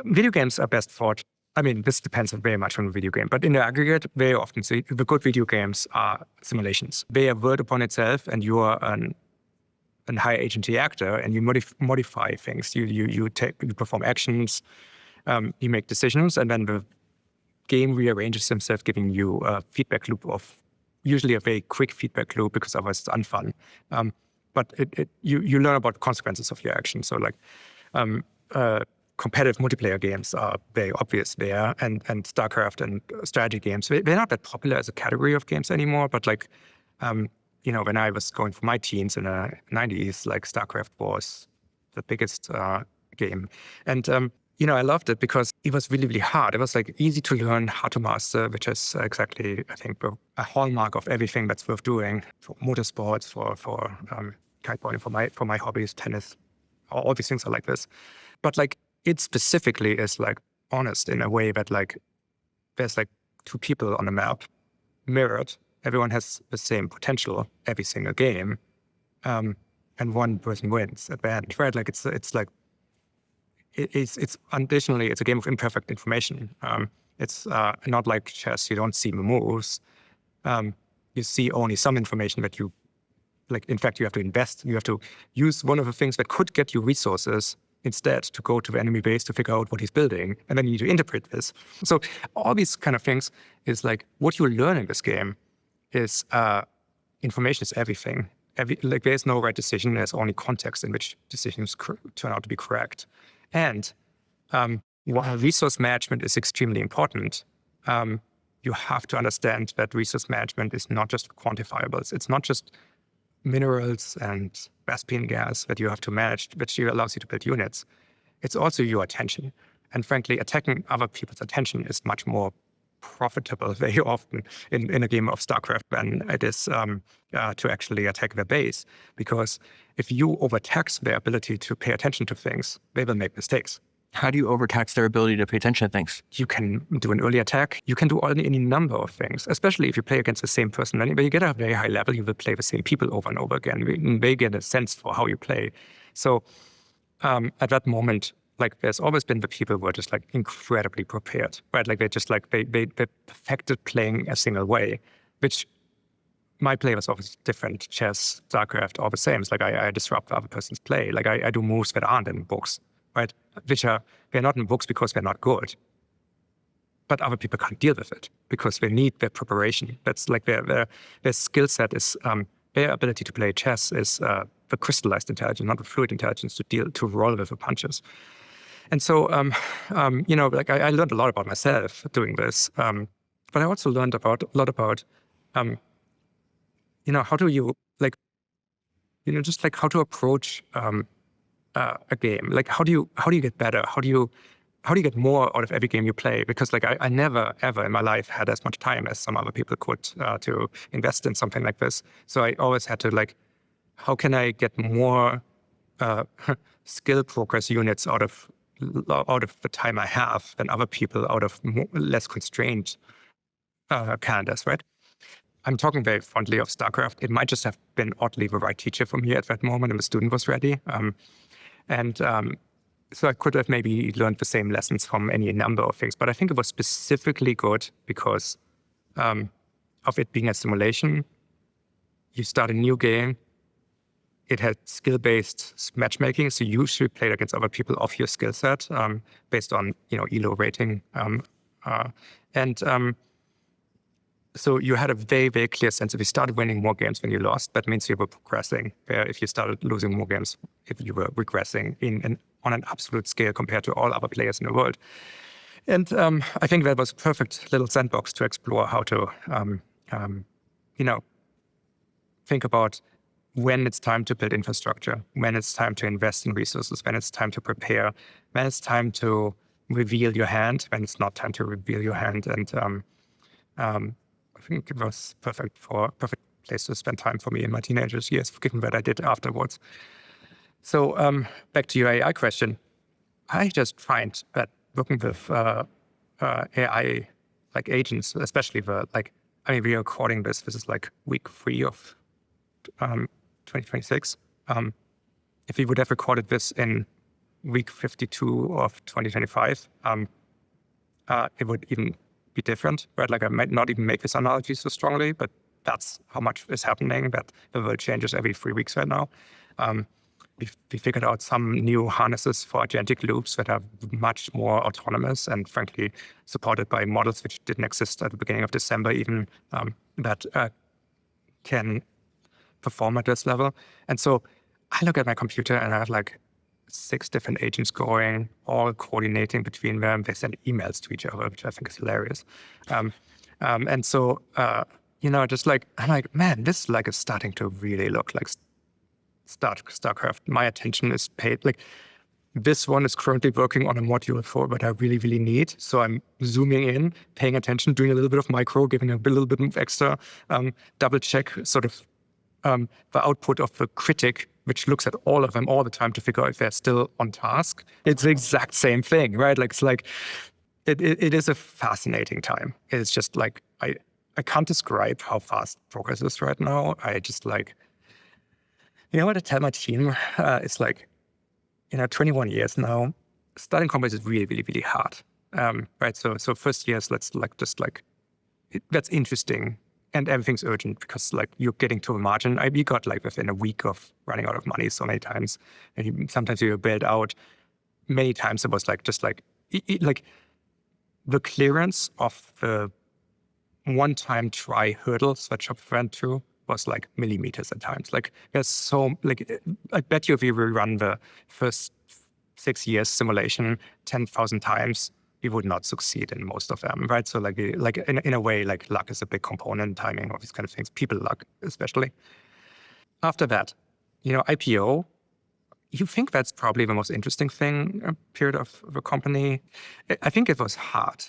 Video games are best thought. I mean, this depends very much on the video game, but in the aggregate, very often, the good video games are simulations. They are word upon itself, and you are a high agency actor, and you modify things. You perform actions, you make decisions, and then the game rearranges himself, giving you a feedback loop of usually a very quick feedback loop because otherwise it's unfun. But you learn about consequences of your action. So like competitive multiplayer games are very obvious there, and StarCraft and strategy games, they're not that popular as a category of games anymore. But like, when I was going for my teens in the 90s, like StarCraft was the biggest game. And I loved it because it was really, really hard. It was like easy to learn, hard to master, which is exactly, I think, a hallmark of everything that's worth doing for motorsports, for kiteboarding, for my hobbies, tennis, all these things are like this. But like, it specifically is like honest in a way that like there's like two people on the map mirrored. Everyone has the same potential every single game, and one person wins at the end, right? Like it's additionally it's a game of imperfect information. It's not like chess. You don't see the moves. You see only some information that you like. In fact, you have to invest. You have to use one of the things that could get you resources instead to go to the enemy base to figure out what he's building, and then you need to interpret this. So all these kind of things is like what you learn in this game is information is everything. Like there's no right decision. There's only context in which decisions turn out to be correct. And while resource management is extremely important, you have to understand that resource management is not just quantifiables. It's not just minerals and Vespine gas that you have to manage, which allows you to build units. It's also your attention. And frankly, attacking other people's attention is much more profitable very often in a game of StarCraft than it is to actually attack their base. Because if you overtax their ability to pay attention to things, they will make mistakes. How do you overtax their ability to pay attention to things? You can do an early attack. You can do any number of things, especially if you play against the same person. When you get at a very high level, you will play the same people over and over again. They get a sense for how you play. So at that moment, like there's always been the people who are just like incredibly prepared, right? Like they just like, they perfected playing a single way, which my play was always different. Chess, StarCraft, all the same. It's like I disrupt the other person's play. Like I do moves that aren't in books, right? They're not in books because they're not good. But other people can't deal with it because they need their preparation. That's like their skill set is, their ability to play chess is the crystallized intelligence, not the fluid intelligence to roll with the punches. And so, like I learned a lot about myself doing this, but I also learned a lot about, how do you like, just like how to approach a game. Like how do you get better? How do you get more out of every game you play? Because like I never ever in my life had as much time as some other people could to invest in something like this. So I always had to like, how can I get more skill progress units out of the time I have than other people out of less constrained calendars, right? I'm talking very fondly of StarCraft. It might just have been oddly the right teacher for me at that moment, and the student was ready. So I could have maybe learned the same lessons from any number of things, but I think it was specifically good because of it being a simulation. You start a new game. It had skill-based matchmaking, so you usually played against other people of your skill set based on ELO rating, so you had a very, very clear sense. If you started winning more games than you lost, that means you were progressing. If you started losing more games, if you were regressing on an absolute scale compared to all other players in the world. And I think that was a perfect little sandbox to explore how to, think about when it's time to build infrastructure, when it's time to invest in resources, when it's time to prepare, when it's time to reveal your hand, when it's not time to reveal your hand. And I think it was perfect place to spend time for me in my teenagers years, given what I did afterwards. So back to your AI question. I just find that working with AI like agents, especially we are recording this. This is like week 3 of 2026. If we would have recorded this in week 52 of 2025, it would even be different, right? Like I might not even make this analogy so strongly, but that's how much is happening, that the world changes every 3 weeks right now. We figured out some new harnesses for agentic loops that are much more autonomous and frankly supported by models which didn't exist at the beginning of December even, that can perform at this level. And so I look at my computer and I have like 6 different agents going, all coordinating between them. They send emails to each other, which I think is hilarious. And so, just like, I'm like, man, this like is starting to really look like StarCraft. My attention is paid. Like this one is currently working on a module for what I really, really need. So I'm zooming in, paying attention, doing a little bit of micro, giving a little bit of extra, double check sort of the output of the critic, which looks at all of them all the time to figure out if they're still on task. It's the exact same thing, right? Like it's like, it is a fascinating time. It's just like, I can't describe how fast progress is right now. I just like, what I tell my team is like, 21 years now, starting Coinbase is really, really, really hard, right? So first years, that's interesting and everything's urgent because like you're getting to a margin. We got like within a week of running out of money so many times, and sometimes you bailed out. Many times it was like just like the clearance of the one-time try hurdles that Shopify went through was like millimeters at times. Like there's so like I bet you if we rerun the first 6 years simulation 10,000 times, we would not succeed in most of them, right? So like in a way, like luck is a big component, timing, all these kind of things, people luck especially. After that, IPO, you think that's probably the most interesting thing, period of the company. I think it was hard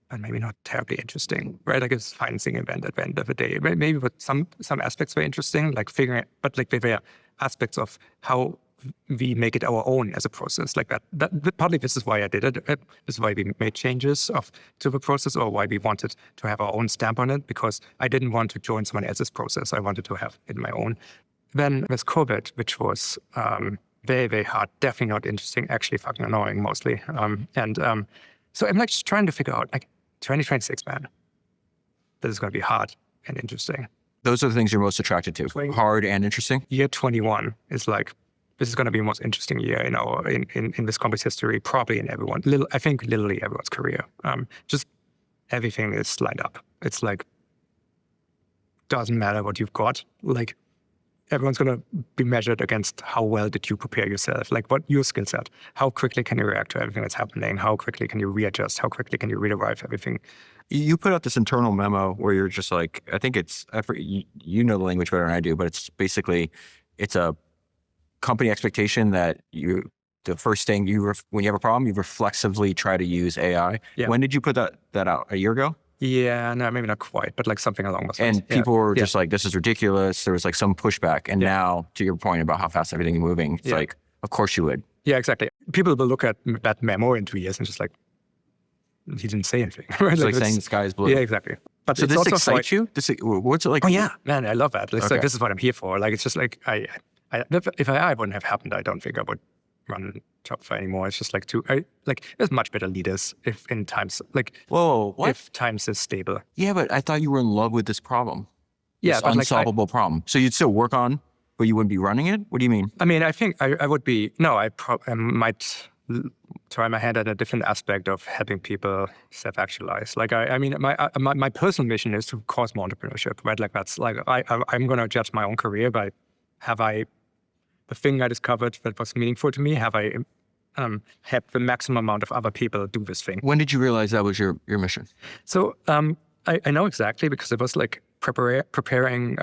and maybe not terribly interesting, right? Like it's a financing event at the end of the day. Maybe but some aspects were interesting, like figuring, but like there were aspects of how we make it our own as a process like that. Partly this is why I did it. This is why we made changes to the process, or why we wanted to have our own stamp on it, because I didn't want to join someone else's process. I wanted to have it my own. Then there's COVID, which was very, very hard, definitely not interesting, actually fucking annoying mostly. So I'm like just trying to figure out like 2026, man, this is going to be hard and interesting. Those are the things you're most attracted to, hard and interesting? Year 21 is like, this is going to be the most interesting year in this company's history, probably in I think literally everyone's career. Just everything is lined up. It's like, doesn't matter what you've got. Like everyone's going to be measured against how well did you prepare yourself, like what your skill set, how quickly can you react to everything that's happening, how quickly can you readjust, how quickly can you rederive everything. You put out this internal memo where you're just like, I think you know the language better than I do, but it's basically, it's a company expectation that the first thing when you have a problem, you reflexively try to use AI. Yeah. When did you put that out? A year ago? Yeah, no, maybe not quite, but like something along those lines. And people were just like, this is ridiculous. There was like some pushback. And now, to your point about how fast everything is moving, it's like, of course you would. Yeah, exactly. People will look at that memo in 2 years and just like, he didn't say anything. Right? It's like saying the sky is blue. Yeah, exactly. But so this excites you? What's it like? Oh yeah, man, I love that. It's like, this is what I'm here for. Like, it's just like, if AI wouldn't have happened, I don't think I would run Shopify anymore. It's just like there's much better leaders if times is stable. Yeah, but I thought you were in love with this problem. Yeah, this but unsolvable problem. So you'd still work on, but you wouldn't be running it? What do you mean? I mean, I think I would be. No, I might try my hand at a different aspect of helping people self-actualize. Like I mean, my personal mission is to cause more entrepreneurship. Right? Like that's like I'm going to judge my own career by the thing I discovered that was meaningful to me, have I helped the maximum amount of other people do this thing. When did you realize that was your mission? So I know exactly, because it was like preparing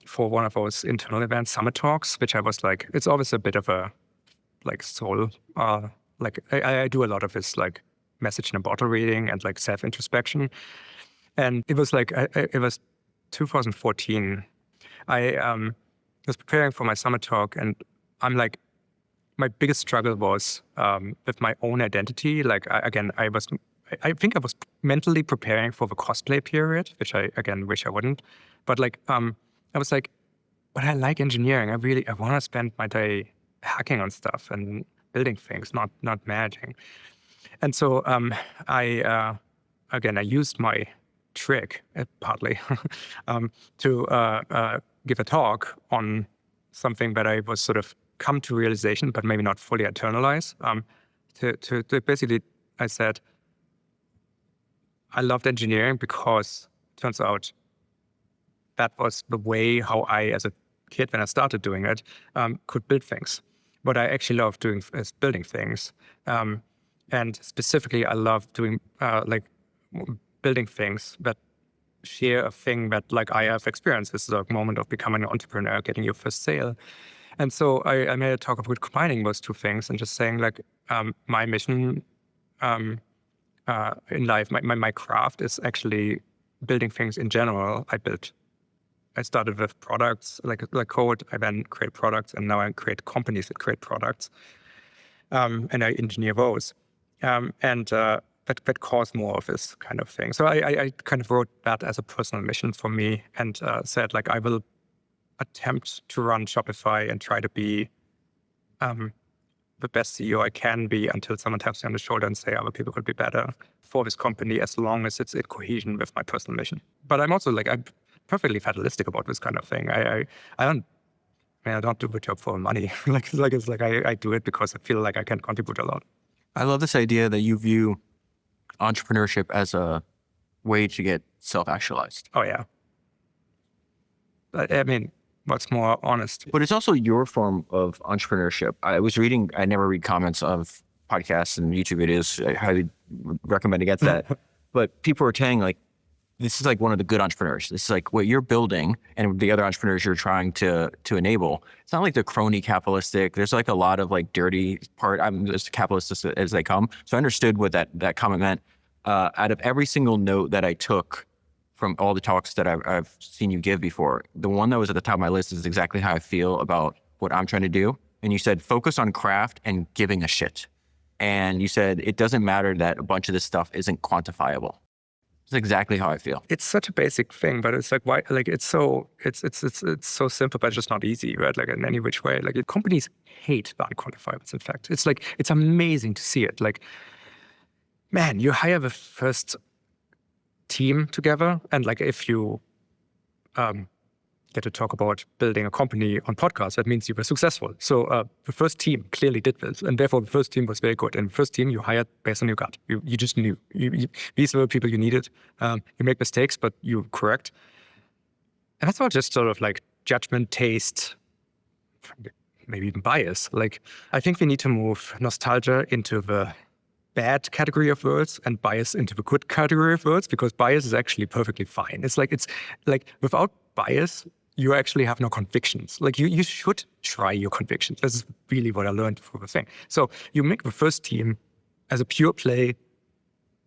for one of those internal events, summit talks, which I was like, it's always a bit of a like soul, like I do a lot of this like message in a bottle reading and like self-introspection. And it was like, it was 2014 I was preparing for my summer talk, and I'm like, my biggest struggle was with my own identity. Like, I think I was mentally preparing for the cosplay period, which I, again, wish I wouldn't. But like, I was like, but I like engineering. I want to spend my day hacking on stuff and building things, not managing. And so I used my trick, partly, to give a talk on something that I was sort of come to realization, but maybe not fully internalize. To basically, I said, I loved engineering because it turns out that was the way how I, as a kid, when I started doing it, could build things. What I actually love doing is building things. And specifically, I love doing building things that share a thing that like I have experienced. This is a moment of becoming an entrepreneur, getting your first sale. And so I made a talk about combining those two things and just saying like my mission in life, my craft is actually building things in general. I started with products like code. I then create products, and now I create companies that create products, and I engineer those. That cause more of this kind of thing. So I kind of wrote that as a personal mission for me, and said like I will attempt to run Shopify and try to be the best CEO I can be until someone taps me on the shoulder and say other people could be better for this company, as long as it's in cohesion with my personal mission. But I'm also like I'm perfectly fatalistic about this kind of thing. I don't do the job for money. I do it because I feel like I can contribute a lot. I love this idea that you view entrepreneurship as a way to get self-actualized. Oh yeah. I mean, what's more honest? But it's also your form of entrepreneurship. I never read comments of podcasts and YouTube videos. I highly recommend against that. But people are saying like, this is like one of the good entrepreneurs. This is like what you're building and the other entrepreneurs you're trying to enable. It's not like the crony capitalistic. There's like a lot of like dirty part. I'm as capitalist as they come. So I understood what that comment meant. Out of every single note that I took from all the talks that I've seen you give before, the one that was at the top of my list is exactly how I feel about what I'm trying to do. And you said, focus on craft and giving a shit. And you said, it doesn't matter that a bunch of this stuff isn't quantifiable. It's exactly how I feel. It's such a basic thing, but it's like why? Like it's so so simple, but just not easy, right? Like in any which way. Like companies hate the unquantifiables. In fact, it's like it's amazing to see it. Like, man, you hire the first team together, and like if you get to talk about building a company on podcast, that means you were successful. So the first team clearly did this, and therefore the first team was very good. And the first team you hired based on your gut. You just knew. These were the people you needed. You make mistakes, but you correct. And that's all just sort of like judgment, taste, maybe even bias. Like I think we need to move nostalgia into the bad category of words and bias into the good category of words, because bias is actually perfectly fine. It's like without bias, you actually have no convictions. Like you should try your convictions. This is really what I learned from the thing. So you make the first team as a pure play.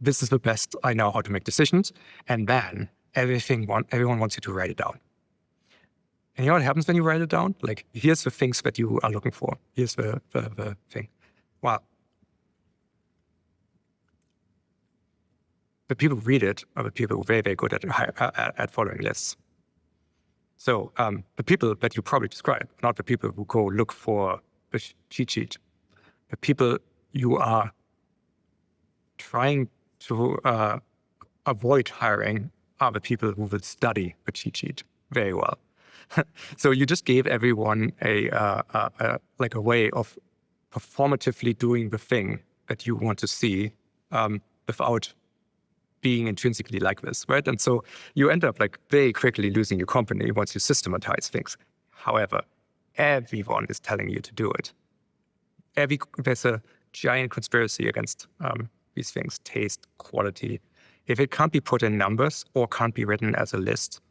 This is the best I know how to make decisions. And then everyone wants you to write it down. And you know what happens when you write it down? Like, here's the things that you are looking for. Here's the thing. Wow. The people who read it are the people who are very, very good at following lists. So the people that you probably describe, not the people who go look for a cheat sheet. The people you are trying to avoid hiring are the people who will study the cheat sheet very well. So you just gave everyone a way of performatively doing the thing that you want to see without being intrinsically like this, right? And so you end up like very quickly losing your company once you systematize things. However, everyone is telling you to do it. There's a giant conspiracy against these things: taste, quality. If it can't be put in numbers or can't be written as a list,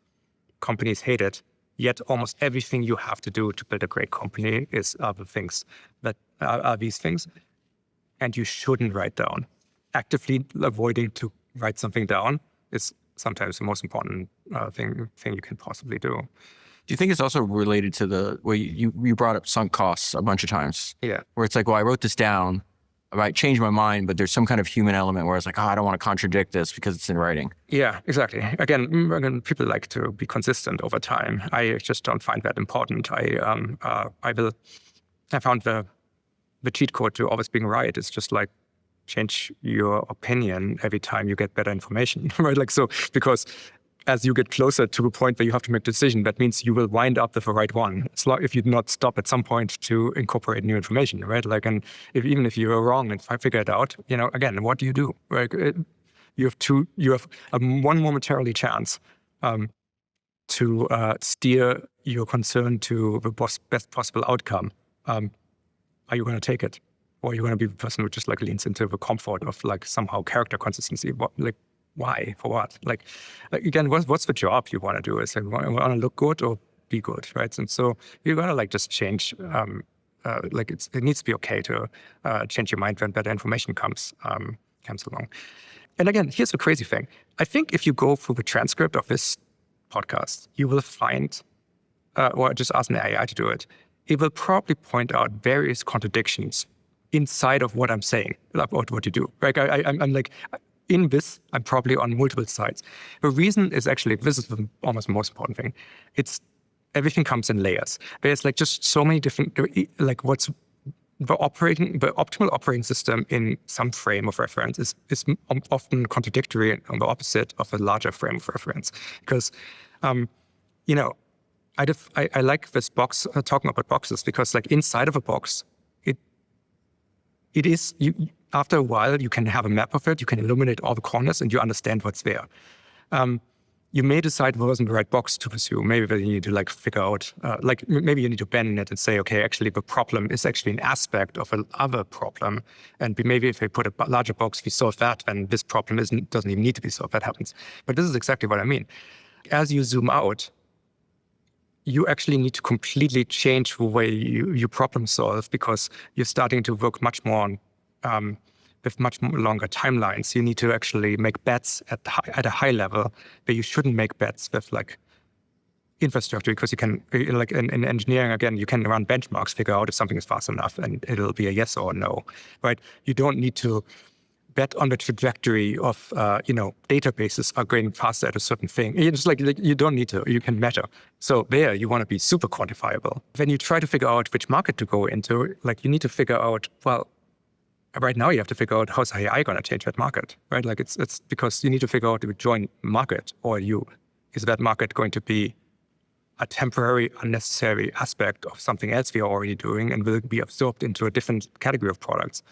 companies hate it. Yet almost everything you have to do to build a great company is other things that are these things, and you shouldn't write down. Actively avoiding to write something down is sometimes the most important thing you can possibly do. Do you think it's also related to the way you brought up sunk costs a bunch of times? Yeah. Where it's like, well, I wrote this down, I might change my mind, but there's some kind of human element where it's like, oh, I don't want to contradict this because it's in writing. Yeah, exactly. Again, people like to be consistent over time. I just don't find that important. I found the cheat code to always being right is just like change your opinion every time you get better information, right? Like, so, because as you get closer to a point where you have to make a decision, that means you will wind up with the right one. It's like if you do not stop at some point to incorporate new information, right? Like, and even if you are wrong and figure it out, again, what do you do? Right? You have a one momentarily chance to steer your concern to the best possible outcome. Are you going to take it? Or are you going to be the person who just like leans into the comfort of like somehow character consistency? Why? For what? Like again, what's the job you want to do? Is like, want to look good or be good, right? And so you're gonna like just change. It needs to be okay to change your mind when better information comes along. And again, here's the crazy thing. I think if you go through the transcript of this podcast, you will find, or just ask an AI to do it, it will probably point out various contradictions inside of what I'm saying about what you do. Right? I'm like. In this, I'm probably on multiple sides. The reason is actually, this is the almost most important thing. It's everything comes in layers. There's like just so many different, like what's the optimal operating system in some frame of reference is often contradictory and the opposite of a larger frame of reference. Because, I like this box, talking about boxes, because like inside of a box, it is, after a while, you can have a map of it, you can illuminate all the corners, and you understand what's there. You may decide what wasn't the right box to pursue. Maybe you need to like figure out, maybe you need to bend it and say, okay, actually the problem is actually an aspect of another problem. And maybe if we put a larger box, we solve that, then this problem doesn't even need to be solved. That happens. But this is exactly what I mean. As you zoom out, you actually need to completely change the way you problem solve, because you're starting to work much more on with much longer timelines. You need to actually make bets at a high level, but you shouldn't make bets with like infrastructure, because you can, like in engineering, again, you can run benchmarks, figure out if something is fast enough, and it'll be a yes or a no, right? You don't need to bet on the trajectory of, databases are going faster at a certain thing. It's just like you don't need to, you can measure. So there, you want to be super quantifiable. When you try to figure out which market to go into, like you need to figure out, well, right now you have to figure out how's AI going to change that market, right? Like it's because you need to figure out if you join market or is that market going to be a temporary, unnecessary aspect of something else we are already doing and will be absorbed into a different category of products.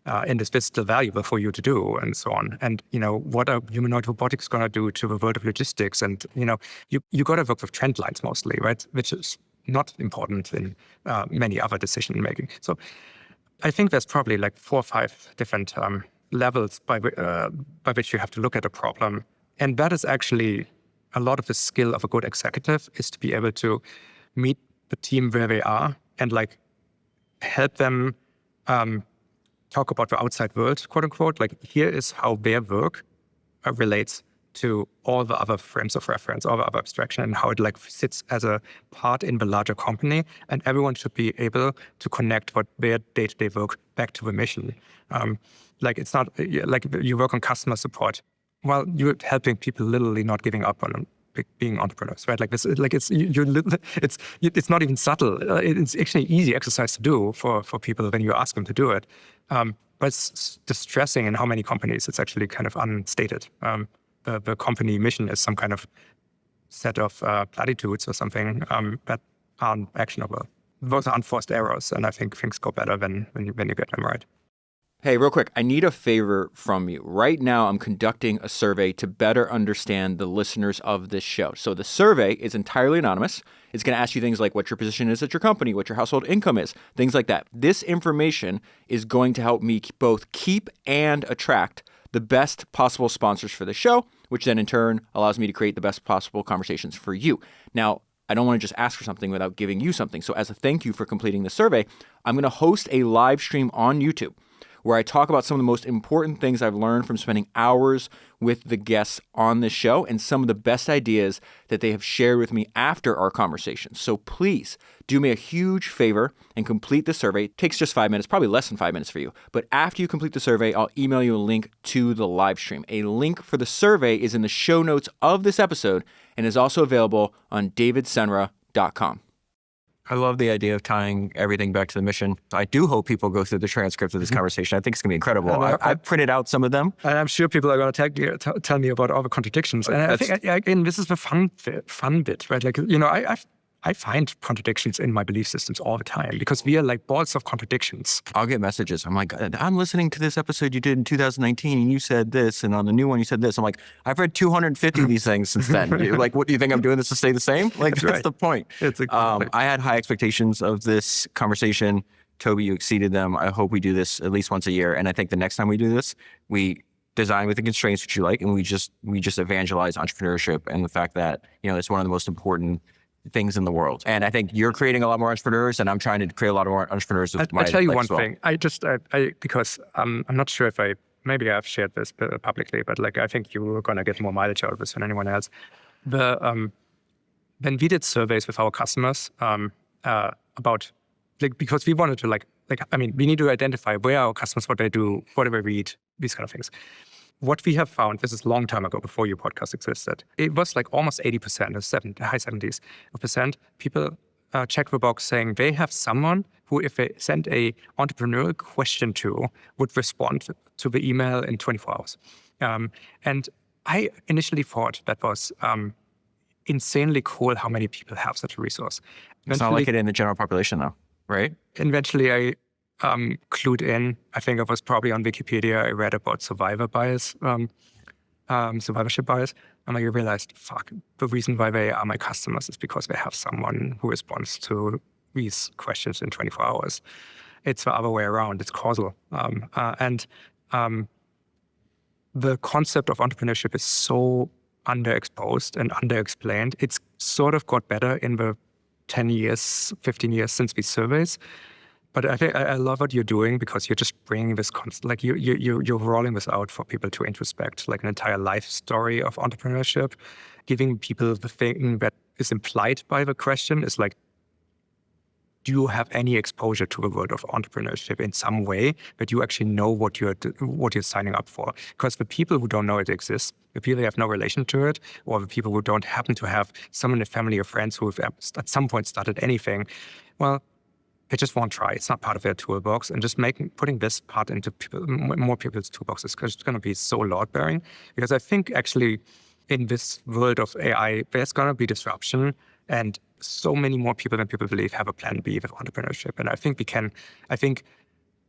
And is this still valuable for you to do, and so on? And, what are humanoid robotics going to do to the world of logistics? And, you got to work with trend lines mostly, right? Which is not important in many other decision making. So I think there's probably like 4 or 5 different levels by which you have to look at a problem. And that is actually a lot of the skill of a good executive, is to be able to meet the team where they are and like help them talk about the outside world, quote unquote. Like, here is how their work relates to all the other frames of reference, all the other abstraction, and how it like sits as a part in the larger company. And everyone should be able to connect what their day-to-day work back to the mission. Like, it's not like you work on customer support. Well, you're helping people literally not giving up on being entrepreneurs, right? Like this, like it's not even subtle. It's actually easy exercise to do for people when you ask them to do it. But it's distressing in how many companies it's actually kind of unstated. The company mission is some kind of set of platitudes or something that aren't actionable. Those are unforced errors, and I think things go better when you get them right. Hey, real quick, I need a favor from you. Right now, I'm conducting a survey to better understand the listeners of this show. So the survey is entirely anonymous. It's going to ask you things like what your position is at your company, what your household income is, things like that. This information is going to help me both keep and attract the best possible sponsors for the show, which then in turn allows me to create the best possible conversations for you. Now, I don't want to just ask for something without giving you something. So as a thank you for completing the survey, I'm going to host a live stream on YouTube where I talk about some of the most important things I've learned from spending hours with the guests on this show and some of the best ideas that they have shared with me after our conversations. So please do me a huge favor and complete the survey. It takes just 5 minutes, probably less than 5 minutes for you. But after you complete the survey, I'll email you a link to the live stream. A link for the survey is in the show notes of this episode and is also available on davidsenra.com. I love the idea of tying everything back to the mission. I do hope people go through the transcript of this conversation. I think it's going to be incredible. I printed out some of them. And I'm sure people are going to tell me about all the contradictions. And I think, again, this is the fun bit, right? Like, you know, I find contradictions in my belief systems all the time because we are like balls of contradictions. I'll get messages. I'm like, I'm listening to this episode you did in 2019 and you said this, and on the new one you said this. I'm like, I've read 250 of these things since then. Like, what do you think I'm doing this to stay the same? Like, that's the point. I had high expectations of this conversation. Tobi, you exceeded them. I hope we do this at least once a year. And I think the next time we do this, we design with the constraints that you like, and we just evangelize entrepreneurship and the fact that, you know, it's one of the most important things in the world. And I think you're creating a lot more entrepreneurs, and I'm trying to create a lot more entrepreneurs. I'll tell you one thing. Because I'm not sure if maybe I've shared this publicly, but like, I think you're going to get more mileage out of this than anyone else. When we did surveys with our customers about, like, because we wanted to we need to identify where our customers, what they do, what do they read, these kind of things. What we have found, this is a long time ago, before your podcast existed, it was like almost 80%, or high 70s percent, people check the box saying they have someone who, if they send a entrepreneurial question to, would respond to the email in 24 hours. And I initially thought that was insanely cool how many people have such a resource. It's not like it in the general population, though, right? Eventually, I clued in. I think it was probably on Wikipedia. I read about survivorship bias. And I realized, the reason why they are my customers is because they have someone who responds to these questions in 24 hours. It's the other way around. It's causal. The concept of entrepreneurship is so underexposed and underexplained. It's sort of got better in the 10 years, 15 years since these surveys. But I think I love what you're doing because you're just bringing this concept, like you're rolling this out for people to introspect, like an entire life story of entrepreneurship, giving people the thing that is implied by the question is like, do you have any exposure to the world of entrepreneurship in some way that you actually know what you're signing up for? Because the people who don't know it exists, the people who have no relation to it, or the people who don't happen to have someone in the family or friends who have at some point started anything, well, they just won't try. It's not part of their toolbox. And just putting this part into more people's toolboxes is just going to be so load-bearing. Because I think actually in this world of AI, there's going to be disruption. And so many more people than people believe have a plan B with entrepreneurship. And I think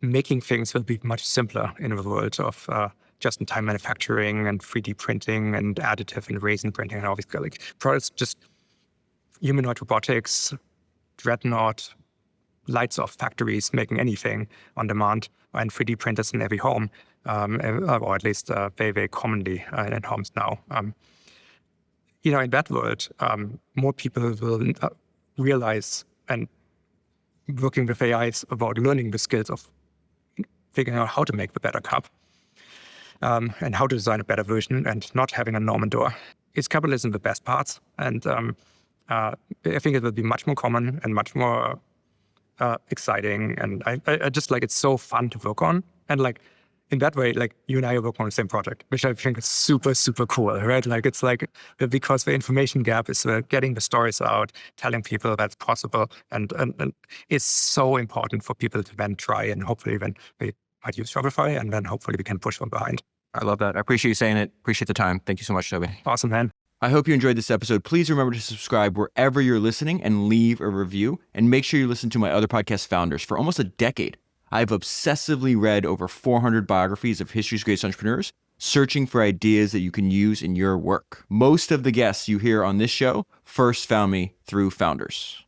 making things will be much simpler in the world of just-in-time manufacturing and 3D printing and additive and resin printing and all these like products, just humanoid robotics, dreadnought, lights off factories making anything on demand, and 3D printers in every home, or at least very, very commonly in homes now. In that world, more people will realize and working with AI is about learning the skills of figuring out how to make the better cup and how to design a better version and not having a Norman door. Is capitalism the best parts? And I think it will be much more common and much more exciting, and I just like it's so fun to work on, and like in that way, like you and I are working on the same project, which I think is super, super cool, right? Like it's like because the information gap is getting the stories out, telling people that's possible, and it's so important for people to then try, and hopefully then they might use Shopify, and then hopefully we can push from behind. I love that. I appreciate you saying it. Appreciate the time. Thank you so much, Tobi. Awesome, man. I hope you enjoyed this episode. Please remember to subscribe wherever you're listening and leave a review. And make sure you listen to my other podcast, Founders. For almost a decade, I've obsessively read over 400 biographies of history's greatest entrepreneurs, searching for ideas that you can use in your work. Most of the guests you hear on this show first found me through Founders.